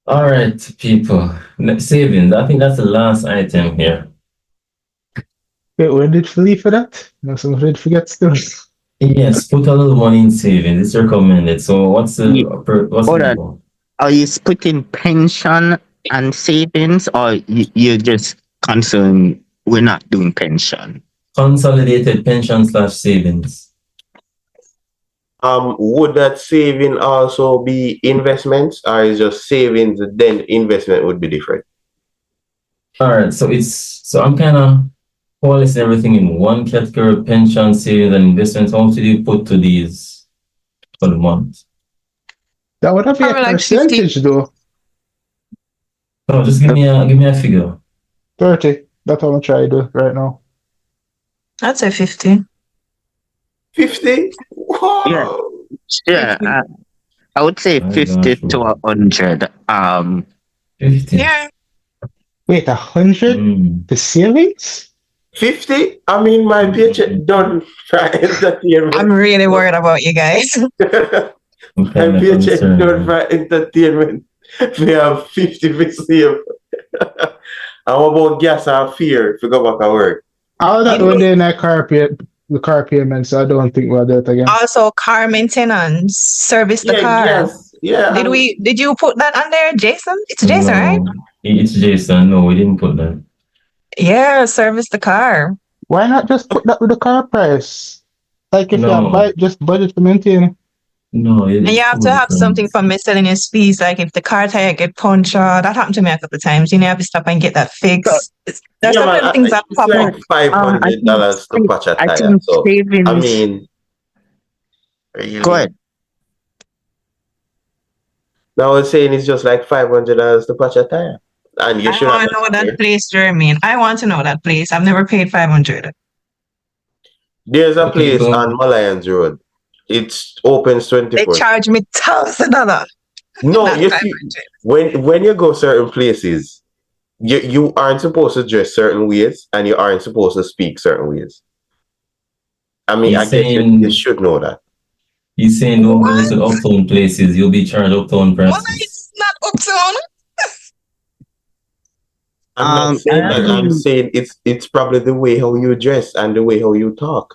All right, people. Savings. I think that's the last item here. Wait, when did you leave for that? No, someone did forget still. Yes, put a little money in savings. It's recommended. So what's Yeah. what's Hold the on. goal? Are you splitting pension and savings, or you're just concerned we're not doing pension? Consolidated pension / savings. Would that saving also be investments, or is just savings then investment would be different? All right, so I'm kind of coalescing everything in one category: pension, savings, and investments. How much do you put to these for the month? That would have be a Probably like 50. percentage though. No, just give me a figure. 30. That's what I'm trying to do right now. I'd say 50. 50? Whoa! Yeah, I would say My 50 gosh, to 100. 50. Yeah. Wait, 100 to savings? 50? I mean, my paycheck done for entertainment. I'm really worried about you guys. I'm My kind of paycheck concerned. done for entertainment. We have 50 for save. How about gas and fear if we go back to work? All that when they're in the car payment, so I don't think we'll do it again. Also, car maintenance, service the Yeah, car. yes. Yeah. Did you put that on there, Jason? It's Jason, right? No, it's Jason. No, we didn't put that. Yeah, service the car. Why not just put that with the car price? Like if you No. buy just budget to maintain. No, And it's you have two to have something different. for miscellaneous fees, like if the car tire get punched out. That happened to me a couple of times. You know, you have to stop and get that fixed. There's Yeah, some man, little things that it's pop like up. $500 to patch a I tire. think So, savings. I mean, really? Go ahead. Now I was saying it's just like $500 to patch a tire. And you I should want have to know that place, Jeremy. I want to know that place. I've never paid 500. There's a place People- on Malayans Road. It's opens They 24. charge me $1,000. No, Not you see, 500. when you go certain places, you aren't supposed to dress certain ways and you aren't supposed to speak certain ways. I mean, I guess you should know that. He's saying don't go to uptown places. You'll be charged uptown prices. It's not uptown. I'm not saying that. I'm saying it's probably the way how you dress and the way how you talk.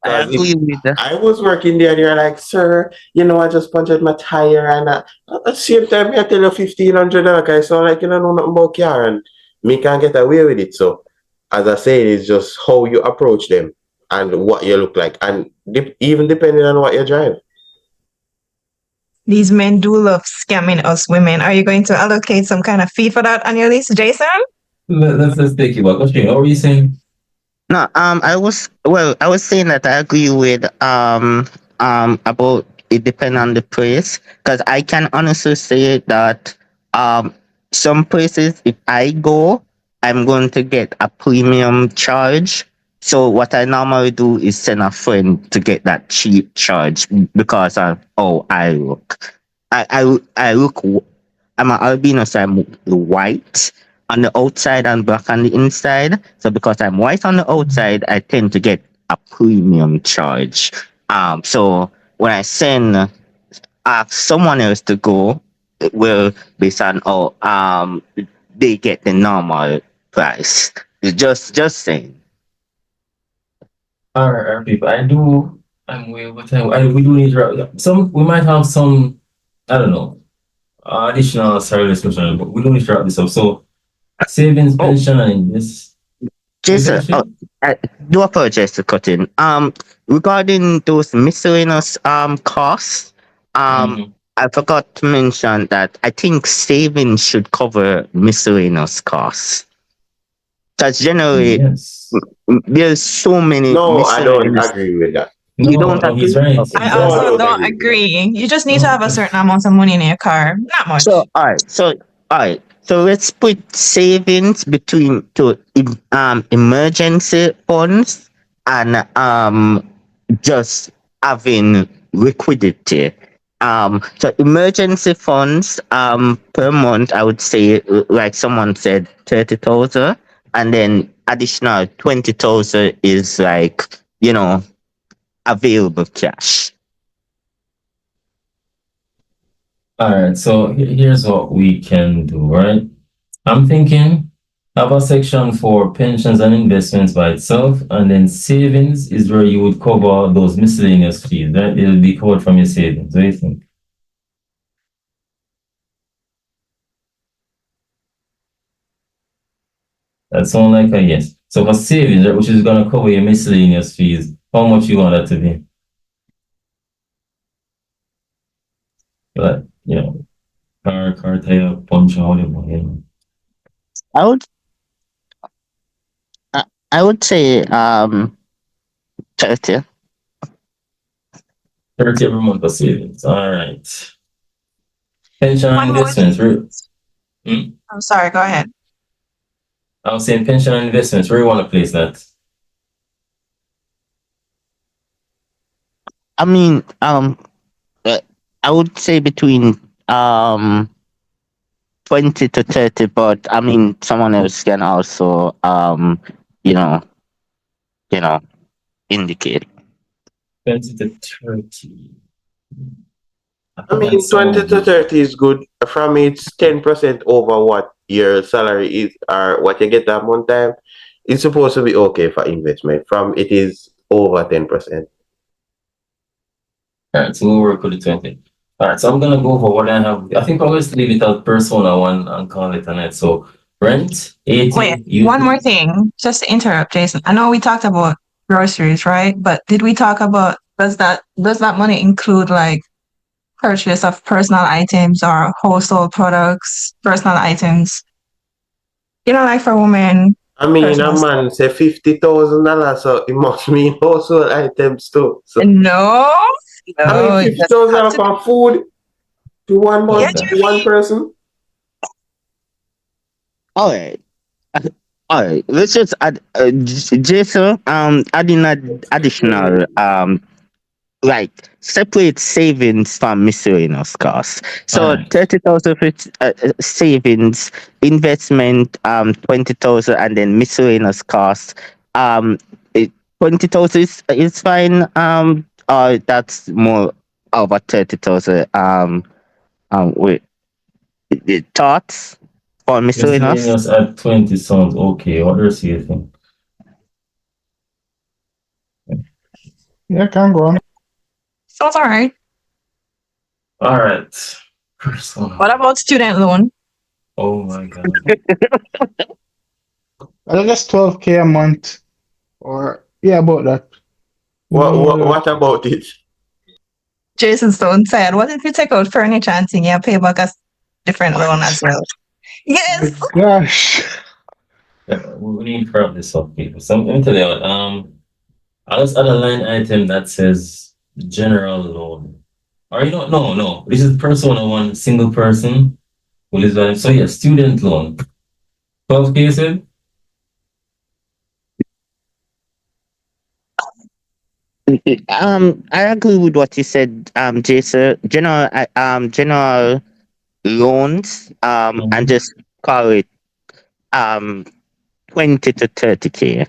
I agree with that. I was working there and you're like, sir, I just punctured my tire and at the same time I tell you $1,500 guys, so like know nothing about car and me can't get away with it. So as I say, it's just how you approach them and what you look like, and even depending on what you drive. These men do love scamming us women. Are you going to allocate some kind of fee for that on your list, Jason? Let's take it back. What were you saying? No, I was saying that I agree with about it depend on the place, because I can honestly say that um some places if I go, I'm going to get a premium charge. So what I normally do is send a friend to get that cheap charge because of how I look. I look I'm an albino, so I'm white on the outside and black on the inside. So because I'm white on the outside, I tend to get a premium charge. So when I send ask someone else to go, it will based on how they get the normal price. Just saying. All right, people. I'm way over time. We do need to we might have some, I don't know, additional salary discussion, but we don't need to wrap this up. So savings, Oh, pension, and this. You Jason, finish it? I do apologize to cut in. Regarding those miscellaneous costs, Mhm. I forgot to mention that I think savings should cover miscellaneous costs. Because generally, Yes. there's so many No, I don't miscellaneous. agree with that. You No, don't no, he's agree? right. Okay. I He's No, I right. also don't don't agree with that. agree. You just need to No, have a certain amount of money in your car. Not much. So let's put savings between to emergency funds and just having liquidity. So emergency funds per month, I would say, like someone said, 30,000, and then additional 20,000 is like, available cash. All right, so here's what we can do, right? I'm thinking have a section for pensions and investments by itself, and then savings is where you would cover those miscellaneous fees, right? It'll be covered from your savings. What do you think? That sounds like a yes. So for savings, right, which is gonna cover your miscellaneous fees, how much you want that to be? Like, car tire, punch, whatever, I would I would say 30. 30 every month for savings. All right. Pension and One more investments. thing. I'm sorry, go ahead. I was saying pension and investments. Where you want to place that? I mean, I would say between 20 to 30, but I mean, someone else can also you know, indicate. 20 to 30. I mean, 20 to 30 is good. From it's 10% over what your salary is or what you get that one time. It's supposed to be okay for investment. From it is over 10%. All right, so we'll work with the 20. All right, so I'm gonna go for what I have. I think I'll just leave it as persona one and call it a night. So rent, 80, Wait, one more thing, just to interrupt, Jason. I know we talked about groceries, right? But did we talk about does that money include like purchase of personal items or household products, personal items? Like for women, I mean, a personal. man say $50,000, so it must mean household items too. So No, I mean, no, it doesn't have $50,000 to be. for food to one Yeah, month, to one person. All right. All right. Let's just add, Jason, adding additional like separate savings from miscellaneous costs. So 30,000 for savings, investment 20,000, and then miscellaneous costs. Um, 20,000 is fine. Or that's more over 30,000. Wait, the thoughts for miscellaneous. miscellaneous at 20 sounds okay. What else do you think? Yeah, can go on. Sounds all right. All right. Persona. What about student loan? Oh my God. I guess 12K a month, or yeah, about that. What about it? Jason Stone said, what if you take out furniture and thing, you pay back a different loan as well? Yes. Gosh. We need to wrap this up, people. So let me tell you what, I'll just add a line item that says general loan. Or you know, no. This is persona one, single person who lives by them. So yeah, student loan. 12K you said? I agree with what you said, Jason. General loans, and Mhm. just call it um 20 to 30K.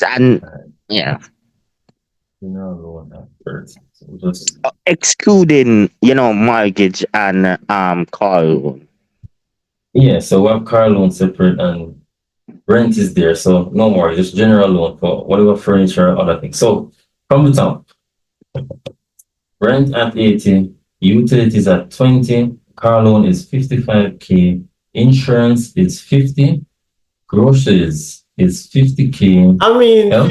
And yeah, General loan at first. So just excluding, mortgage and car loan. yeah, so we have car loan separate and rent is there. So no more, just general loan for whatever furniture or other things. So from the top, rent at 80, utilities at 20, car loan is 55K, insurance is 50, groceries is 50K. I mean, Health?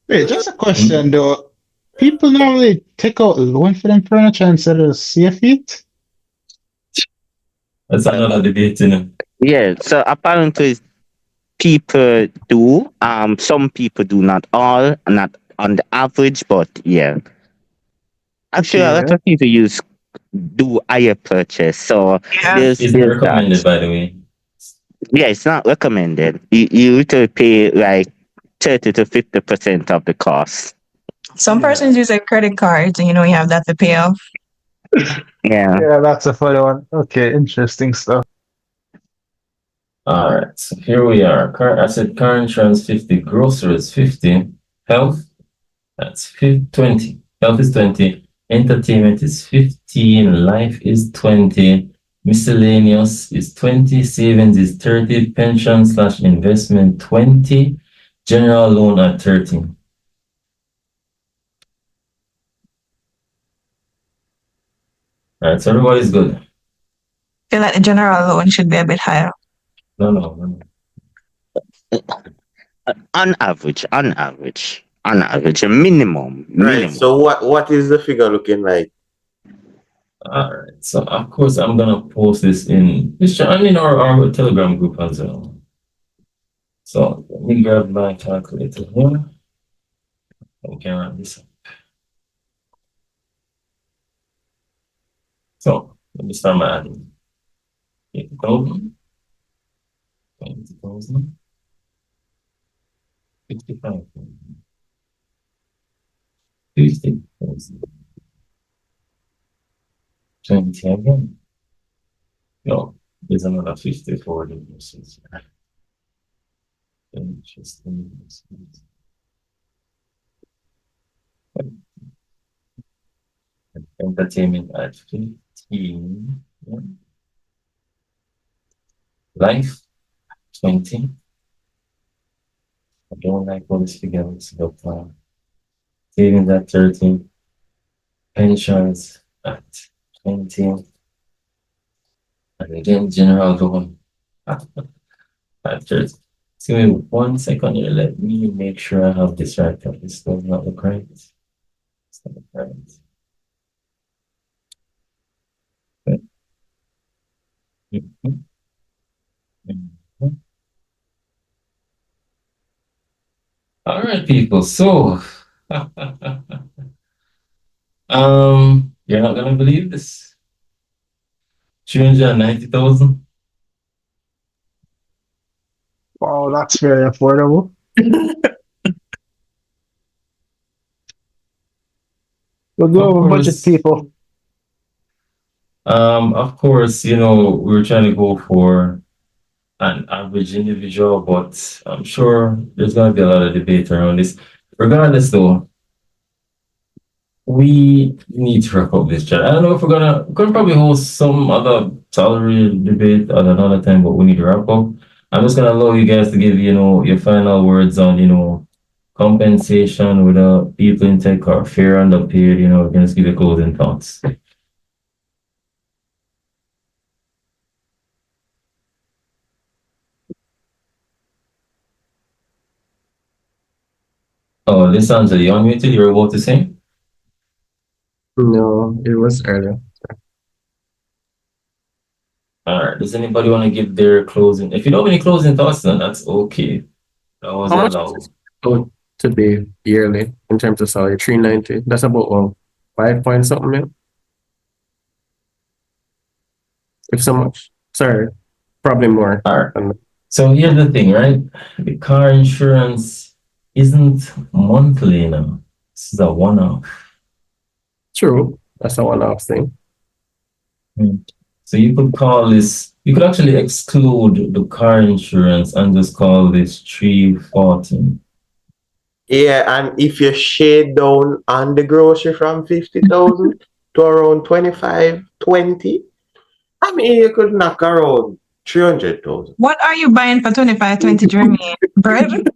Wait, just a Mm, question though. People normally take out loan for them furniture instead of save it. that's Uh, another debate, you know. yeah, so apparently people do. Some people do, not all, not on the average, but yeah. Actually, a lot Okay. of people do higher purchase, so Yeah. It's not there's that. recommended, by the way. Yeah, it's not recommended. You literally pay like 30 to 50% of the cost. Some Yeah. persons use their credit cards, and you have that to pay off. Yeah. Yeah, that's a funny one. Okay, interesting stuff. All right. So here we are. I said car insurance 50, groceries 50, health, that's 20. Health is 20. Entertainment is 15. Life is 20. Miscellaneous is 20. Savings is 30. Pension slash investment 20. General loan at 30. All right. So everybody's good. I feel like the general loan should be a bit higher. No. On average, a minimum, right. minimum. So what is the figure looking like? All right. So of course I'm gonna post this in our Telegram group as well. So let me grab my calculator here. We can run this up. So let me start my adding. 80,000, 20,000, 55,000, 50,000, 20 again. No, there's another 54 differences. Interesting. Entertainment at 15. Yeah. Life 20. I don't like all this figure looks, but savings at 13. Pensions at 20. And again, general loan at 30. Just give me 1 second here. Let me make sure I have this right. This does not look right. It's not look right. Okay. Mhm. Mhm. All right, people. So, you're not gonna believe this. 390,000. Wow, that's very affordable. We'll go Of over budget, course, people. we were trying to go for an average individual, but I'm sure there's gonna be a lot of debate around this. Regardless, though, we need to wrap up this chat. I don't know if we're gonna probably host some other salary debate at another time, but we need to wrap up. I'm just gonna allow you guys to give, your final words on, compensation with people in tech or fair and underpaid, we're gonna just give you closing thoughts. Oh, Lissandra, you unmuted, you're about to say? No, it was earlier. All right. Does anybody want to give their closing? If you don't have any closing thoughts, then that's okay. That was How much allowed. is it to be yearly in terms of salary? 390. That's about 5 point something mil. If so much. Sorry. Probably more. All right. So here's the thing, right? The car insurance isn't monthly now. This is a one-off. True. That's a one-off thing. So you could call this, you could actually exclude the car insurance and just call this 340. Yeah, and if you shade down on the grocery from 50,000 to around 25, 20, I mean, you could knock around 300,000. What are you buying for 25, 20 Jeremy? Bread?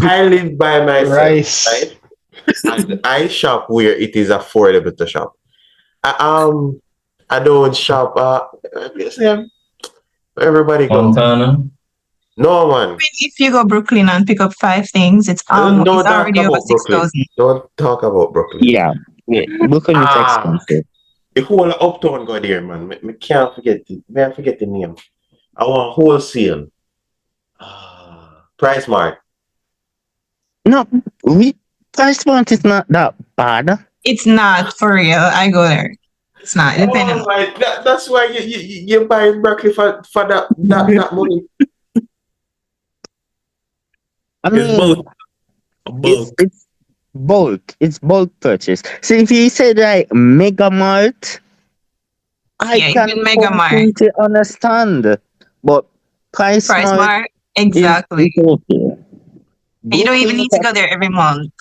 I live by myself, Rice. right? And I shop where it is affordable to shop. I don't shop. Everybody go. Montana? No man. If you go Brooklyn and pick up 5 things, it's Don't it's talk already over about Brooklyn. 6,000. Don't talk about Brooklyn. Yeah. Brooklyn is expensive. The whole uptown go there, man. Me can't forget it. Me forget the name. I want wholesale. Price Mart. No, Price Point is not that bad. It's not for real. I go there. It's not. Depending. That's why you buying broccoli for that money. I mean, it's bulk. It's bulk purchase. So if you said like Mega Mart, I can completely understand. But Price Mart, exactly. is okay. You don't even need to go there every month.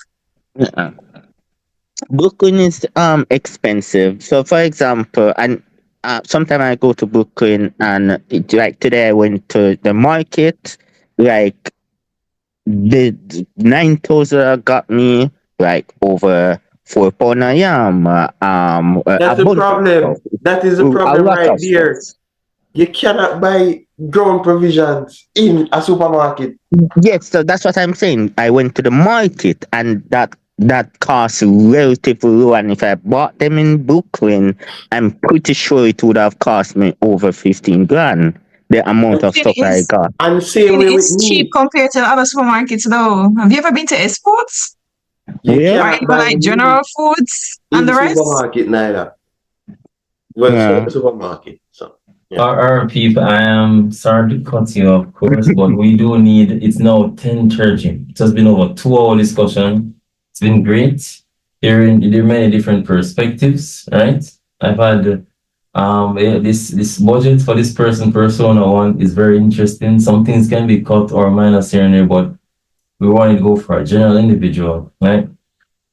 Uh-uh. Brooklyn is expensive. So for example, and sometimes I go to Brooklyn and like today I went to the market, like the 9,000 got me like over £4 a yam. That's the problem. That is the problem right there. You cannot buy ground provisions in a supermarket. Yes, so that's what I'm saying. I went to the market and that cost relatively low. And if I bought them in Brooklyn, I'm pretty sure it would have cost me over 15 grand. The amount of stuff I got. And same way with me. Cheap compared to other supermarkets, though. Have you ever been to Exports? You Or cannot even buy like General Foods and the rest? supermarket neither. Well, supermarket. So. Yeah. Our people, I am sorry to cut you off, of course, but we do need, it's now 10:30. It has been over 2 hour discussion. It's been great. There are many different perspectives, right? I've had this budget for this persona one is very interesting. Some things can be cut or minus here and there, but we want to go for a general individual, right?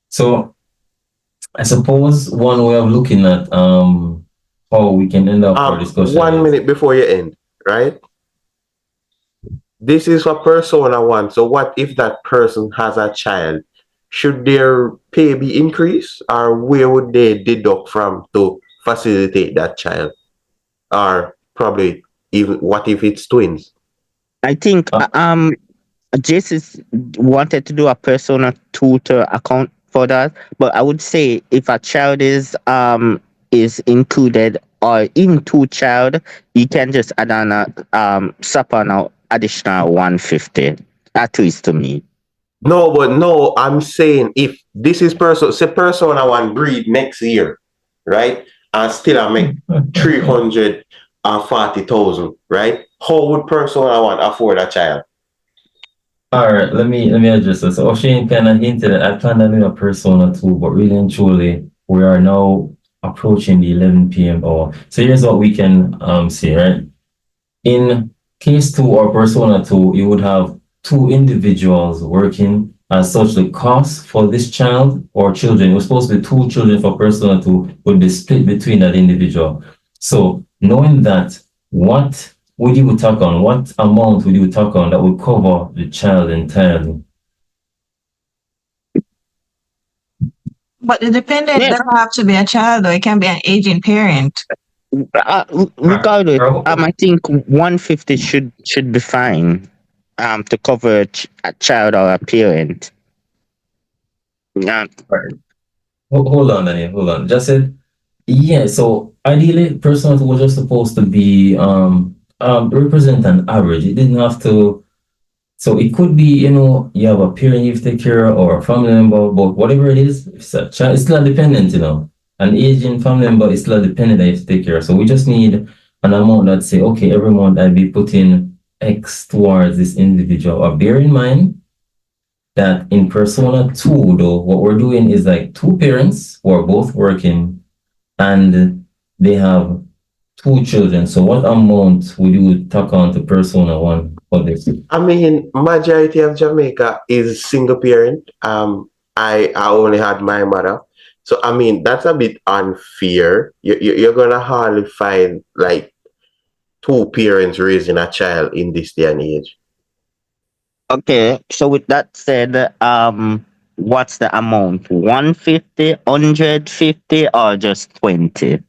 So I suppose one way of looking at how we can end up our discussion. 1 minute before you end, right? This is for persona one. So what if that person has a child? Should their pay be increased, or where would they deduct from to facilitate that child? Or probably even what if it's twins? I think Jason wanted to do a persona tutor account for that, but I would say if a child is included or even two child, you can just add on a slap on an additional 150, at least to me. No, I'm saying if this is persona one breed next year, right? And still I make 340,000, right? How would persona one afford a child? All right, let me address this. So O'Shane kind of hinted that I planned on doing a persona too, but really and truly, we are now approaching the 11 p.m. hour. So here's what we can say, right? In case 2 or persona 2, you would have 2 individuals working. As such, the cost for this child or children, it was supposed to be 2 children for persona 2, would be split between that individual. So knowing that, what would you tack on? What amount would you tack on that would cover the child entirely? But the dependent doesn't have to be a child, though. It can be an aging parent. Regardless, I think 150 should be fine. To cover a child or a parent. Hold on, Daniel. Hold on. Just said Yeah, so ideally, personal was just supposed to be represent an average. It didn't have to. So it could be, you have a parent you have to take care of or a family member, but whatever it is, if it's a child, it's still a dependent, An aging family member is still a dependent that you have to take care of. So we just need an amount that say, okay, every month I'll be putting X towards this individual. Or bear in mind that in persona two, though, what we're doing is like two parents who are both working and they have two children. So what amount would you tack on to persona one for this? I mean, majority of Jamaica is single parent. I only had my mother, so I mean that's a bit unfair. You're gonna hardly find like two parents raising a child in this day and age. Okay, so with that said, what's the amount? 150, 150, or just 20?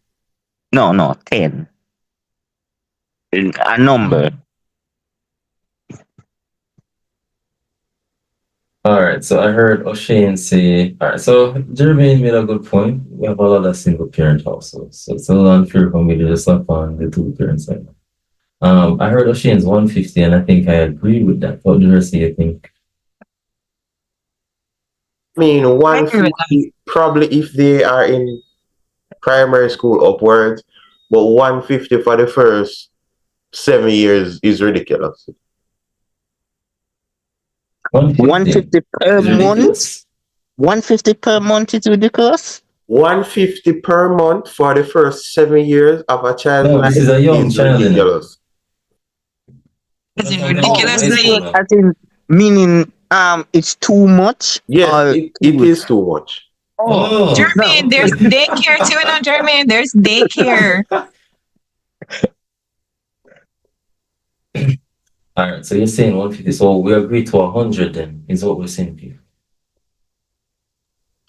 No, no, 10. A number. All right, so I heard O'Shane say, all right, so Jermaine made a good point. We have a lot of single parent households, so it's a little unfair for me to just slap on the two parents side. I heard O'Shane's 150, and I think I agree with that. What do you say, you think? I mean, I agree with that. 150 probably if they are in primary school upwards, but 150 for the first 7 years is ridiculous. 150 150 per is month? ridiculous. 150 per month is ridiculous? 150 per month for the first 7 years of a child's No, this life is a young is child, ridiculous. Is it Oh, High school ridiculously? now. as in meaning it's too much Yes, or it too. is too much. Oh, Oh, no. Jermaine, there's daycare too, no, Jermaine. There's daycare. all right, so you're saying 150. So we agree to 100 then, is what we're saying, people.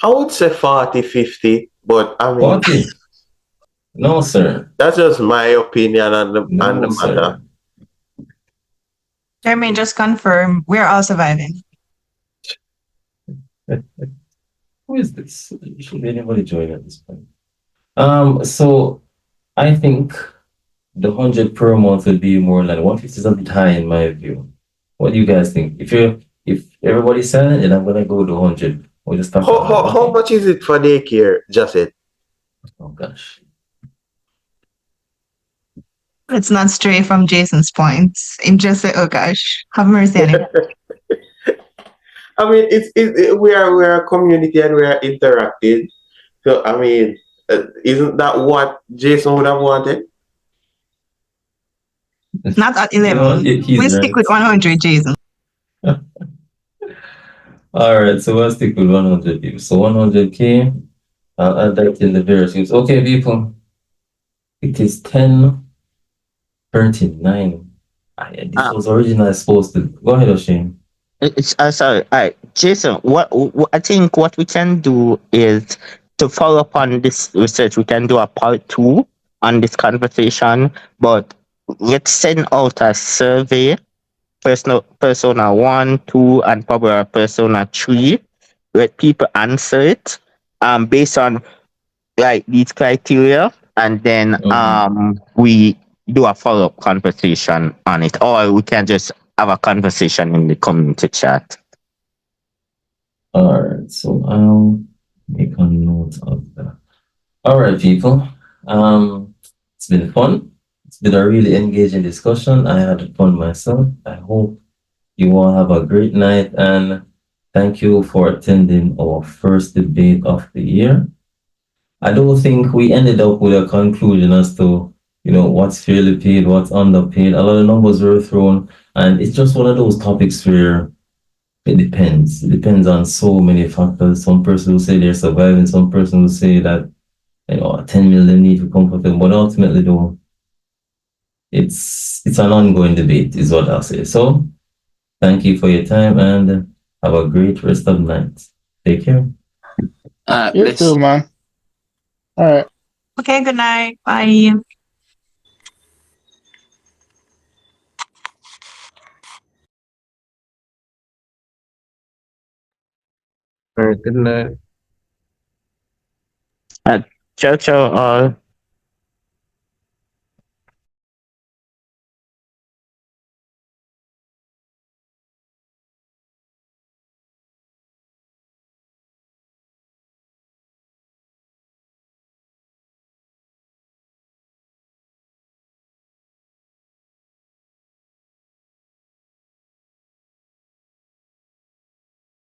I would say 40, 50, but I mean 40? No, sir. that's just my opinion on the No, matter. sir. Jermaine, just confirm we're all surviving. Who is this? Should anybody join at this point? So I think the 100 per month would be more like 150 is a bit high in my view. What do you guys think? If everybody's silent, then I'm gonna go to 100. We'll just talk about it. How much is it for daycare, Justin? Oh gosh. Let's not stray from Jason's points. Him just say, oh gosh, have mercy on him. I mean, we are a community and we are interacting. So I mean, isn't that what Jason would have wanted? Not at You know 11. what? He's We'll stick right. with 100, Jason. All right, so we'll stick with 100 people. So 100K, I'll add that in the various groups. Okay, people, it is 10:39. This was originally supposed to go ahead, O'Shane. It's sorry. All right, Jason. What I think what we can do is to follow up on this research. We can do a part 2 on this conversation, but let's send out a survey. Persona 1, 2, and probably a persona 3. Let people answer it. Based on like these criteria, and then we do a follow up conversation on it, or we can just have a conversation in the community chat. All right, so I'll make a note of that. All right, people. It's been fun. It's been a really engaging discussion. I had fun myself. I hope you all have a great night and thank you for attending our first debate of the year. I don't think we ended up with a conclusion as to, what's fairly paid, what's underpaid. A lot of numbers were thrown, and it's just one of those topics where it depends. It depends on so many factors. Some person will say they're surviving, some person will say that 10 million need to come for them, but ultimately though, it's an ongoing debate, is what I'll say. So thank you for your time and have a great rest of the night. Take care. You too, man. All right. Okay, good night. Bye. All right, good night. Ciao, ciao, all.